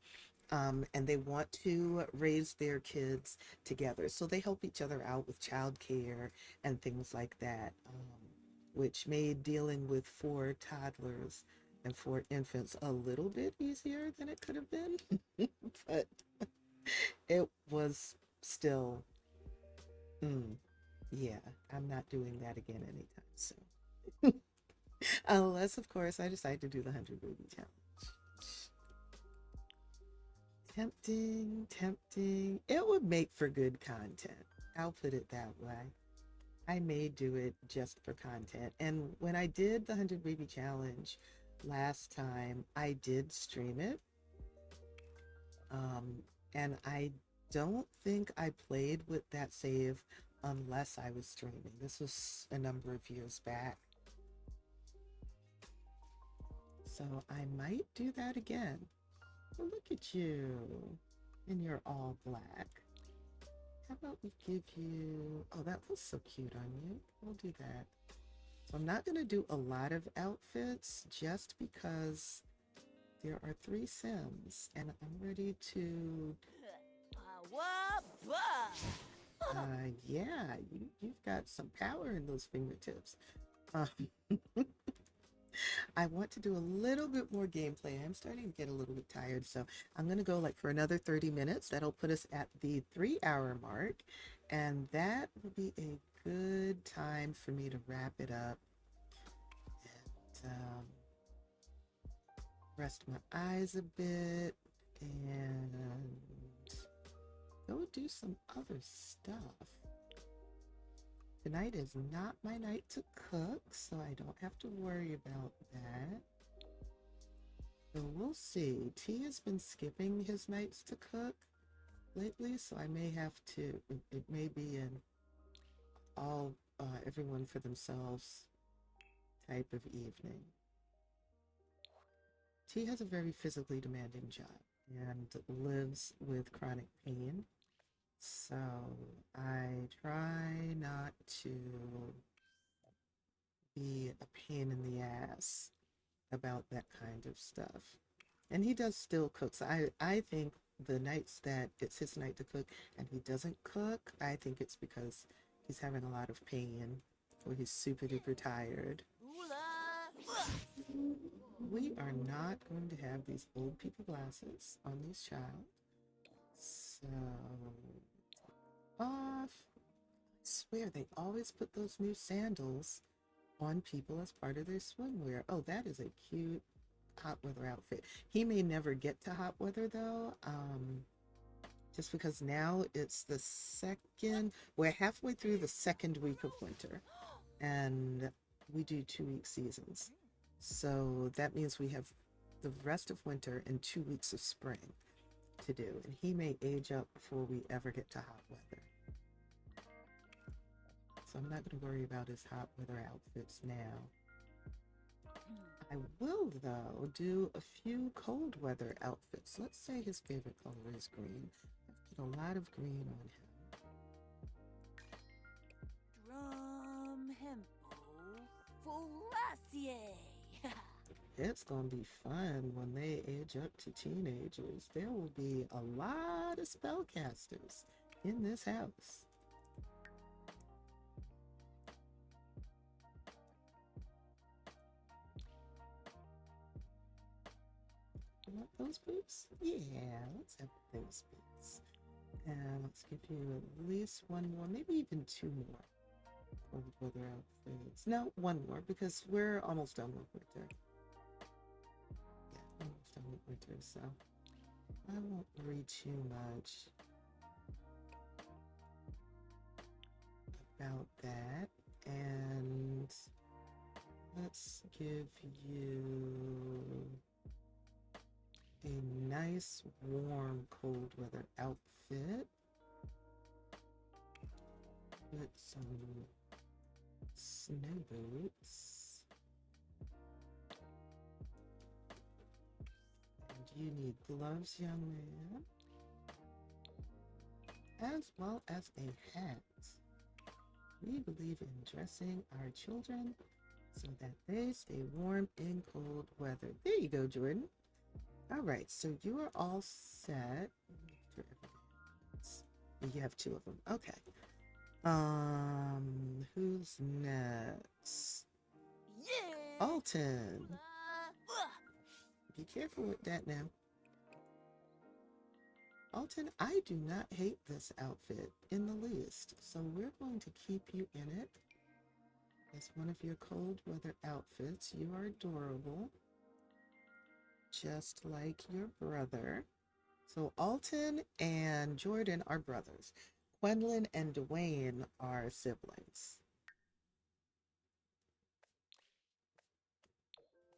and they want to raise their kids together. So they help each other out with childcare and things like that, which made dealing with four toddlers and four infants a little bit easier than it could have been. But it was still, yeah, I'm not doing that again anytime soon. Unless, of course, I decide to do the 100 baby challenge. Tempting, tempting. It would make for good content. I'll put it that way. I may do it just for content. And when I did the 100 baby challenge last time, I did stream it. And I don't think I played with that save unless I was streaming. This was a number of years back. So I might do that again. Well, look at you. And you're all black. How about we give you... Oh, that looks so cute on you. We'll do that. So I'm not going to do a lot of outfits just because there are 3 Sims. And I'm ready to... yeah, you've got some power in those fingertips. I want to do a little bit more gameplay. I'm starting to get a little bit tired, so I'm going to go like for another 30 minutes. That'll put us at the 3-hour mark, and that will be a good time for me to wrap it up and rest my eyes a bit and go do some other stuff. Tonight is not my night to cook, so I don't have to worry about that. So we'll see. T has been skipping his nights to cook lately, so I may have to. It may be an all everyone for themselves type of evening. T has a very physically demanding job and lives with chronic pain. So I try not to be a pain in the ass about that kind of stuff. And he does still cook. So I think the nights that it's his night to cook and he doesn't cook, I think it's because he's having a lot of pain or he's super duper tired. We are not going to have these old people glasses on this child. So, off. I swear they always put those new sandals on people as part of their swimwear. Oh, that is a cute hot weather outfit. He may never get to hot weather though, just because now it's the we're halfway through the 2nd week of winter, and we do 2-week seasons. So that means we have the rest of winter and 2 weeks of spring to do, and he may age up before we ever get to hot weather. So I'm not going to worry about his hot weather outfits now. I will, though, do a few cold weather outfits. Let's say his favorite color is green. I've got a lot of green on him. Drum hempo folassier. It's going to be fun when they age up to teenagers. There will be a lot of spellcasters in this house. Want those boots? Yeah, let's have those boots. And let's give you at least 1 more, maybe even 2 more cold weather outfits. No, 1 more, because we're almost done with winter. Yeah, almost done with winter, so I won't worry too much about that. And let's give you a nice warm cold weather outfit with some snow boots. And you need gloves, young man, as well as a hat. We believe in dressing our children so that they stay warm in cold weather. There you go, Jordan. All right, so you are all set. You have two of them. Okay. Who's next? Yeah. Alton. Be careful with that now. Alton, I do not hate this outfit in the least, so we're going to keep you in it as one of your cold weather outfits. You are adorable, just like your brother. So Alton and Jordan are brothers. Quenlin and Dwayne are siblings.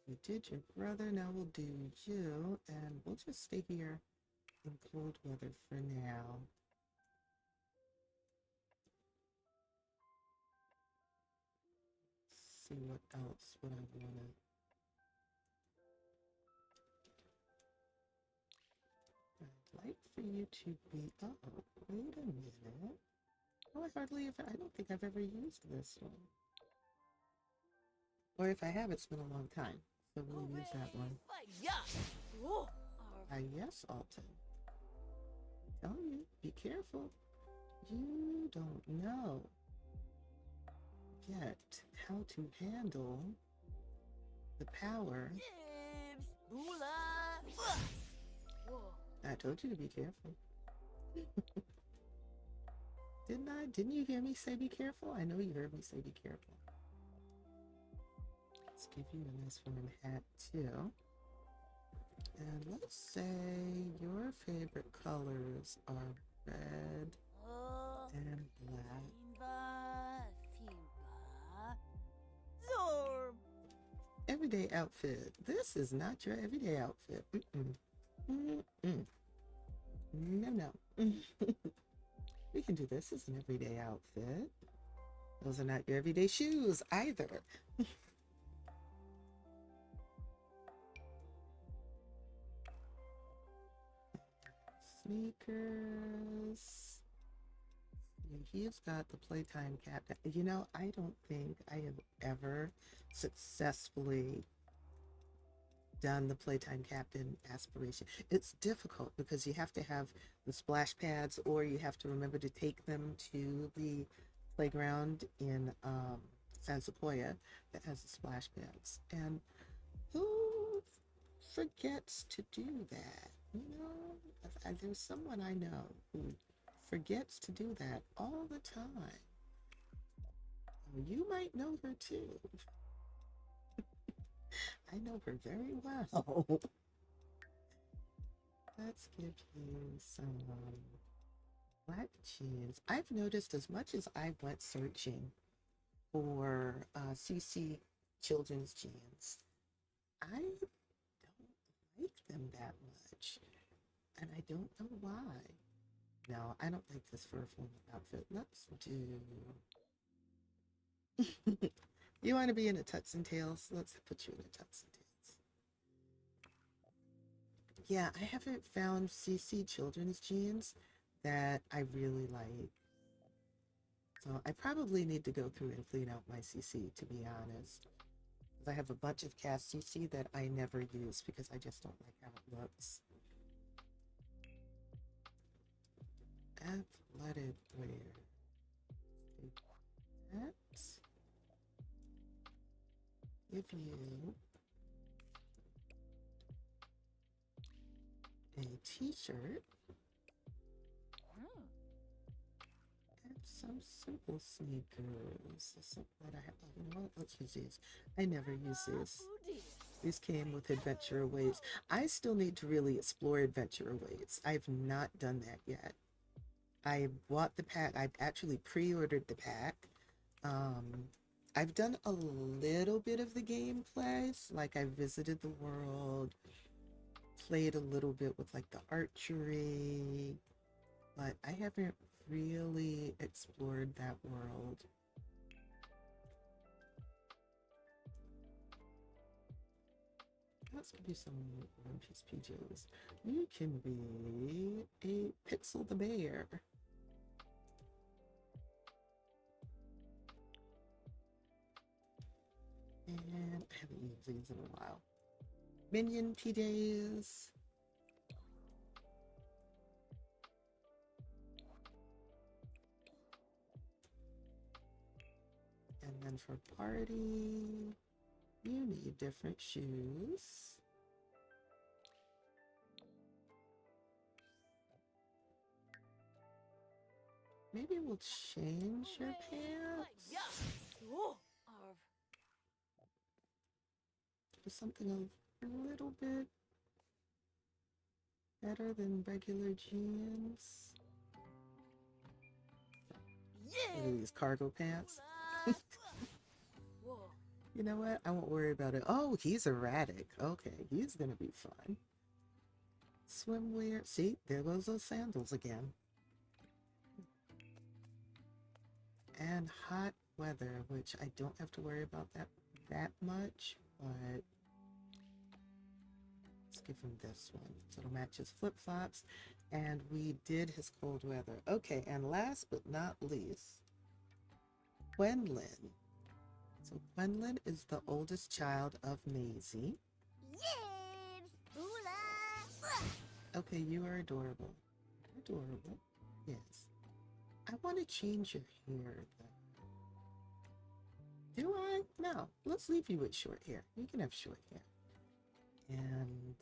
We did your brother, now we'll do you, and we'll just stay here in cold weather for now. See what else would I want to... I'd like for you to be... Oh, wait a minute. Oh, I don't think I've ever used this one. Or if I have, it's been a long time. So we'll use that one. Yes, Alton. Tell you, be careful. You don't know yet how to handle the power. I told you to be careful. Didn't I? Didn't you hear me say be careful? I know you heard me say be careful. Let's give you a nice warm hat too. And let's say your favorite colors are red and black. Everyday outfit. This is not your everyday outfit. No. We can do this as an everyday outfit. Those are not your everyday shoes either. Sneakers. He's got the playtime cap. You know, I don't think I have ever successfully done the playtime captain aspiration. It's difficult because you have to have the splash pads, or you have to remember to take them to the playground in San Sequoia that has the splash pads. And who forgets to do that? You know, there's someone I know who forgets to do that all the time. You might know her too. I know her very well. Let's give you some black jeans. I've noticed, as much as I went searching for CC children's jeans, I don't like them that much. And I don't know why. No, I don't like this for a formal outfit. Let's do... You want to be in a tux and tails? Let's put you in a tux and tails. Yeah, I haven't found CC children's jeans that I really like. So I probably need to go through and clean out my CC, to be honest. Because I have a bunch of cast CC that I never use because I just don't like how it looks. Athletic wear. Take that. Give you a t-shirt and some simple sneakers. Something that I have. Oh, you know what? Let's use these. I never use these. These came with Adventure Awaits. I still need to really explore Adventure Awaits. I've not done that yet. I bought the pack. I've actually pre-ordered the pack. I've done a little bit of the gameplays, like I visited the world, played a little bit with like the archery, but I haven't really explored that world. Let's give you some One Piece PJs. You can be a Pixel the Bear. haven't used these in a while. Minion PJs. And then for party, you need different shoes. Maybe we'll change your pants to something a little bit better than regular jeans. Look at these cargo pants. You know what? I won't worry about it. Oh, he's erratic. Okay, he's gonna be fun. Swimwear. See, there goes those sandals again. And hot weather, which I don't have to worry about that much, but let's give him this one. So it'll match his flip-flops. And we did his cold weather. Okay, and last but not least, Quenlin. So Quenlin is the oldest child of Maisie. Okay, you are adorable. Adorable. Yes. I want to change your hair, though. Do I? No. Let's leave you with short hair. You can have short hair. And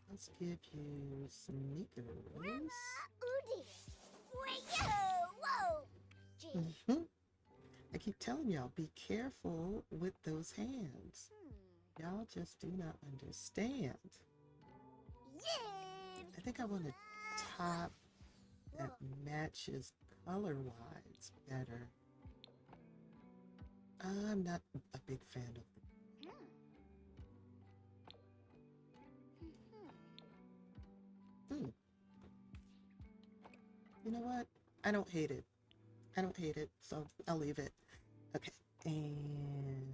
let's give you sneakers. I keep telling y'all, be careful with those hands. Y'all just do not understand. I think I want a top that matches color-wise better. I'm not a big fan of You know what? I don't hate it. I don't hate it, so I'll leave it. Okay, and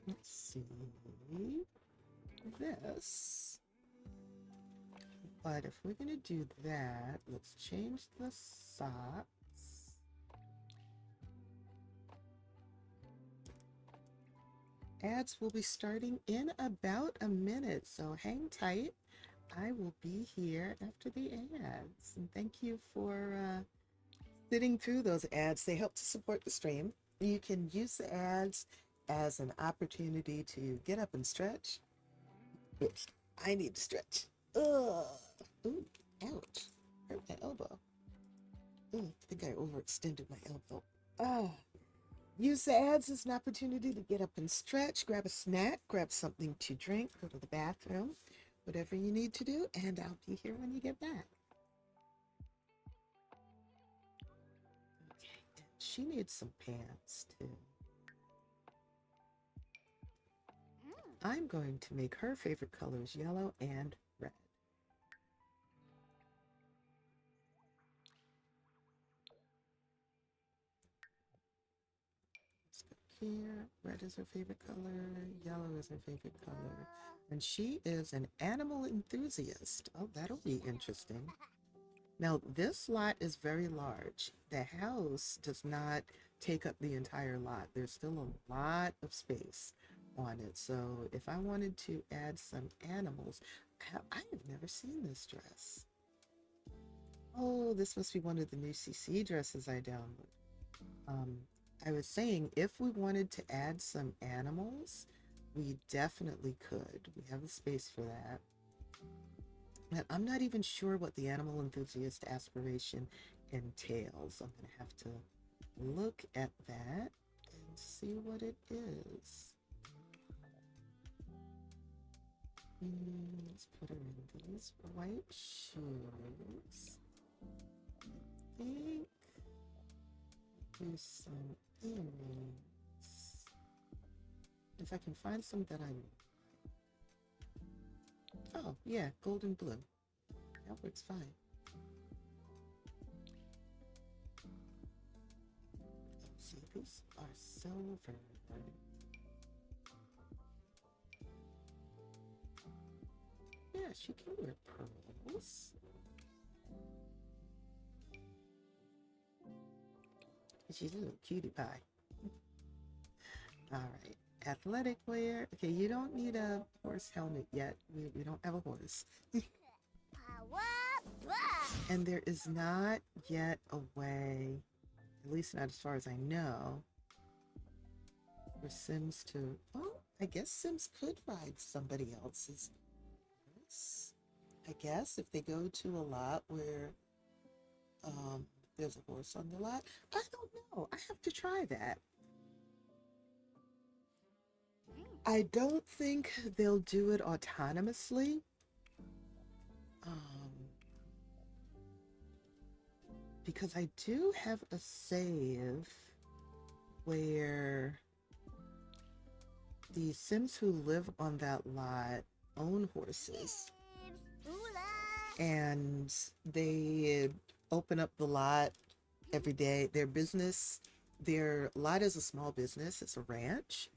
let's see this. But if we're gonna do that, let's change the socks. Ads will be starting in about a minute, so hang tight. I will be here after the ads. And thank you for sitting through those ads. They help to support the stream. You can use the ads as an opportunity to get up and stretch. Oops, I need to stretch. Ugh. Ooh, ouch. Hurt my elbow. Ooh, I think I overextended my elbow. Ah. Use the ads as an opportunity to get up and stretch, grab a snack, grab something to drink, go to the bathroom, whatever you need to do, and I'll be here when you get back. Okay, and she needs some pants too. I'm going to make her favorite colors yellow and red. Let's go here. Red is her favorite color. Yellow is her favorite color. And she is an animal enthusiast. Oh, that'll be interesting. Now, this lot is very large. The house does not take up the entire lot. There's still a lot of space on it. So if I wanted to add some animals, I have never seen this dress. Oh, this must be one of the new CC dresses I downloaded. I was saying if we wanted to add some animals, we definitely could. We have the space for that. And I'm not even sure what the animal enthusiast aspiration entails. I'm going to have to look at that and see what it is. Let's put her in these white shoes. I think do some earrings. If I can find some that I'm... Oh, yeah, gold and blue. That works fine. See, these are silver. Yeah, she can wear pearls. She's a little cutie pie. All right. Athletic wear. Okay, you don't need a horse helmet yet. We don't have a horse. And there is not yet a way, at least not as far as I know, for Sims to. Well, I guess Sims could ride somebody else's horse. I guess if they go to a lot where there's a horse on the lot. I don't know. I have to try that. I don't think they'll do it autonomously. Because I do have a save where the Sims who live on that lot own horses. And they open up the lot every day. Their lot is a small business. It's a ranch.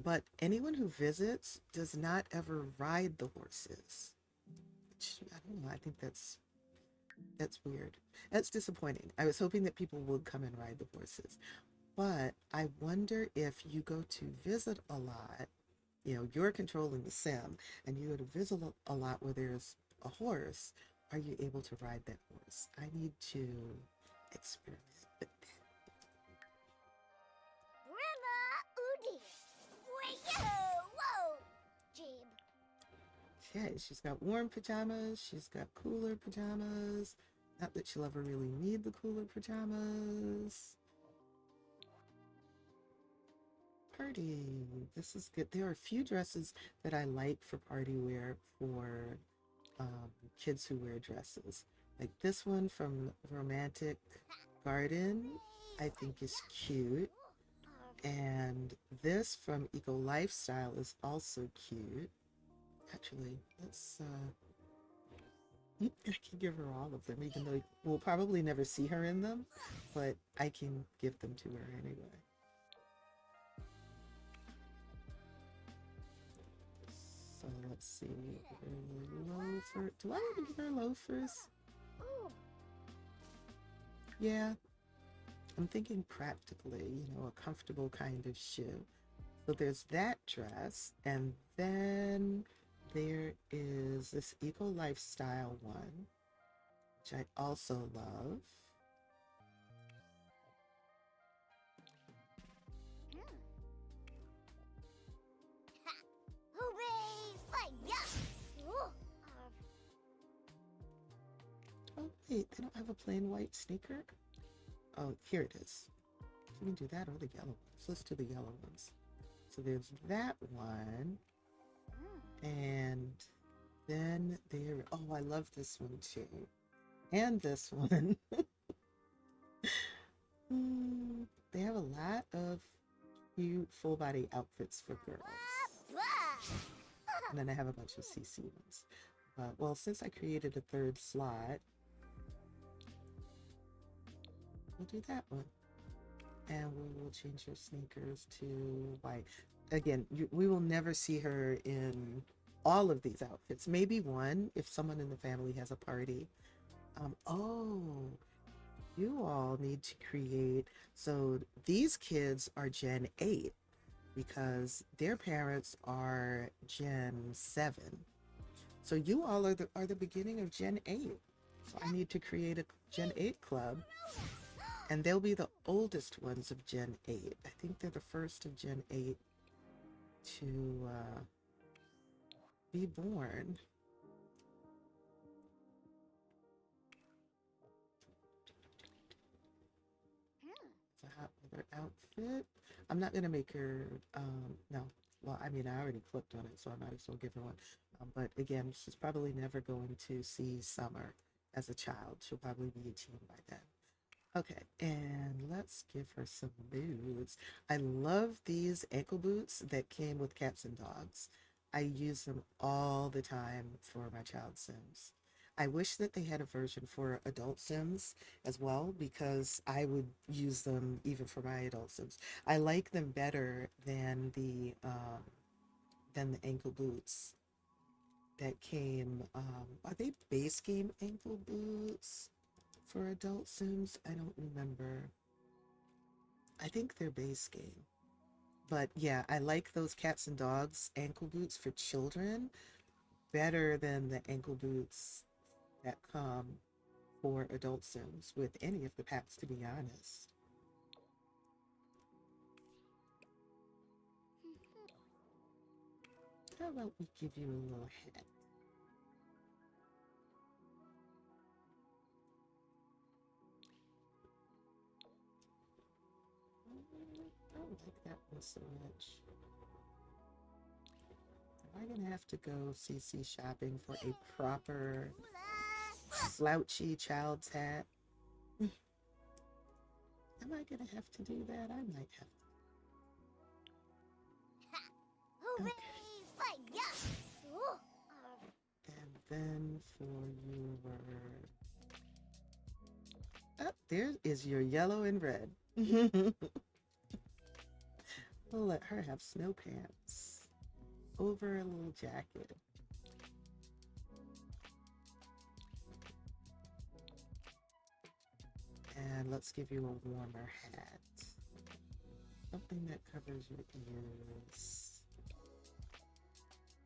But anyone who visits does not ever ride the horses. Which, I don't know. I think that's weird. That's disappointing. I was hoping that people would come and ride the horses. But I wonder if you go to visit a lot, you're controlling the sim, and you go to visit a lot where there's a horse, are you able to ride that horse? I need to experiment with that. Okay, she's got warm pajamas, she's got cooler pajamas. Not that she'll ever really need the cooler pajamas. Party. This is good. There are a few dresses that I like for party wear for kids who wear dresses. Like this one from Romantic Garden, I think is cute. And this from Eco Lifestyle is also cute. Actually, let's I can give her all of them, even though we'll probably never see her in them, but I can give them to her anyway. So let's see. Loafer. Do I even give her loafers? Yeah. I'm thinking practically, a comfortable kind of shoe. So there's that dress, and then there is this Eco Lifestyle one, which I also love. Oh, wait, they don't have a plain white sneaker? Oh, here it is. We can do that or the yellow ones. Let's do the yellow ones. So there's that one. And then oh, I love this one too. And this one. They have a lot of cute full body outfits for girls. And then I have a bunch of CC ones. Well, since I created a third slot, we'll do that one. And we will change her sneakers to white. Again, we will never see her in all of these outfits. Maybe one if someone in the family has a party. You all need to create. So these kids are Gen 8 because their parents are Gen 7. So you all are the beginning of Gen 8. So I need to create a Gen 8 club. And they'll be the oldest ones of Gen 8. I think they're the first of Gen 8 to be born. It's a hot weather outfit. I'm not going to make her, no. Well, I mean, I already clicked on it, so I might as well give her one. But again, she's probably never going to see summer as a child. She'll probably be a teen by then. Okay, and let's give her some boots. I love these ankle boots that came with cats and dogs. I use them all the time for my child Sims. I wish that they had a version for adult Sims as well, because I would use them even for my adult Sims. I like them better than the ankle boots that came. Are they base game ankle boots for adult Sims? I don't remember. I think they're base game. But yeah, I like those cats and dogs ankle boots for children better than the ankle boots that come for adult Sims with any of the packs, to be honest. How about we give you a little hat? I don't like that one so much. Am I gonna have to go CC shopping for a proper slouchy child's hat? Am I gonna have to do that? I might have to. Okay. And then for your... Oh, there is your yellow and red. We'll let her have snow pants over a little jacket. And let's give you a warmer hat. Something that covers your ears.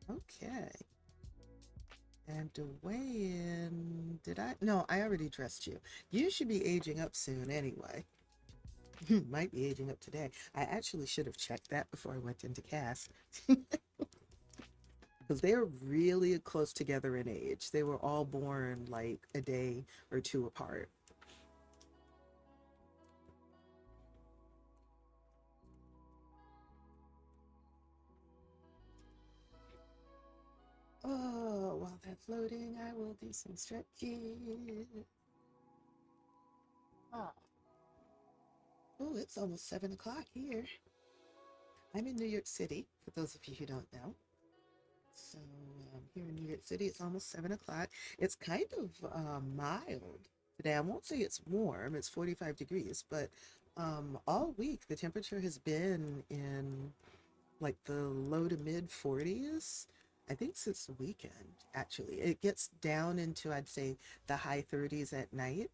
Okay. And to weigh in, did I? No, I already dressed you. You should be aging up soon anyway. You might be aging up today. I actually should have checked that before I went into cast. Because they are really close together in age. They were all born like a day or two apart. Oh, while that's loading, I will do some stretching. Oh, it's almost 7 o'clock here. I'm in New York City, for those of you who don't know. So here in New York City, it's almost 7 o'clock. It's kind of mild today. I won't say it's warm. It's 45 degrees, but all week the temperature has been in like the low to mid 40s. I think since the weekend, actually. It gets down into, I'd say, the high 30s at night.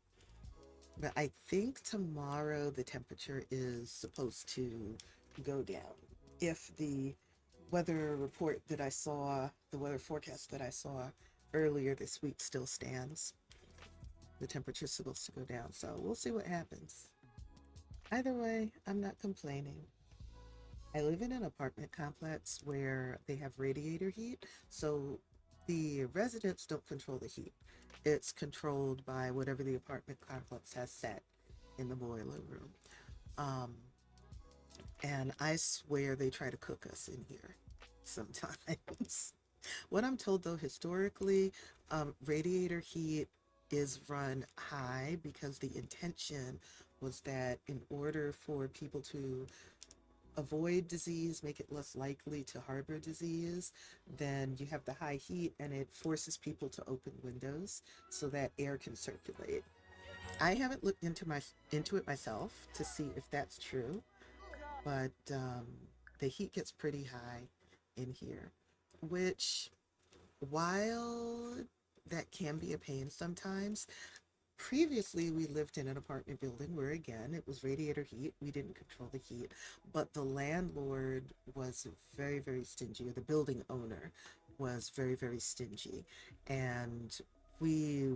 But I think tomorrow the temperature is supposed to go down. If the weather report that I saw, the weather forecast that I saw earlier this week still stands, the temperature is supposed to go down. So we'll see what happens. Either way, I'm not complaining. I live in an apartment complex where they have radiator heat, so the residents don't control the heat. It's controlled by whatever the apartment complex has set in the boiler room. And I swear they try to cook us in here sometimes. What I'm told though, historically, radiator heat is run high because the intention was that in order for people to avoid disease, make it less likely to harbor disease, then you have the high heat and it forces people to open windows so that air can circulate. I haven't looked into it myself to see if that's true, but the heat gets pretty high in here, which while that can be a pain sometimes, previously we lived in an apartment building where again it was radiator heat. We didn't control the heat, but the landlord was very, very stingy, or the building owner was very, very stingy, and we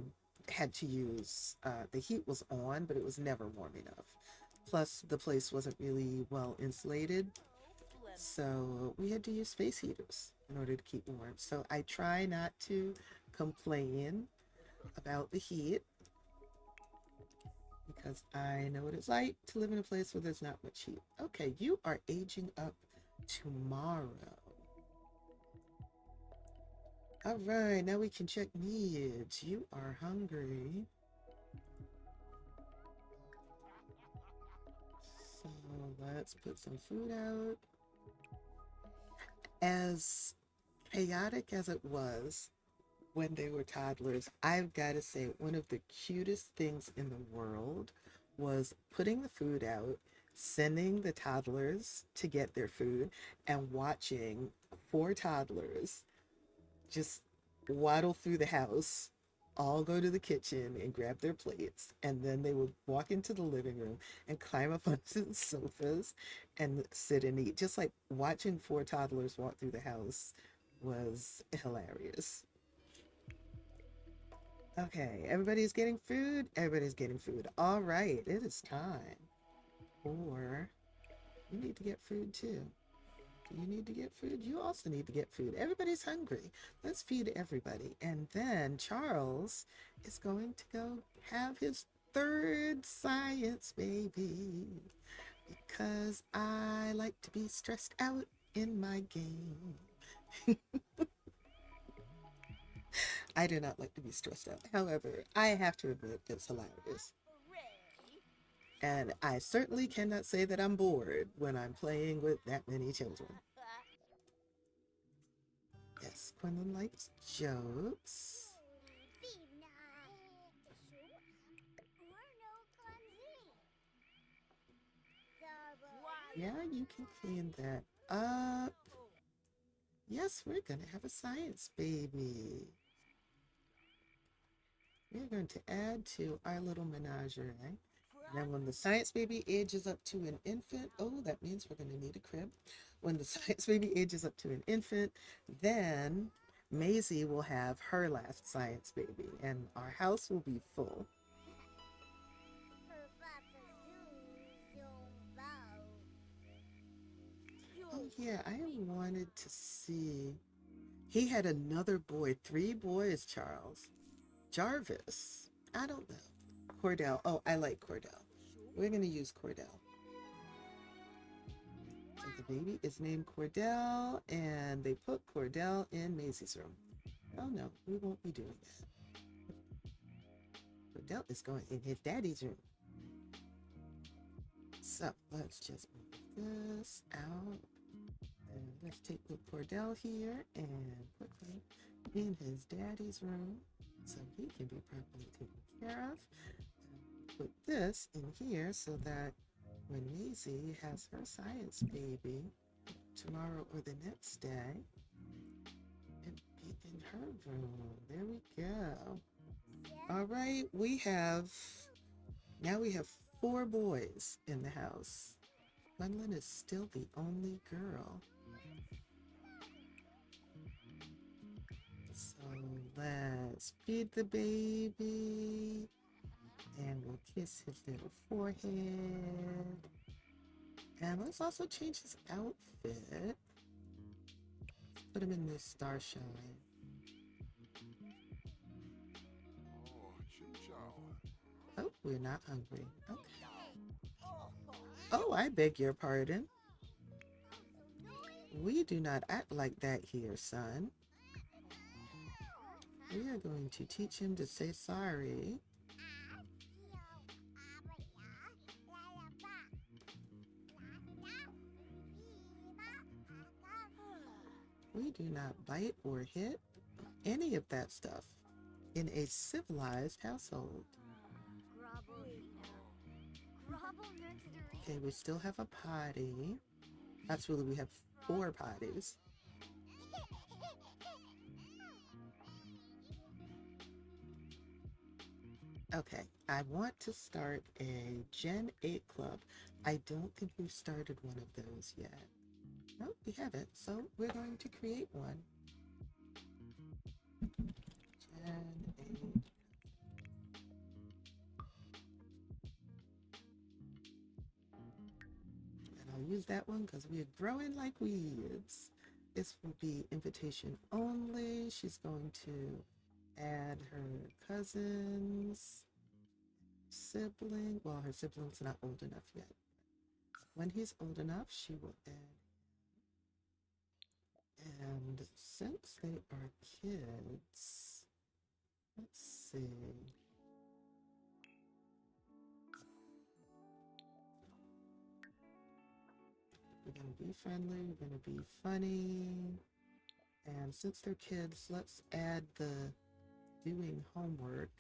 had to use the heat was on, but it was never warm enough. Plus the place wasn't really well insulated, so we had to use space heaters in order to keep warm. So I try not to complain about the heat because I know what it's like to live in a place where there's not much heat. Okay, you are aging up tomorrow. All right, now we can check needs. You are hungry. So let's put some food out. As chaotic as it was when they were toddlers, I've got to say one of the cutest things in the world was putting the food out, sending the toddlers to get their food, and watching 4 toddlers just waddle through the house, all go to the kitchen and grab their plates, and then they would walk into the living room and climb up onto the sofas and sit and eat. Just like watching four toddlers walk through the house was hilarious. Okay, everybody's getting food. Everybody's getting food. All right, it is time. Or you need to get food too. Do you need to get food? You also need to get food. Everybody's hungry. Let's feed everybody. And then Charles is going to go have his third science baby because I like to be stressed out in my game. I do not like to be stressed out. However, I have to admit it's hilarious. And I certainly cannot say that I'm bored when I'm playing with that many children. Yes, Quinlan likes jokes. Yeah, you can clean that up. Yes, we're going to have a science baby. We're going to add to our little menagerie. Then when the science baby ages up to an infant, oh, that means we're going to need a crib. When the science baby ages up to an infant, then Maisie will have her last science baby, and our house will be full. Oh yeah, I wanted to see. He had another boy, 3 boys, Charles. Jarvis. I don't know. Cordell. Oh, I like Cordell. We're going to use Cordell. So the baby is named Cordell, and they put Cordell in Maisie's room. Oh no, we won't be doing that. Cordell is going in his daddy's room. So let's just move this out. And let's take the Cordell here and put him in his daddy's room so he can be properly taken care of. Put this in here so that when Maisie has her science baby tomorrow or the next day, it'll be in her room. There we go. All right, now we have 4 boys in the house. Gwendolyn is still the only girl. So let's feed the baby. And we'll kiss his little forehead. And let's also change his outfit. Put him in this starshine. Oh, we're not hungry. Okay. Oh, I beg your pardon. We do not act like that here, son. We are going to teach him to say sorry. We do not bite or hit any of that stuff in a civilized household. Okay, we still have a potty. Actually, we have 4 potties. Okay, I want to start a Gen 8 club. I don't think we've started one of those yet. No, we haven't, so we're going to create one. Gen 8. And I'll use that one because we're growing like weeds. This will be invitation only. She's going to add her cousins, sibling. Well, her sibling's not old enough yet. When he's old enough, she will add. And since they are kids, let's see. We're going to be friendly, we're going to be funny. And since they're kids, let's add the doing homework.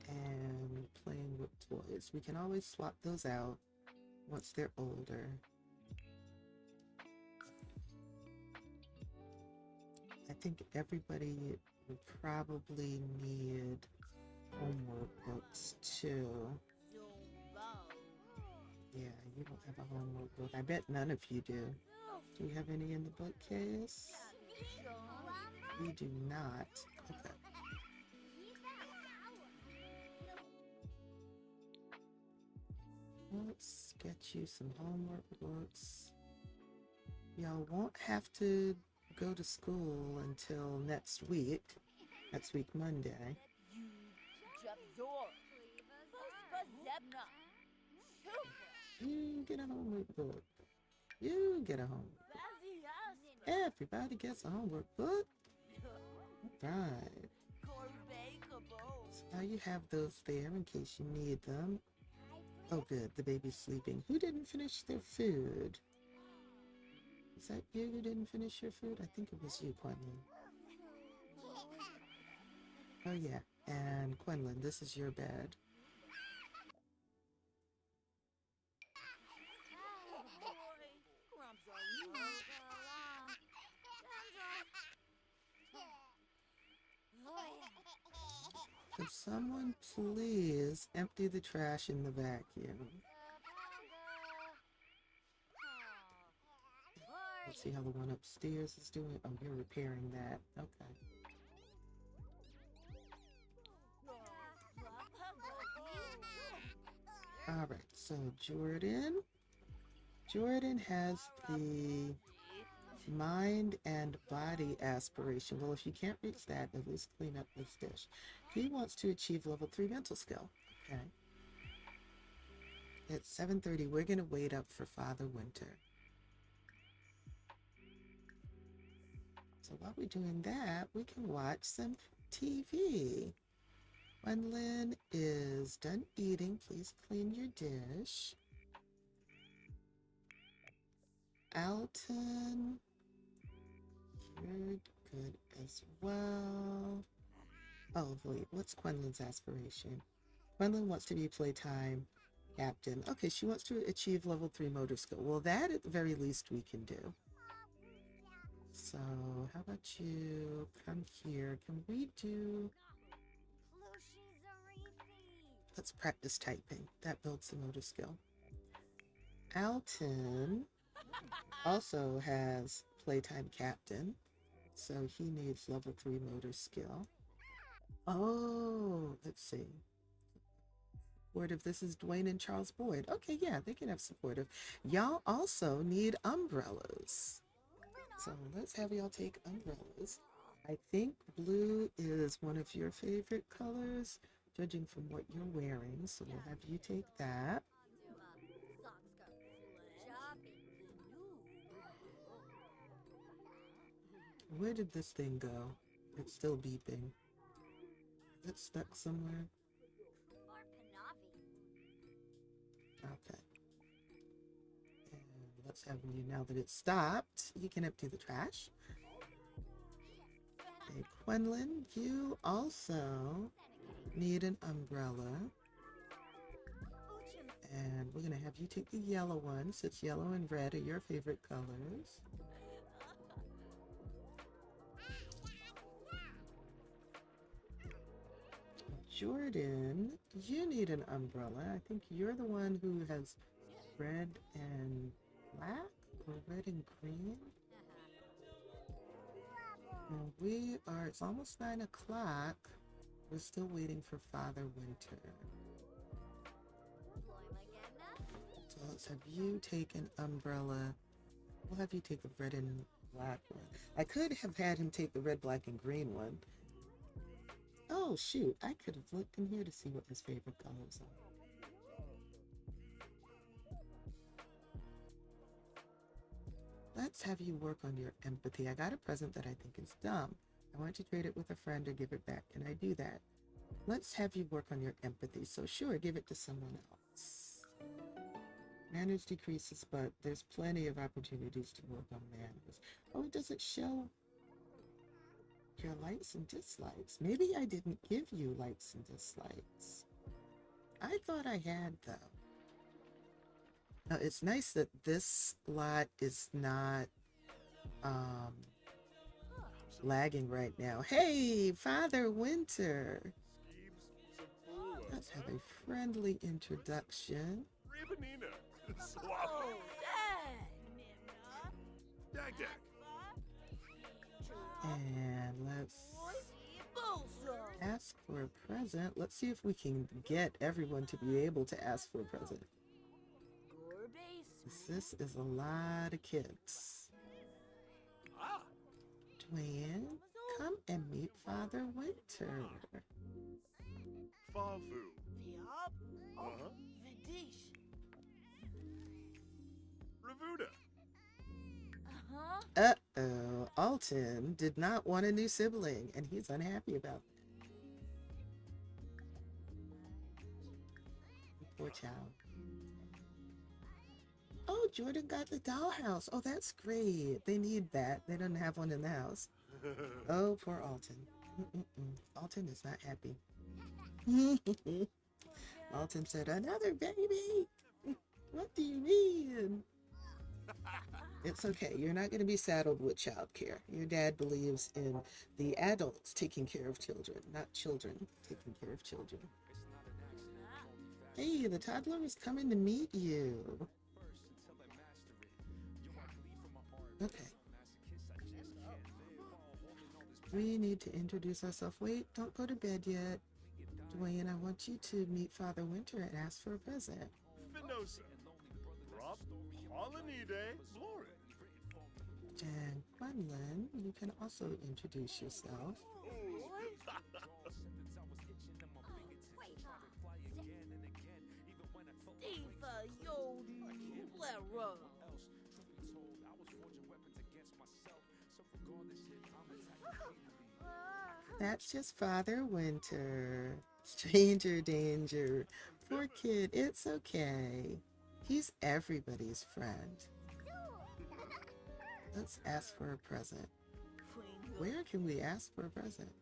And playing with toys. We can always swap those out once they're older. I think everybody would probably need homework books too. Yeah, you don't have a homework book. I bet none of you do. Do you have any in the bookcase? We do not. Okay. Let's get you some homework books. Y'all won't have to go to school until next week Monday. You get a homework book. You get a homework book. Everybody gets a homework book. Right. So now you have those there in case you need them. Oh good, the baby's sleeping. Who didn't finish their food? Is that you who didn't finish your food? I think it was you, Quenlin. Oh yeah, and Quenlin, this is your bed. Could someone please empty the trash in the vacuum? Let's see how the one upstairs is doing. Oh, you're repairing that. Okay. All right, so Jordan has the mind and body aspiration. Well, if you can't reach that, at least clean up this dish. He wants to achieve level 3 mental skill. Okay. It's 7:30. We're going to wait up for Father Winter. So while we're doing that, we can watch some TV. When Lynn is done eating, please clean your dish. Alton, you're good as well. Oh, wait, what's Quenlin's aspiration? Quenlin wants to be playtime captain. Okay, she wants to achieve level 3 motor skill. Well, that at the very least we can do. So, how about you come here? Can we do... Let's practice typing. That builds the motor skill. Alton also has playtime captain, so he needs level 3 motor skill. Oh, let's see. Supportive, this is Dwayne and Charles Boyd. Okay, yeah, they can have supportive. Y'all also need umbrellas. So let's have y'all take umbrellas. I think blue is one of your favorite colors, judging from what you're wearing, so we'll have you take that. Where did this thing go? It's still beeping. Is it stuck somewhere? Okay. And let's have you, now that it's stopped, you can empty the trash. Okay, Quenlin, you also need an umbrella. And we're going to have you take the yellow one, since yellow and red are your favorite colors. Jordan, you need an umbrella. I think you're the one who has red and black, or red and green. And it's almost 9 o'clock. We're still waiting for Father Winter. So let's have you take an umbrella. We'll have you take the red and black one. I could have had him take the red, black, and green one. Oh, shoot. I could have looked in here to see what his favorite colors are. Let's have you work on your empathy. I got a present that I think is dumb. I want to trade it with a friend or give it back. Can I do that? Let's have you work on your empathy. So sure, give it to someone else. Manners decreases, but there's plenty of opportunities to work on manners. Oh, it doesn't show your likes and dislikes. Maybe I didn't give you likes and dislikes. I thought I had, though. Now, it's nice that this lot is not lagging right now. Hey, Father Winter. Let's have a friendly introduction. Ravenina. Oh, Dad! Dag dag. And let's ask for a present. Let's see if we can get everyone to be able to ask for a present. This is a lot of kids. Ah. Dwayne, come and meet Father Winter. Favu. Uh-huh. Ravuda. Uh-oh, Alton did not want a new sibling, and he's unhappy about that. Poor child. Oh, Jordan got the dollhouse. Oh, that's great. They need that. They don't have one in the house. Oh, poor Alton. Alton is not happy. Alton said, another baby? What do you mean? It's okay. You're not going to be saddled with childcare. Your dad believes in the adults taking care of children, not children taking care of children. Hey, the toddler is coming to meet you. Okay. We need to introduce ourselves. Wait, don't go to bed yet. Dwayne, I want you to meet Father Winter and ask for a present. Finosa. Rob. Pollinide. Glory. And Quenlin, you can also introduce yourself. That's just Father Winter. Stranger danger. Poor kid, it's okay. He's everybody's friend. Let's ask for a present. Where can we ask for a present?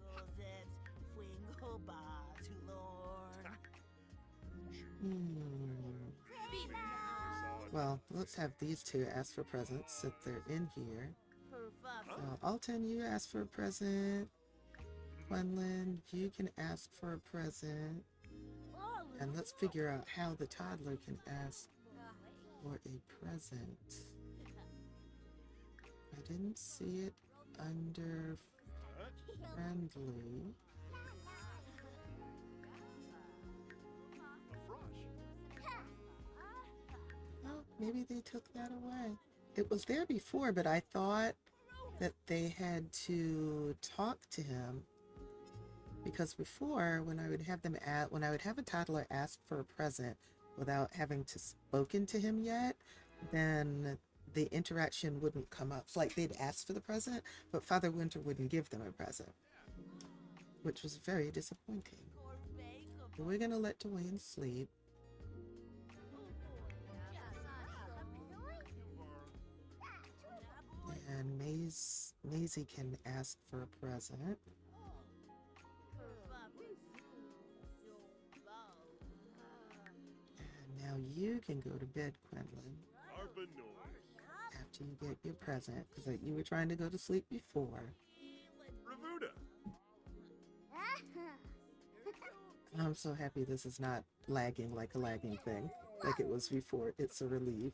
Well, let's have these two ask for presents since they're in here. So, Alton, you ask for a present. Quenlin, you can ask for a present. And let's figure out how the toddler can ask for a present. I didn't see it under friendly. Oh, maybe they took that away. It was there before, but I thought that they had to talk to him. Because before, when I would have a toddler ask for a present without having to spoken to him yet, then the interaction wouldn't come up. It's like they'd ask for the present, but Father Winter wouldn't give them a present, which was very disappointing. But we're gonna let Dwayne sleep. And Maisie can ask for a present. And now you can go to bed, Quenlin. After you get your present, because you were trying to go to sleep before. Ravuda. I'm so happy this is not lagging like a lagging thing, like it was before. It's a relief.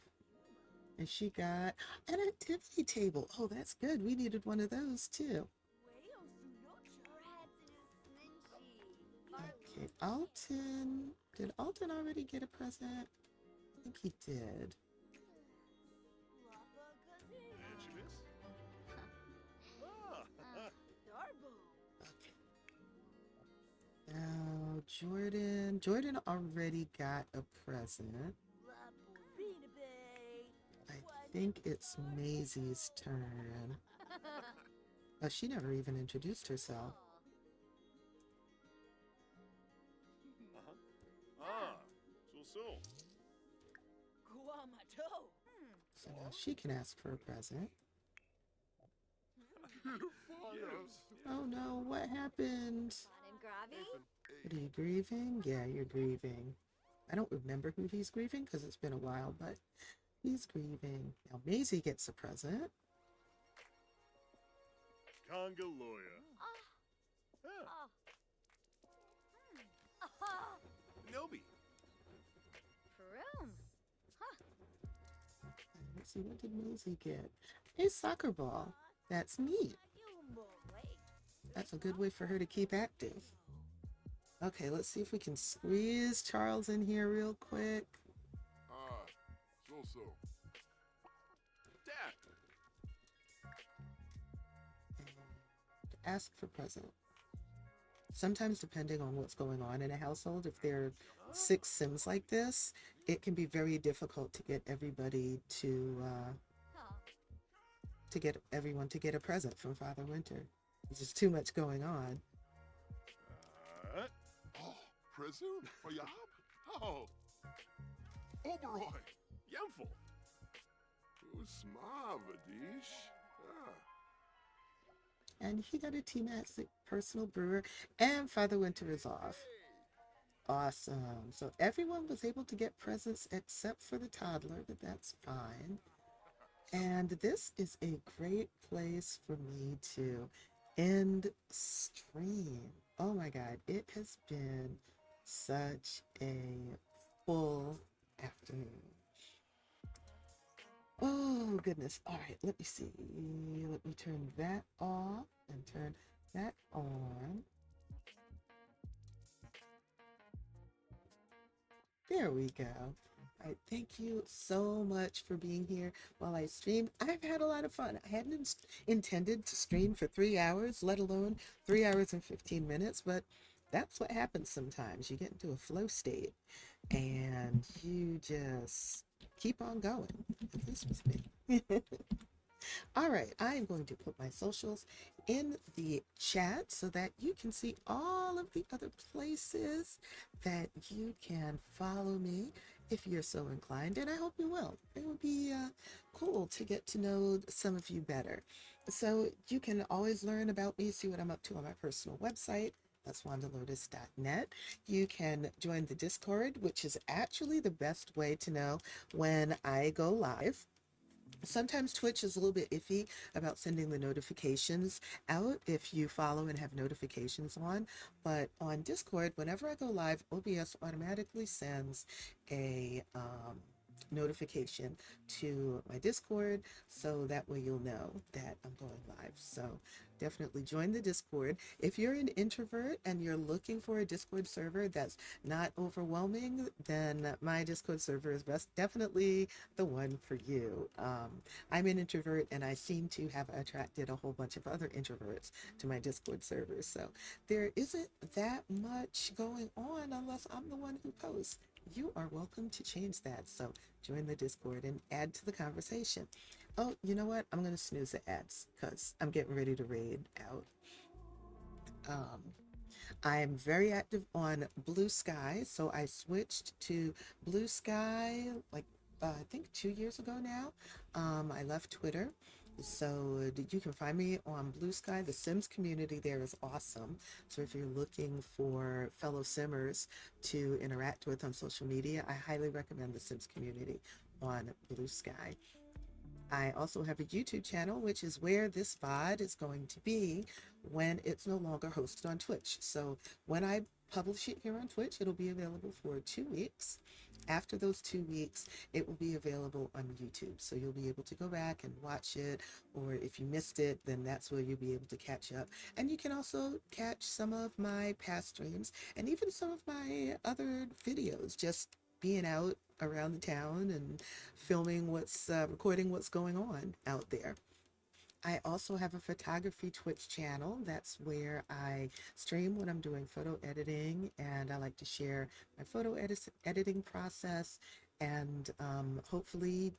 And she got an activity table. Oh, that's good. We needed one of those too. Okay, Alton. Did Alton already get a present? I think he did. Okay. Now, Jordan already got a present. I think it's Maisie's turn. Oh, she never even introduced herself. So now she can ask for a present. Oh no, what happened? What are you grieving? Yeah, you're grieving. I don't remember who he's grieving because it's been a while, but he's grieving. Now Maisie gets a present. Congaloya. Ah. Yeah. Ah. Nobi. Vroom. Let's see, what did Mosey get? A soccer ball. That's neat. That's a good way for her to keep active. Okay, let's see if we can squeeze Charles in here real quick. So. Dad. And ask for present. Sometimes, depending on what's going on in a household, if there are 6 Sims like this, it can be very difficult to get everybody to get everyone to get a present from Father Winter. There's just too much going on. Oh, present for Yob? Oh. Oberoi. Yemful. Usmavadish. And he got a T-Matic personal brewer, and Father Winter is off. Awesome. So everyone was able to get presents except for the toddler, but that's fine. And this is a great place for me to end stream. Oh my God, it has been such a full afternoon. Oh goodness. All right, let me see. Let me turn that off and turn that on. There we go. All right, thank you so much for being here while I stream. I've had a lot of fun. I hadn't intended to stream for 3 hours, let alone 3 hours and 15 minutes, but that's what happens sometimes. You get into a flow state and you just keep on going, at least with me. All right, I am going to put my socials in the chat so that you can see all of the other places that you can follow me if you're so inclined, and I hope you will. It would be cool to get to know some of you better. So you can always learn about me, see what I'm up to on my personal website. That's wthelotus.net. You can join the Discord, which is actually the best way to know when I go live. Sometimes Twitch is a little bit iffy about sending the notifications out if you follow and have notifications on, but on Discord, whenever I go live, OBS automatically sends a notification to my Discord, so that way you'll know that I'm going live. So definitely join the Discord. If you're an introvert and you're looking for a Discord server that's not overwhelming, then my Discord server is definitely the one for you. I'm an introvert and I seem to have attracted a whole bunch of other introverts to my Discord server. So there isn't that much going on unless I'm the one who posts. You are welcome to change that. So join the Discord and add to the conversation. Oh, you know what? I'm going to snooze the ads because I'm getting ready to raid out. I am very active on Blue Sky. So I switched to Blue Sky like I think 2 years ago now. I left Twitter. So you can find me on Blue Sky. The Sims community there is awesome. So if you're looking for fellow Simmers to interact with on social media, I highly recommend the Sims community on Blue Sky. I also have a YouTube channel, which is where this VOD is going to be when it's no longer hosted on Twitch. So when I publish it here on Twitch, it'll be available for 2 weeks. After those 2 weeks, it will be available on YouTube. So you'll be able to go back and watch it, or if you missed it, then that's where you'll be able to catch up. And you can also catch some of my past streams and even some of my other videos, just being out around the town and filming recording what's going on out there. I also have a photography Twitch channel. That's where I stream when I'm doing photo editing, and I like to share my photo editing process, and hopefully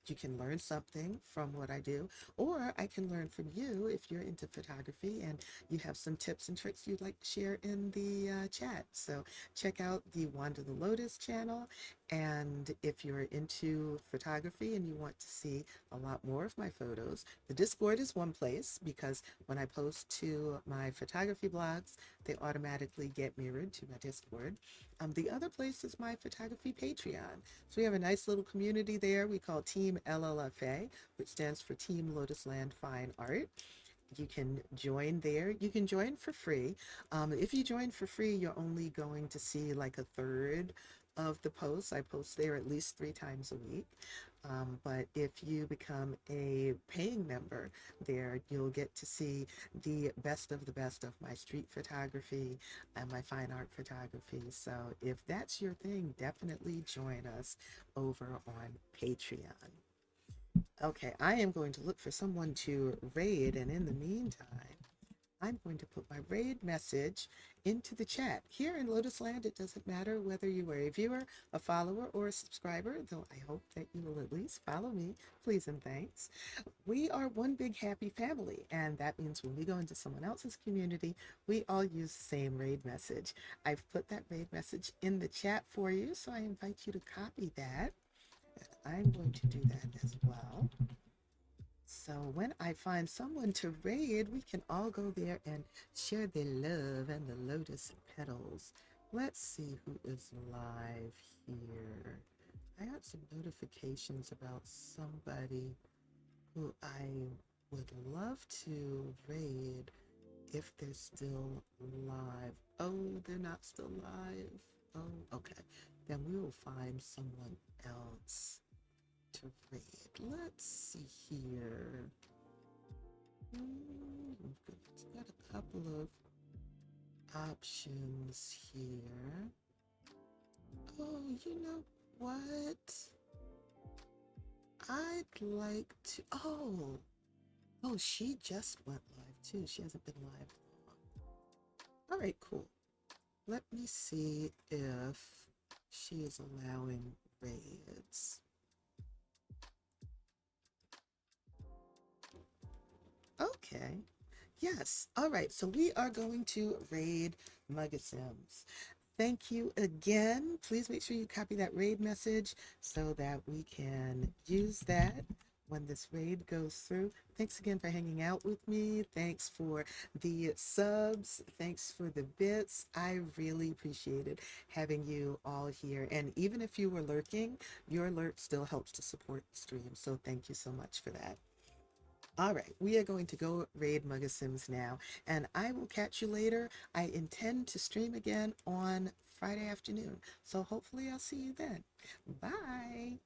you can learn something from what I do, or I can learn from you if you're into photography and you have some tips and tricks you'd like to share in the chat. So check out the Wanda the Lotus channel, and if you're into photography and you want to see a lot more of my photos, the Discord is one place, because when I post to my photography blogs, they automatically get mirrored to my Discord. The other place is my photography Patreon. So we have a nice little community there we call Team LLFA, which stands for Team Lotusland Fine Art. You can join there. You can join for free. If you join for free, you're only going to see like a third of the posts. I post there at least 3 times a week. But if you become a paying member there, you'll get to see the best of my street photography and my fine art photography. So if that's your thing, definitely join us over on Patreon. Okay, I am going to look for someone to raid, and in the meantime, I'm going to put my raid message into the chat. Here in Lotus Land, it doesn't matter whether you are a viewer, a follower, or a subscriber, though I hope that you will at least follow me, please and thanks. We are one big happy family, and that means when we go into someone else's community, we all use the same raid message. I've put that raid message in the chat for you, so I invite you to copy that. I'm going to do that as well. So when I find someone to raid, we can all go there and share the love and the lotus petals. Let's see who is live here. I got some notifications about somebody who I would love to raid if they're still live. Oh, they're not still live. Oh, okay. Then we will find someone else to raid. Let's see here. It's got a couple of options here. Oh, you know what? I'd like to. Oh, she just went live too. She hasn't been live long. All right, cool. Let me see if she is allowing raids. Okay. Yes. All right. So we are going to raid Muggasims. Thank you again. Please make sure you copy that raid message so that we can use that when this raid goes through. Thanks again for hanging out with me. Thanks for the subs. Thanks for the bits. I really appreciated having you all here. And even if you were lurking, your alert still helps to support the stream. So thank you so much for that. All right, we are going to go raid Muggasims now, and I will catch you later. I intend to stream again on Friday afternoon, so hopefully I'll see you then. Bye.